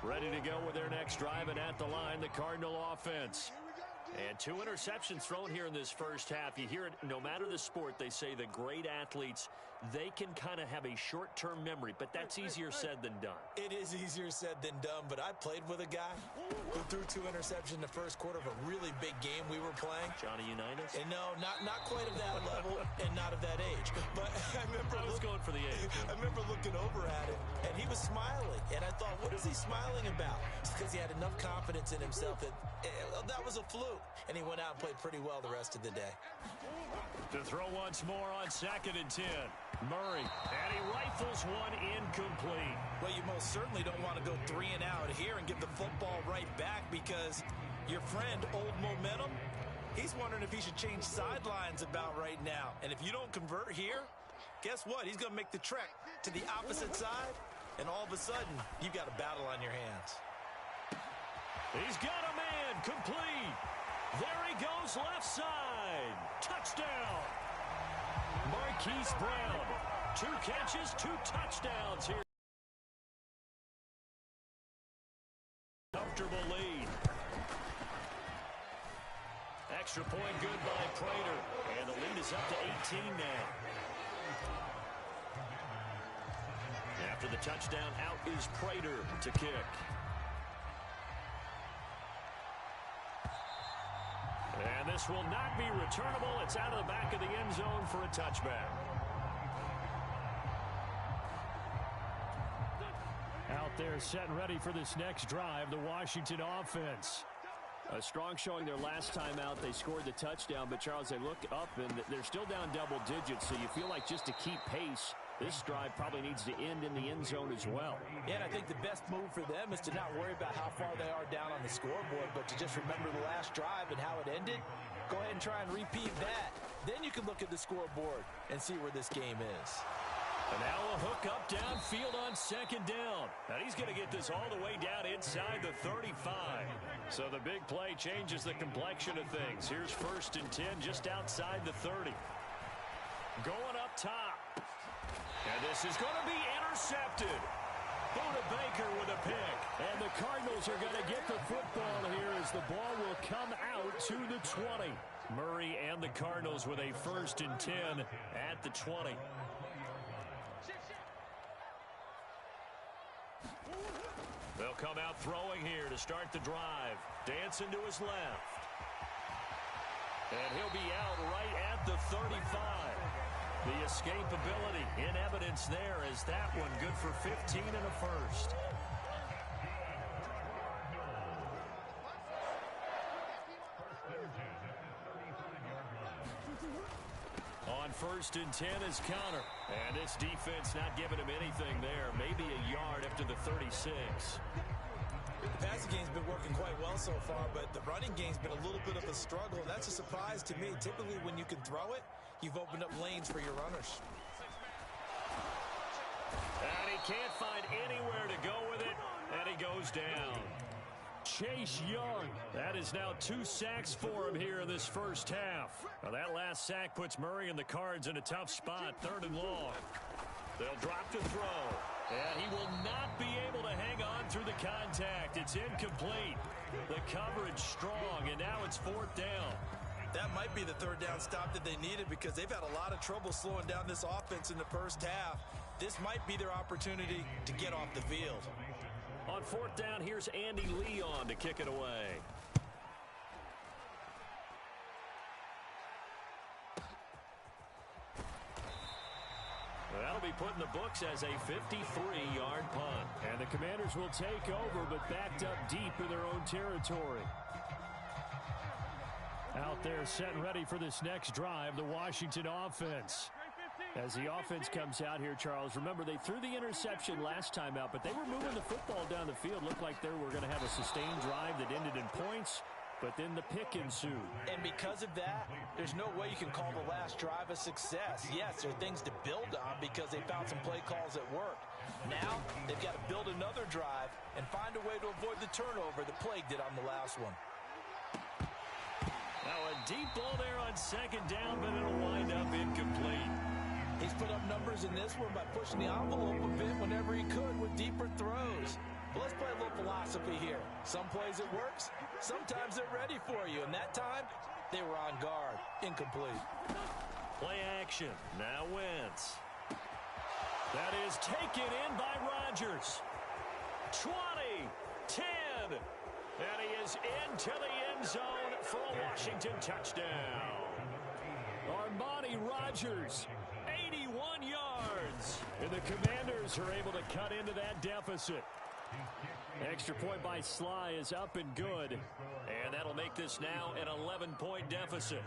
Ready to go with their next drive, and at the line, the Cardinal offense. And 2 interceptions thrown here in this first half. You hear it, no matter the sport, they say the great athletes, they can kind of have a short-term memory, but that's easier said than done. It is easier said than done, but I played with a guy who threw 2 interceptions in the first quarter of a really big game we were playing. Johnny Unitas? And no, not quite of that level and not of that age. But I was going for the age. I remember looking over at him, and he was smiling. And I thought, what is he smiling about? It's because he had enough confidence in himself that that was a fluke. And he went out and played pretty well the rest of the day. To throw once more on 2nd and 10. Murray, and he rifles one incomplete. Well, you most certainly don't want to go 3 and out here and give the football right back, because your friend, Old Momentum, he's wondering if he should change sidelines about right now. And if you don't convert here, guess what? He's going to make the trek to the opposite side, and all of a sudden, you've got a battle on your hands. He's got a man, complete. There he goes, left side. Touchdown. Marquise Brown. 2 catches, 2 touchdowns here. Comfortable lead. Extra point good by Prater. And the lead is up to 18 now. After the touchdown, out is Prater to kick. And this will not be returnable. It's out of the back of the end zone for a touchback. Out there set and ready for this next drive, the Washington offense. A strong showing their last time out. They scored the touchdown, but Charles, they look up and they're still down double digits, so you feel like just to keep pace, this drive probably needs to end in the end zone as well. Yeah, and I think the best move for them is to not worry about how far they are down on the scoreboard, but to just remember the last drive and how it ended. Go ahead and try and repeat that. Then you can look at the scoreboard and see where this game is. And now a hook up downfield on 2nd down. And he's going to get this all the way down inside the 35. So the big play changes the complexion of things. Here's 1st and 10 just outside the 30. Going up top. And this is going to be intercepted. Buda Baker with a pick. And the Cardinals are going to get the football here as the ball will come out to the 20. Murray and the Cardinals with a 1st and 10 at the 20. They'll come out throwing here to start the drive. Dancing to his left. And he'll be out right at the 35. The escapability in evidence there as that one good for 15 and a 1st. On 1st and 10 is counter. And this defense not giving him anything there. Maybe a yard after the 36. The passing game's been working quite well so far, but the running game's been a little bit of a struggle. That's a surprise to me. Typically, when you can throw it, you've opened up lanes for your runners. And he can't find anywhere to go with it, and he goes down. Chase Young. That is now 2 sacks for him here in this first half. Now that last sack puts Murray and the Cards in a tough spot, 3rd and long. They'll drop to throw. And he will not be able to hang on through the contact. It's incomplete. The coverage strong, and now it's 4th down. That might be the 3rd down stop that they needed, because they've had a lot of trouble slowing down this offense in the first half. This might be their opportunity to get off the field. On 4th down, here's Andy Leon to kick it away. That'll be put in the books as a 53-yard punt. And the Commanders will take over, but backed up deep in their own territory. Out there set and ready for this next drive, the Washington offense. As the offense comes out here, Charles, remember they threw the interception last time out, but they were moving the football down the field. Looked like they were going to have a sustained drive that ended in points, but then the pick ensued. And because of that, there's no way you can call the last drive a success. Yes, there are things to build on because they found some play calls that worked. Now, they've got to build another drive and find a way to avoid the turnover that plagued it on the last one. Now a deep ball there on second down, but it'll wind up incomplete. He's put up numbers in this one by pushing the envelope a bit whenever he could with deeper throws. But let's play a little philosophy here. Some plays it works, sometimes they're ready for you, and that time they were on guard. Incomplete. Play action. Now Wentz. That is taken in by Rodgers. 20, 10, and he is into the end zone for a Washington touchdown. Armani Rodgers, 81 yards. And the Commanders are able to cut into that deficit. Extra point by Sly is up and good. And that'll make this now an 11-point deficit.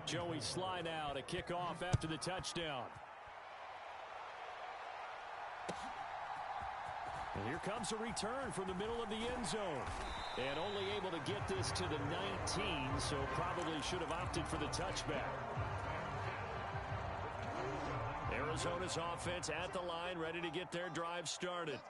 Joey Sly now to kick off after the touchdown. And here comes a return from the middle of the end zone. And only able to get this to the 19, so probably should have opted for the touchback. Arizona's offense at the line, ready to get their drive started.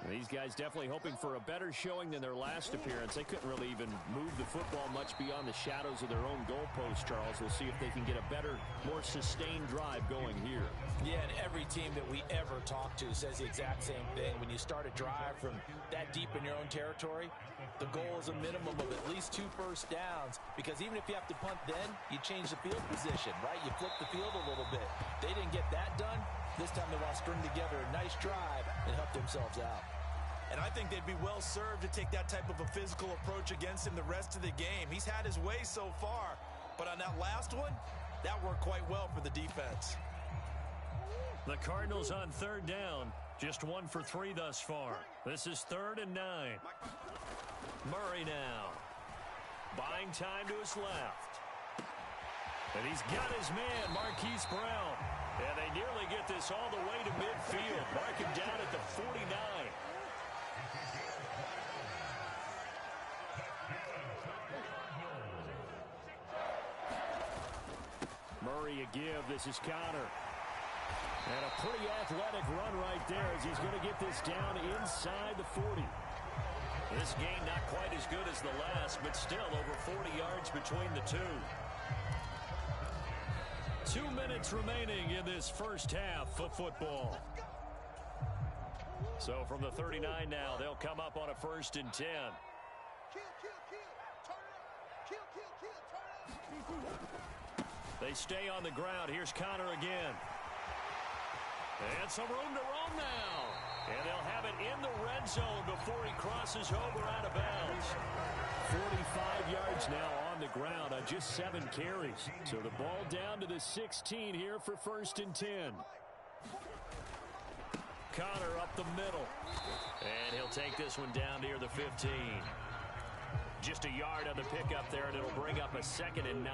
And these guys definitely hoping for a better showing than their last appearance. They couldn't really even move the football much beyond the shadows of their own goalpost, Charles. We'll see if they can get a better, more sustained drive going here. Yeah, and every team that we ever talk to says the exact same thing. When you start a drive from that deep in your own territory, the goal is a minimum of at least 2 first downs, because even if you have to punt then, you change the field position, right? You flip the field a little bit. They didn't get that done. This time they want to string together a nice drive and help themselves out. And I think they'd be well served to take that type of a physical approach against him the rest of the game. He's had his way so far, but on that last one, that worked quite well for the defense. The Cardinals on third down, just 1 for 3 thus far. This is 3rd and 9. Murray now, buying time to his left. And he's got his man, Marquise Brown. And they nearly get this all the way to midfield. Mark him down at the 49. Murray a give. This is Connor. And a pretty athletic run right there as he's going to get this down inside the 40. This game not quite as good as the last, but still over 40 yards between the two. 2 minutes remaining in this first half of football. So from the 39 now, they'll come up on a 1st and 10. They stay on the ground. Here's Connor again. And some room to roam now. And they'll have it in the red zone before he crosses over out of bounds. 45 yards now on the ground on just 7 carries. So the ball down to the 16 here for 1st and 10. Connor up the middle. And he'll take this one down near the 15. Just a yard on the pickup there, and it'll bring up a 2nd and 9.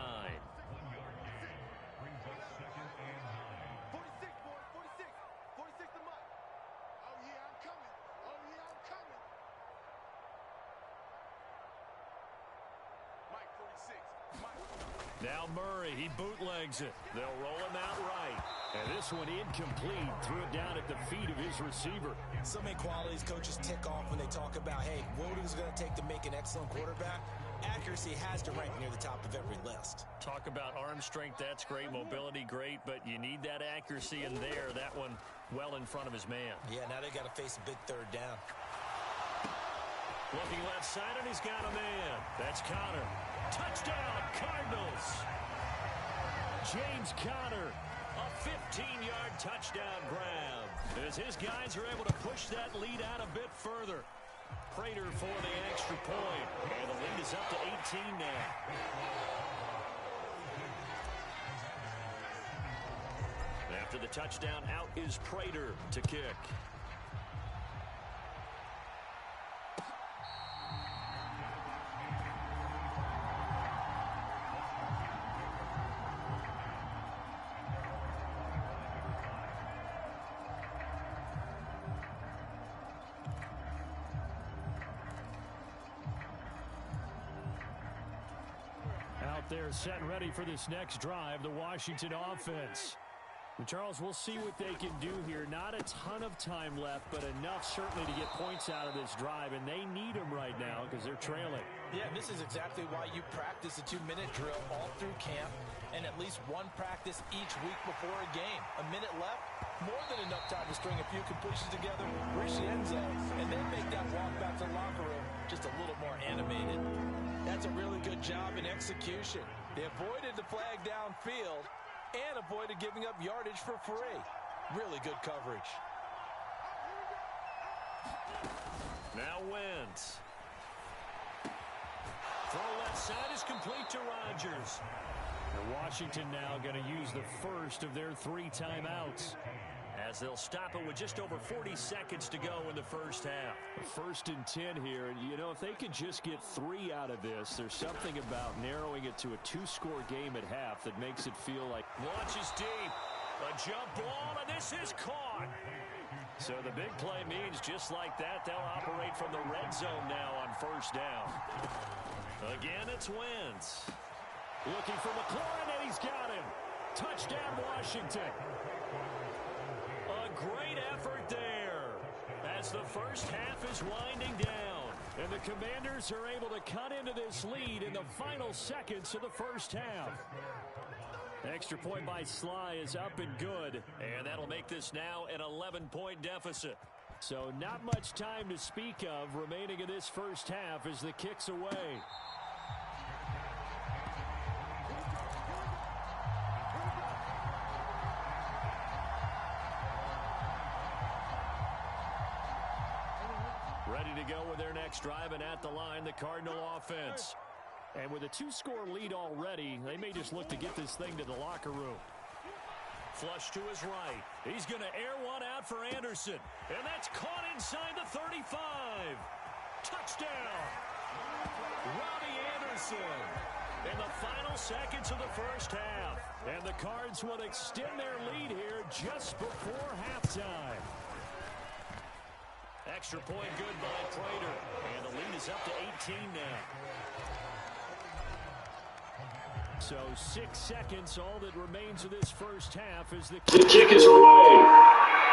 Now Murray, he bootlegs it. They'll roll him out right. And this one incomplete. Threw it down at the feet of his receiver. So many qualities coaches tick off when they talk about, hey, what is it going to take to make an excellent quarterback? Accuracy has to rank near the top of every list. Talk about arm strength, that's great. Mobility, great. But you need that accuracy in there. That one well in front of his man. Yeah, now they got to face a big 3rd down. Looking left side, and he's got a man. That's Connor. Touchdown, Cardinals. James Conner, a 15-yard touchdown grab. As his guys are able to push that lead out a bit further. Prater for the extra point. And the lead is up to 18 now. Now After the touchdown, out is Prater to kick. They're set and ready for this next drive, the Washington offense. And Charles, we'll see what they can do here. Not a ton of time left, but enough certainly to get points out of this drive, and they need them right now because they're trailing. Yeah, this is exactly why you practice a 2-minute drill all through camp and at least one practice each week before a game. A minute left, more than enough time to string a few completions together, reach the end zone, and then make that walk back to the locker room just a little more animated. That's a really good job in execution. They avoided the flag downfield and avoided giving up yardage for free. Really good coverage. Now Wentz. Throw left side is complete to Rodgers. And Washington now going to use the first of their 3 timeouts, as they'll stop it with just over 40 seconds to go in the first half. 1st and 10 here, and you know, if they could just get 3 out of this, there's something about narrowing it to a 2-score game at half that makes it feel like... Launches deep, a jump ball, and this is caught. So the big play means just like that, they'll operate from the red zone now on 1st down. Again, it's Wentz. Looking for McLaurin, and he's got him. Touchdown, Washington. A great effort there as the first half is winding down. And the Commanders are able to cut into this lead in the final seconds of the first half. Extra point by Sly is up and good. And that'll make this now an 11-point deficit. So not much time to speak of remaining in this first half as the kick's away. Ready to go with their next drive, and at the line, the Cardinal offense. And with a 2-score lead already, they may just look to get this thing to the locker room. Flush to his right. He's going to air one out for Anderson. And that's caught inside the 35. Touchdown. Robbie Anderson. In the final seconds of the first half. And the Cards will extend their lead here just before halftime. Extra point good by Prater. And the lead is up to 18 now. So 6 seconds, all that remains of this first half is the kick is away.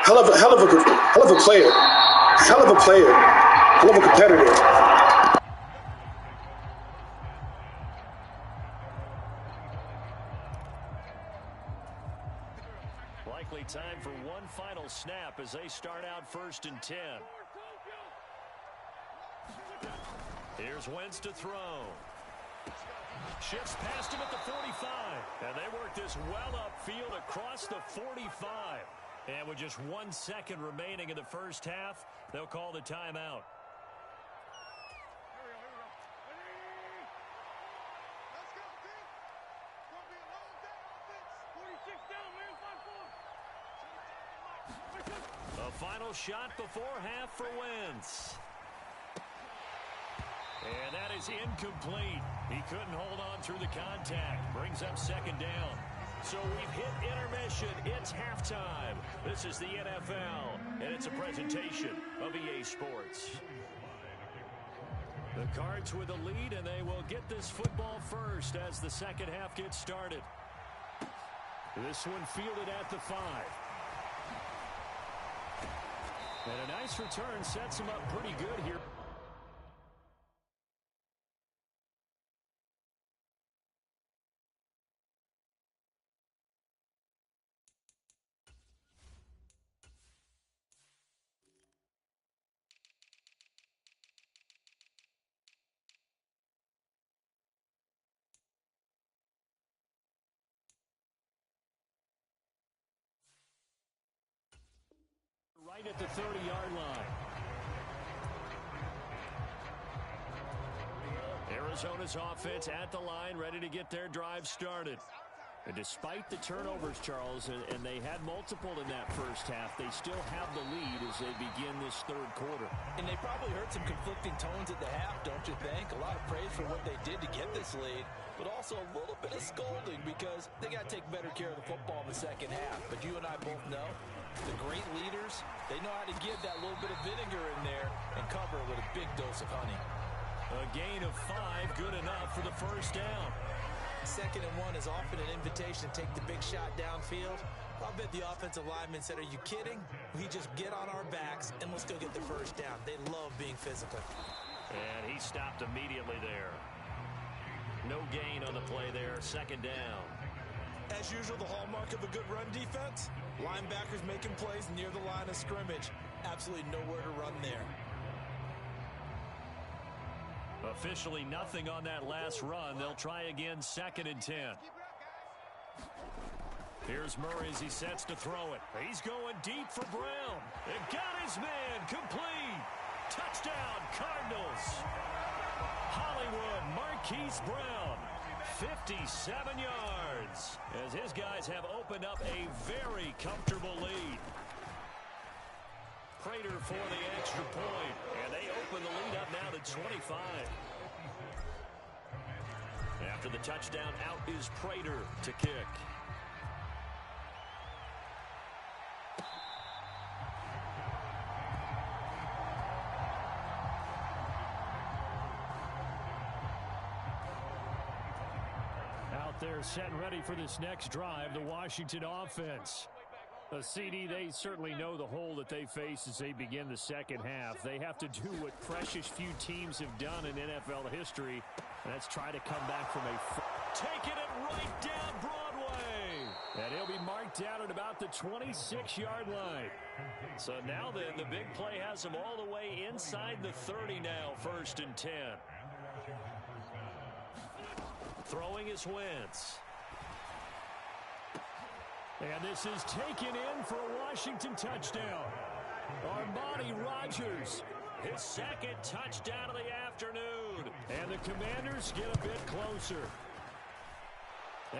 Hell of a player. Hell of a player. Hell of a competitor. Likely time for one final snap as they start out 1st and 10. Here's Wentz to throw. Shifts past him at the 45. And they work this well upfield across the 45. And with just 1 second remaining in the first half, they'll call the timeout. A final shot before half for Wentz. And that is incomplete. He couldn't hold on through the contact. Brings up 2nd down. So we've hit intermission. It's halftime. This is the NFL, and it's a presentation of EA Sports. The Cards with a lead, and they will get this football first as the second half gets started. This one fielded at the 5. And a nice return sets him up pretty good here. Right at the 30-yard line. Arizona's offense at the line, ready to get their drive started. And despite the turnovers, Charles, and they had multiple in that first half, they still have the lead as they begin this third quarter. And they probably heard some conflicting tones at the half, don't you think? A lot of praise for what they did to get this lead, but also a little bit of scolding because they got to take better care of the football in the second half. But you and I both know the great leaders, they know how to give that little bit of vinegar in there and cover it with a big dose of honey. A gain of 5, good enough for the first down. 2nd and 1 is often an invitation to take the big shot downfield. I'll bet the offensive lineman said, are you kidding? We just get on our backs and let's go get the first down. They love being physical. And he stopped immediately there. No gain on the play there, 2nd down. As usual, the hallmark of a good run defense, linebackers making plays near the line of scrimmage. Absolutely nowhere to run there. Officially nothing on that last run. They'll try again, 2nd and 10. Here's Murray as he sets to throw it. He's going deep for Brown. It got his man complete. Touchdown, Cardinals. Hollywood Marquise Brown, 57 yards, as his guys have opened up a very comfortable lead. Prater for the extra point, and they open the lead up now to 25. After the touchdown, out is Prater to kick. Out there set and ready for this next drive, the Washington offense. A CD, they certainly know the hole that they face as they begin the second half. They have to do what precious few teams have done in NFL history, and that's try to come back from taking it right down Broadway. And he'll be marked out at about the 26-yard line. So now then, the big play has him all the way inside the 30 now, 1st and 10. Throwing is Wentz. And this is taken in for a Washington touchdown. Armani Rogers, his 2nd touchdown of the afternoon. And the Commanders get a bit closer.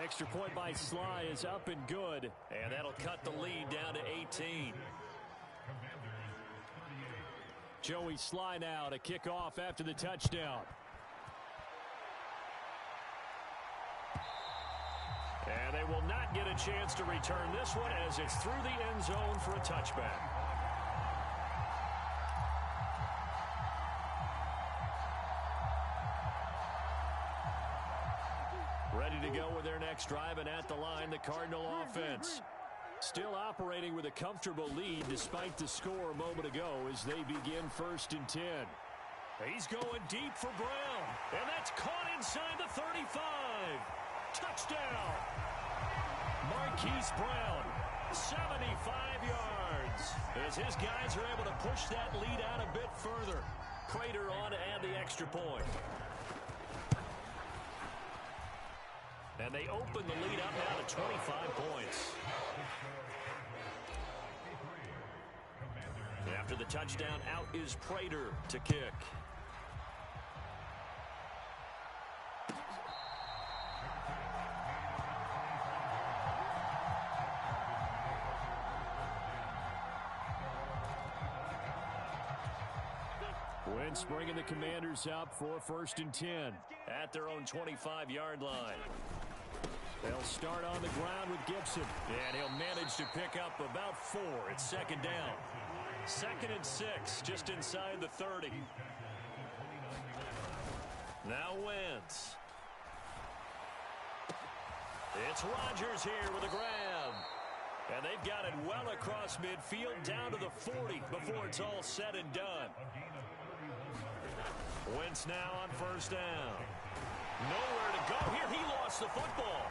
Extra point by Sly is up and good. And that'll cut the lead down to 18. Joey Sly now to kick off after the touchdown. And they will not get a chance to return this one as it's through the end zone for a touchback. Ready to go with their next drive, and at the line, the Cardinal offense. Still operating with a comfortable lead despite the score a moment ago as they begin 1st and 10. He's going deep for Brown, and that's caught inside the 35. Touchdown! Marquise Brown, 75 yards, as his guys are able to push that lead out a bit further. Prater on to add the extra point. And they open the lead up now to 25 points. After the touchdown, out is Prater to kick. Wentz bringing the Commanders up for 1st and 10 at their own 25-yard line. They'll start on the ground with Gibson, and he'll manage to pick up about 4. It's 2nd down. 2nd and 6, just inside the 30. Now Wentz. It's Rodgers here with a grab. And they've got it well across midfield down to the 40 before it's all said and done. Wentz now on 1st down. Nowhere to go here. He lost the football.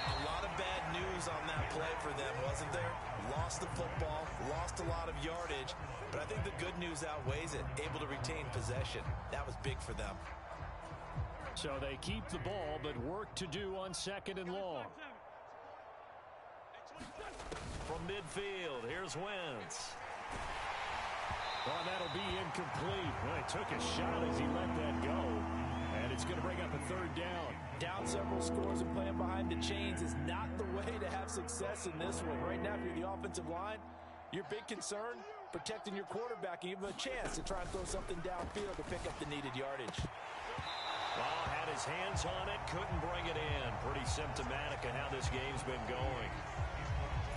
A lot of bad news on that play for them, wasn't there? Lost the football, lost a lot of yardage, but I think the good news outweighs it. Able to retain possession. That was big for them. So they keep the ball, but work to do on 2nd and long. From midfield, here's Wentz. Oh, that'll be incomplete. Well, he took a shot as he let that go. And and it's going to bring up a third down. Down several scores and playing behind the chains is not the way to have success in this one. Right now, if you're the offensive line, your big concern, protecting your quarterback and give him a chance to try and throw something downfield to pick up the needed yardage. Well, had his hands on it, couldn't bring it in. Pretty symptomatic of how this game's been going.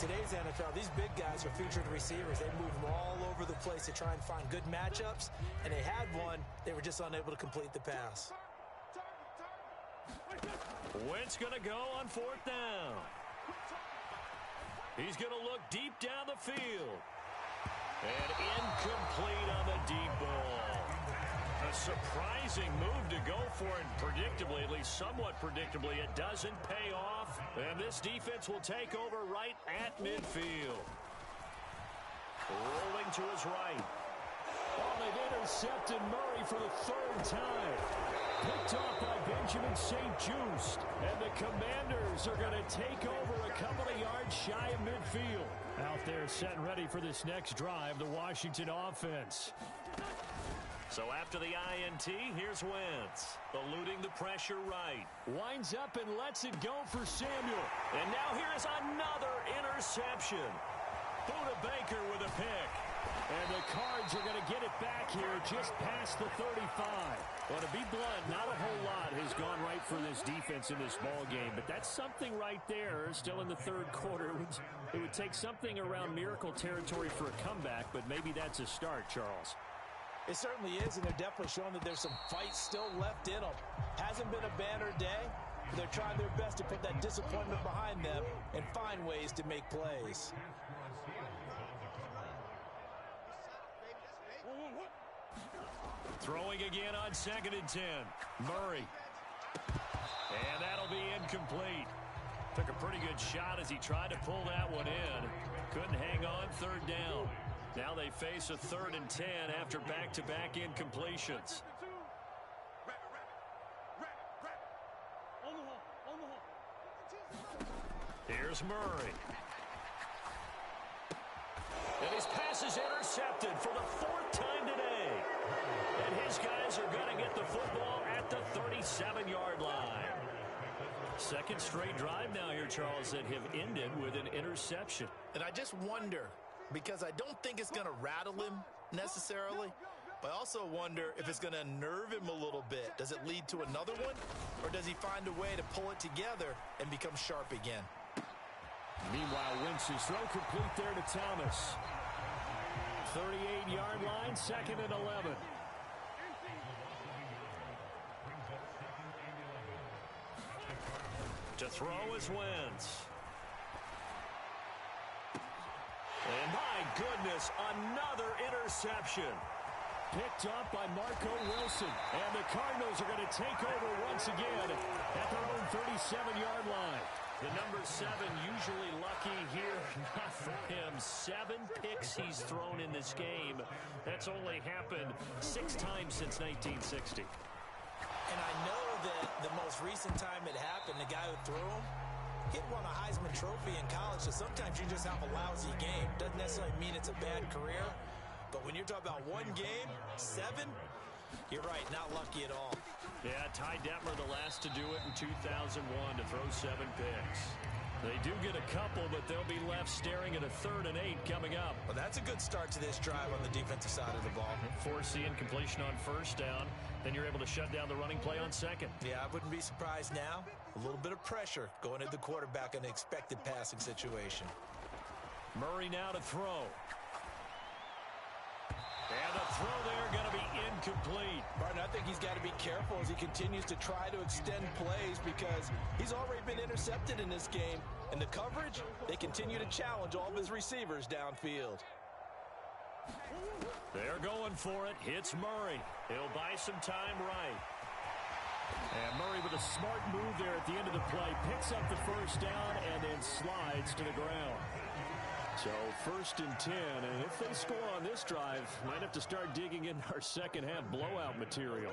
Today's NFL, these big guys are featured receivers. They move all over the place to try and find good matchups, and they had one. They were just unable to complete the pass. Wentz going to go on fourth down. He's going to look deep down the field. And incomplete on the deep ball. A surprising move to go for it, predictably, at least somewhat predictably, it doesn't pay off. And this defense will take over right at midfield. Rolling to his right. Oh, they've intercepted Murray for the third time. Picked off by Benjamin St-Juste. And the Commanders are going to take over a couple of yards shy of midfield. Out there set and ready for this next drive, the Washington offense. So after the INT, here's Wentz, eluding the pressure right. Winds up and lets it go for Samuel. And now here's another interception. Buda Baker with a pick. And the Cards are going to get it back here just past the 35. Well, to be blunt, not a whole lot has gone right for this defense in this ball game, but that's something right there. Still in the third quarter. It would take something around miracle territory for a comeback, but maybe that's a start, Charles. It certainly is, and they're definitely showing that there's some fight still left in them. Hasn't been a banner day, but they're trying their best to put that disappointment behind them and find ways to make plays. Throwing again on 2nd and 10. Murray. And that'll be incomplete. Took a pretty good shot as he tried to pull that one in. Couldn't hang on, third down. Now they face a 3rd and 10 after back-to-back incompletions. Here's Murray. And his pass is intercepted for the 4th time today. And his guys are going to get the football at the 37-yard line. Second straight drive now here, Charles, that have ended with an interception. And I just wonder, because I don't think it's going to rattle him necessarily, but I also wonder if it's going to unnerve him a little bit. Does it lead to another one, or does he find a way to pull it together and become sharp again? Meanwhile, Wentz's throw complete there to Thomas. 38-yard line, 2nd and 11. To throw is Wentz. And my goodness, another interception. Picked up by Marco Wilson. And the Cardinals are going to take over once again at their own 37-yard line. The number 7 usually lucky here. Not for him. 7 picks he's thrown in this game. That's only happened 6 times since 1960. And I know that the most recent time it happened, the guy who threw him, he had won a Heisman Trophy in college, so sometimes you just have a lousy game. Doesn't necessarily mean it's a bad career, but when you're talking about one game, 7, you're right, not lucky at all. Yeah, Ty Detmer the last to do it in 2001 to throw 7 picks. They do get a couple, but they'll be left staring at a 3rd and 8 coming up. Well, that's a good start to this drive on the defensive side of the ball. Force the incompletion on 1st down. Then you're able to shut down the running play on 2nd. Yeah, I wouldn't be surprised now. A little bit of pressure going at the quarterback in an expected passing situation. Murray now to throw. And the throw there going to be incomplete. Martin, I think he's got to be careful as he continues to try to extend plays because he's already been intercepted in this game. And the coverage, they continue to challenge all of his receivers downfield. They're going for it. Hits Murray. He'll buy some time right. And Murray with a smart move there at the end of the play. Picks up the 1st down and then slides to the ground. So 1st and 10, and if they score on this drive, might have to start digging in our second half blowout material.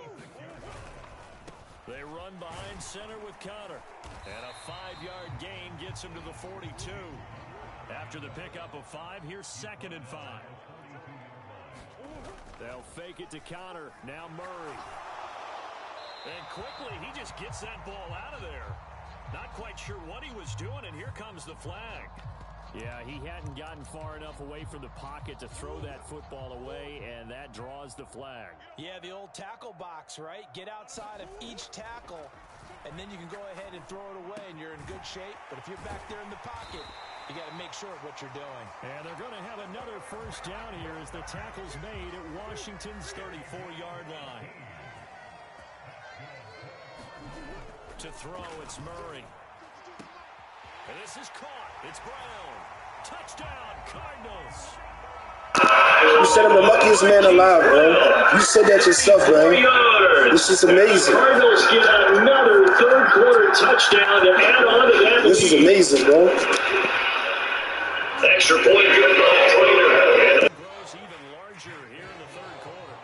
They run behind center with Conner, and a 5-yard gain gets him to the 42. After the pickup of 5, here's 2nd and 5. They'll fake it to Conner. Now Murray. And quickly, he just gets that ball out of there. Not quite sure what he was doing, and here comes the flag. Yeah, he hadn't gotten far enough away from the pocket to throw that football away, and that draws the flag. Yeah, the old tackle box, right? Get outside of each tackle, and then you can go ahead and throw it away, and you're in good shape. But if you're back there in the pocket, you got to make sure of what you're doing. And they're going to have another first down here as the tackle's made at Washington's 34-yard line. To throw, it's Murray. And this is caught. It's Brown. Touchdown, Cardinals. You said I'm the luckiest man alive, bro. You said that yourself, bro. This is amazing. Cardinals get another third-quarter touchdown to add on to that. This is amazing, bro. Extra point good by Prater. Grows even larger here in the third quarter.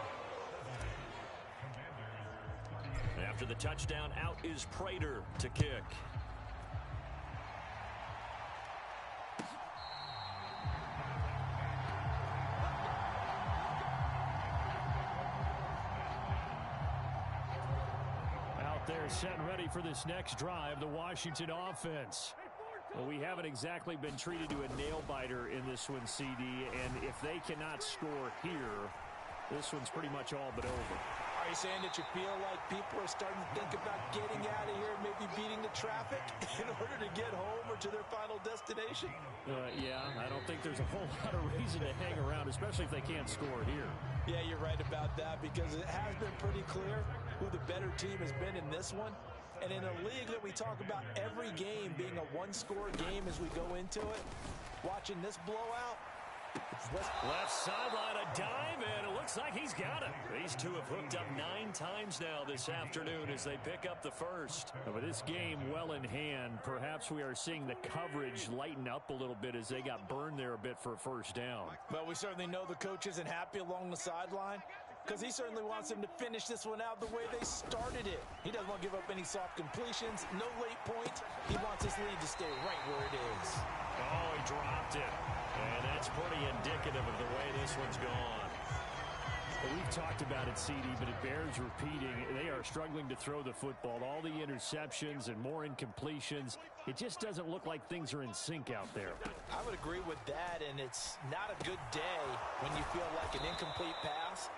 After the touchdown, out is Prater to kick. They're set and ready for this next drive, the Washington offense. Well, we haven't exactly been treated to a nail-biter in this one, CD, and if they cannot score here, this one's pretty much all but over. Are you saying that you feel like people are starting to think about getting out of here and maybe beating the traffic in order to get home or to their final destination? Yeah, I don't think there's a whole lot of reason to hang around, especially if they can't score here. Yeah, you're right about that because it has been pretty clear who the better team has been in this one. And in a league that we talk about every game being a one-score game as we go into it, watching this blowout, left sideline, a dive, and it looks like he's got it. These two have hooked up 9 times now this afternoon as they pick up the first. With this game well in hand, perhaps we are seeing the coverage lighten up a little bit as they got burned there a bit for a first down. Well, we certainly know the coach isn't happy along the sideline because he certainly wants them to finish this one out the way they started it. He doesn't want to give up any soft completions, no late points. He wants his lead to stay right where it is. Oh, he dropped it. And that's pretty indicative of the way this one's gone. Well, we've talked about it, CD, but it bears repeating. They are struggling to throw the football. All the interceptions and more incompletions. It just doesn't look like things are in sync out there. I would agree with that, and it's not a good day when you feel like an incomplete pass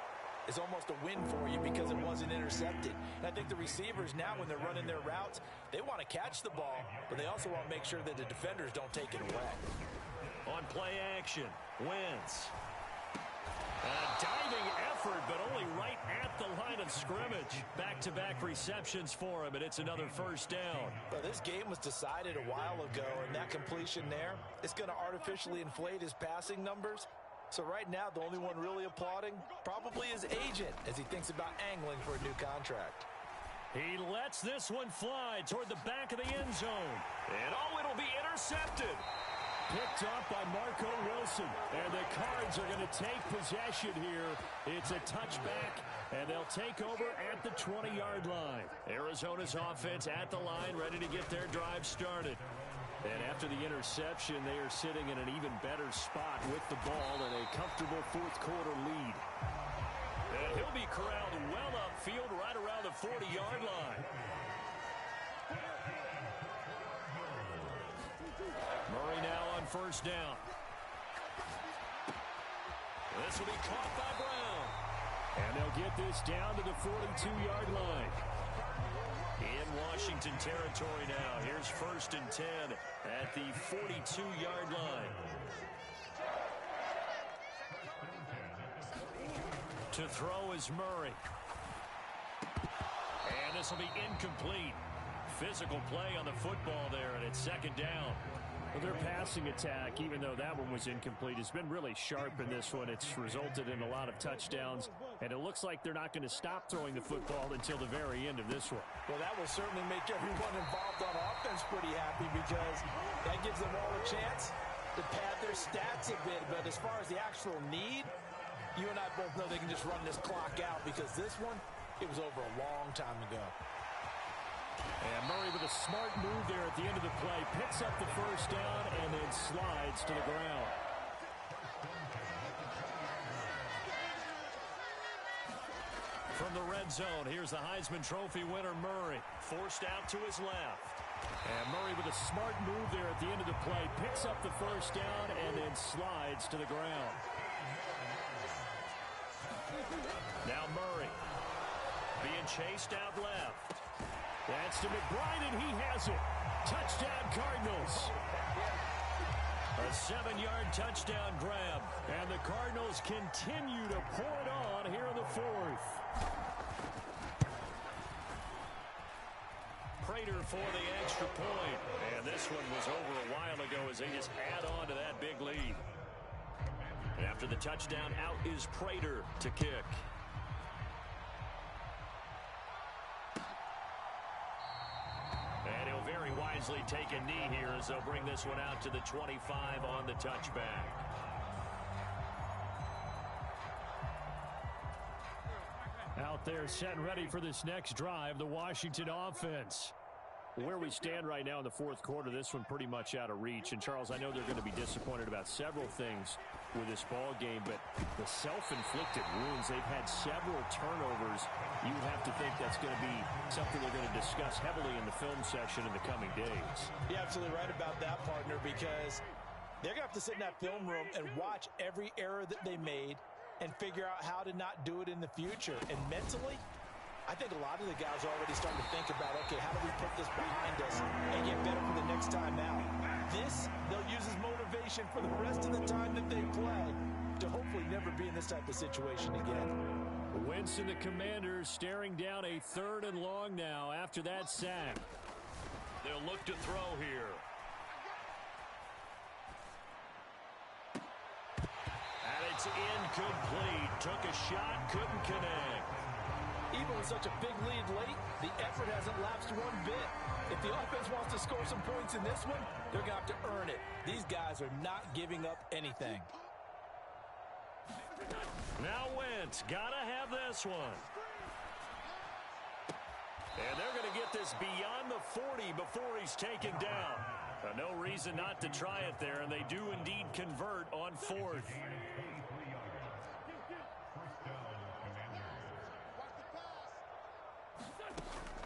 is almost a win for you because it wasn't intercepted. And I think the receivers now, when they're running their routes, they want to catch the ball, but they also want to make sure that the defenders don't take it away. On play action, Wentz. A diving effort, but only right at the line of scrimmage. Back-to-back receptions for him, and it's another first down. But this game was decided a while ago, and that completion there is going to artificially inflate his passing numbers. So right now, the only one really applauding probably his agent as he thinks about angling for a new contract. He lets this one fly toward the back of the end zone. And oh, it'll be intercepted. Picked up by Marco Wilson. And the Cards are going to take possession here. It's a touchback, and they'll take over at the 20-yard line. Arizona's offense at the line, ready to get their drive started. And after the interception, they are sitting in an even better spot with the ball and a comfortable fourth-quarter lead. And he'll be corralled well upfield right around the 40-yard line. Murray now on first down. This will be caught by Brown. And they'll get this down to the 42-yard line. In Washington territory now. Here's 1st and 10 at the 42-yard line. To throw is Murray. And this will be incomplete. Physical play on the football there, and it's 2nd down. Well, their passing attack, even though that one was incomplete, has been really sharp in this one. It's resulted in a lot of touchdowns, and it looks like they're not going to stop throwing the football until the very end of this one. Well, that will certainly make everyone involved on offense pretty happy because that gives them all a chance to pad their stats a bit. But as far as the actual need, you and I both know they can just run this clock out because this one, it was over a long time ago. And Murray with a smart move there at the end of the play. Picks up the first down and then slides to the ground. From the red zone, here's the Heisman Trophy winner, Murray. Forced out to his left. And Murray with a smart move there at the end of the play. Picks up the first down and then slides to the ground. Now Murray being chased out left. That's to McBride, and he has it. Touchdown, Cardinals. A 7-yard touchdown grab. And the Cardinals continue to pour it on here in the fourth. Prater for the extra point. And this one was over a while ago as they just add on to that big lead. And after the touchdown, out is Prater to kick. And he'll very wisely take a knee here as they'll bring this one out to the 25 on the touchback. Out there set and ready for this next drive, the Washington offense. Where we stand right now in the fourth quarter, this one pretty much out of reach. And, Charles, I know they're going to be disappointed about several things with this ball game, but the self-inflicted wounds, they've had several turnovers. You have to think that's going to be something they're going to discuss heavily in the film session in the coming days. You're absolutely right about that, partner, because they're going to have to sit in that film room and watch every error that they made and figure out how to not do it in the future. And mentally, I think a lot of the guys are already starting to think about, okay, how do we put this behind us and get better for the next time out? This, they'll use as motivation for the rest of the time that they play to hopefully never be in this type of situation again. Wentz and the Commanders staring down a 3rd and long now after that sack. They'll look to throw here. And it's incomplete. Took a shot, couldn't connect. Even with such a big lead late, the effort hasn't lapsed one bit. If the offense wants to score some points in this one, they're going to have to earn it. These guys are not giving up anything. Now Wentz, got to have this one. And they're going to get this beyond the 40 before he's taken down. No reason not to try it there, and they do indeed convert on 4th.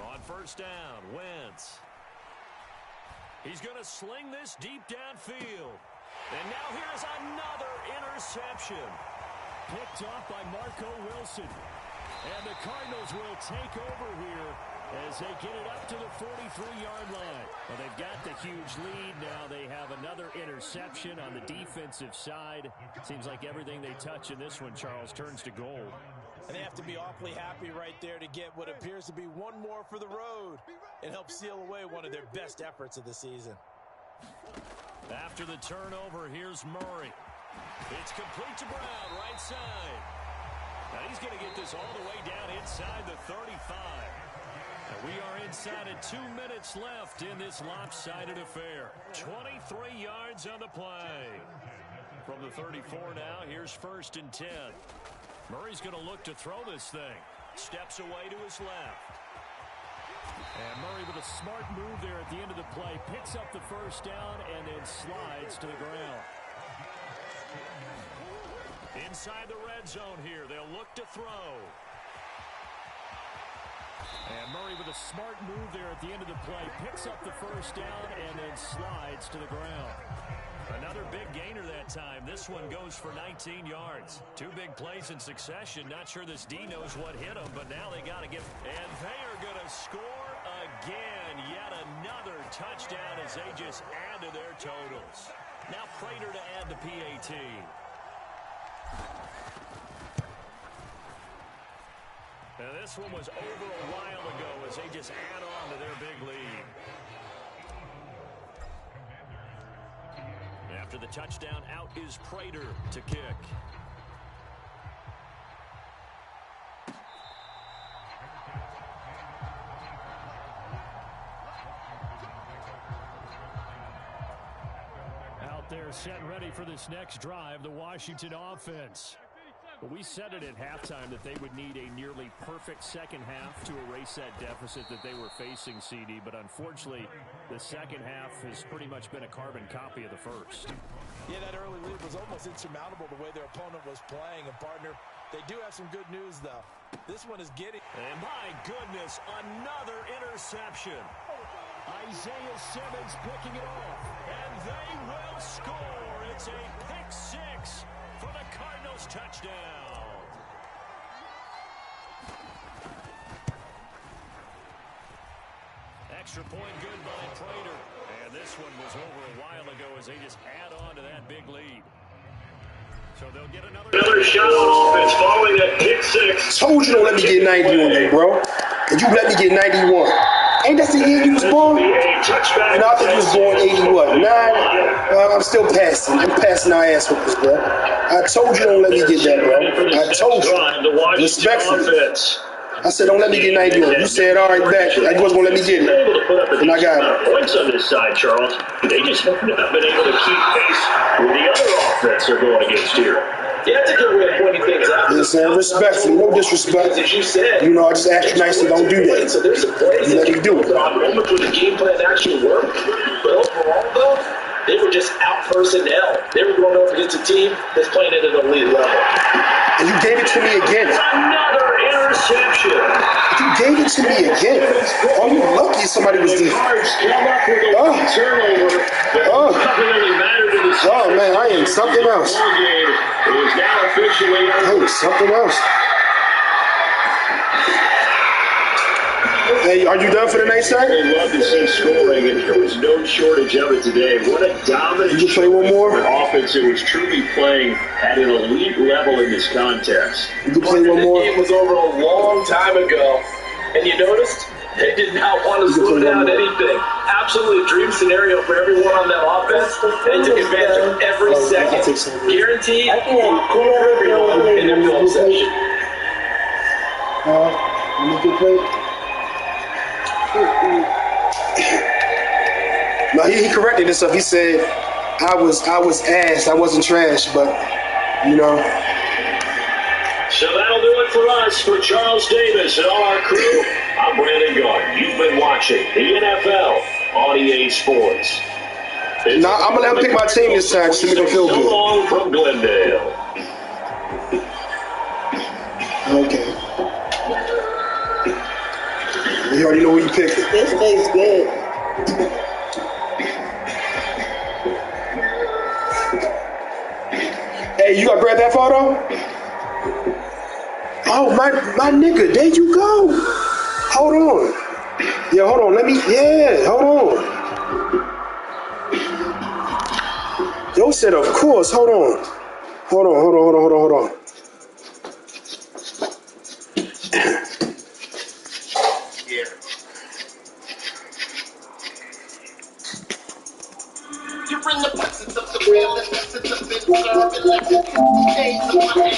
On first down, Wentz. He's going to sling this deep downfield. And now here's another interception. Picked off by Marco Wilson. And the Cardinals will take over here as they get it up to the 43-yard line. Well, they've got the huge lead now. They have another interception on the defensive side. Seems like everything they touch in this one, Charles, turns to gold. And they have to be awfully happy right there to get what appears to be one more for the road and help seal away one of their best efforts of the season. After the turnover, here's Murray. It's complete to Brown, right side. Now he's going to get this all the way down inside the 35. And we are inside at 2 minutes left in this lopsided affair. 23 yards on the play. From the 34 now, here's 1st and 10. Murray's going to look to throw this thing. Steps away to his left. And Murray with a smart move there at the end of the play. Picks up the first down and then slides to the ground. Inside the red zone here. They'll look to throw. And Murray with a smart move there at the end of the play. Picks up the first down and then slides to the ground. Another big gainer that time. This one goes for 19 yards. 2 big plays in succession. Not sure this D knows what hit them, but now they got to get... And they are going to score again. Yet another touchdown as they just add to their totals. Now Prater to add the PAT. Now this one was over a while ago as they just add on to their big lead. After the touchdown, out is Prater to kick. Out there set and ready for this next drive, the Washington offense. We said it at halftime that they would need a nearly perfect second half to erase that deficit that they were facing, CD. But unfortunately, the second half has pretty much been a carbon copy of the first. Yeah, that early lead was almost insurmountable the way their opponent was playing. And, partner, they do have some good news, though. This one is getting. And my goodness, another interception. Isaiah Simmons picking it off. And they will score. It's a pick six for the Cardinals touchdown. Extra point good by Prater. And this one was over a while ago as they just add on to that big lead. So they'll get another shot on offense following that pick six. Told you don't let me get 91, bro. And you let me get 91. Ain't that the year you was born? And I think you was born 80 what? 9? I'm still passing. I'm passing our ass with this, bro. I told you don't let me get that, bro. I told you. Respectfully. I said, don't let me get 91. You said, all right, back. I wasn't going to let me get it. And I got it. Points on this side, Charles. They just have not been able to keep pace with the other offense they're going against here. Yeah, that's a good way of pointing things out. Listen, respectfully, no disrespect. As you said, I just asked you nicely, don't do that. So there's some plays you let me do it. Moments where the game plan actually worked. But overall, though, they were just out personnel. They were going up against a team that's playing at an elite level. And you gave it to me again. Another interception. You gave it to me again. Oh, you lucky somebody was there. Oh, man, I am something else. I am something else. Hey, are you done for the night, sir? They love to see scoring, and there was no shortage of it today. What a dominant you play one more? Offense that was truly playing at an elite level in this contest. You can play one more? The game was over a long time ago, and you noticed they did not want to slow down anything. Absolutely a dream scenario for everyone on that offense. They took advantage of every second. Guaranteed for everyone in their film session. You can play. No, he corrected himself. He said, I was ass. I wasn't trash, but, So that'll do it for us. For Charles Davis and all our crew, I'm Brandon Gordon. You've been watching the NFL on EA Sports. Now, I'm going to let him pick my team this time just to make him feel good. So long from Glendale. Okay. You already know who you picked. This tastes good. Hey, you got Grand Theft Auto? Oh, my nigga, there you go. Hold on. Yeah, hold on. Hold on. Yo said, of course. Hold on. Hold on. You bring the presence of the real, the essence of it,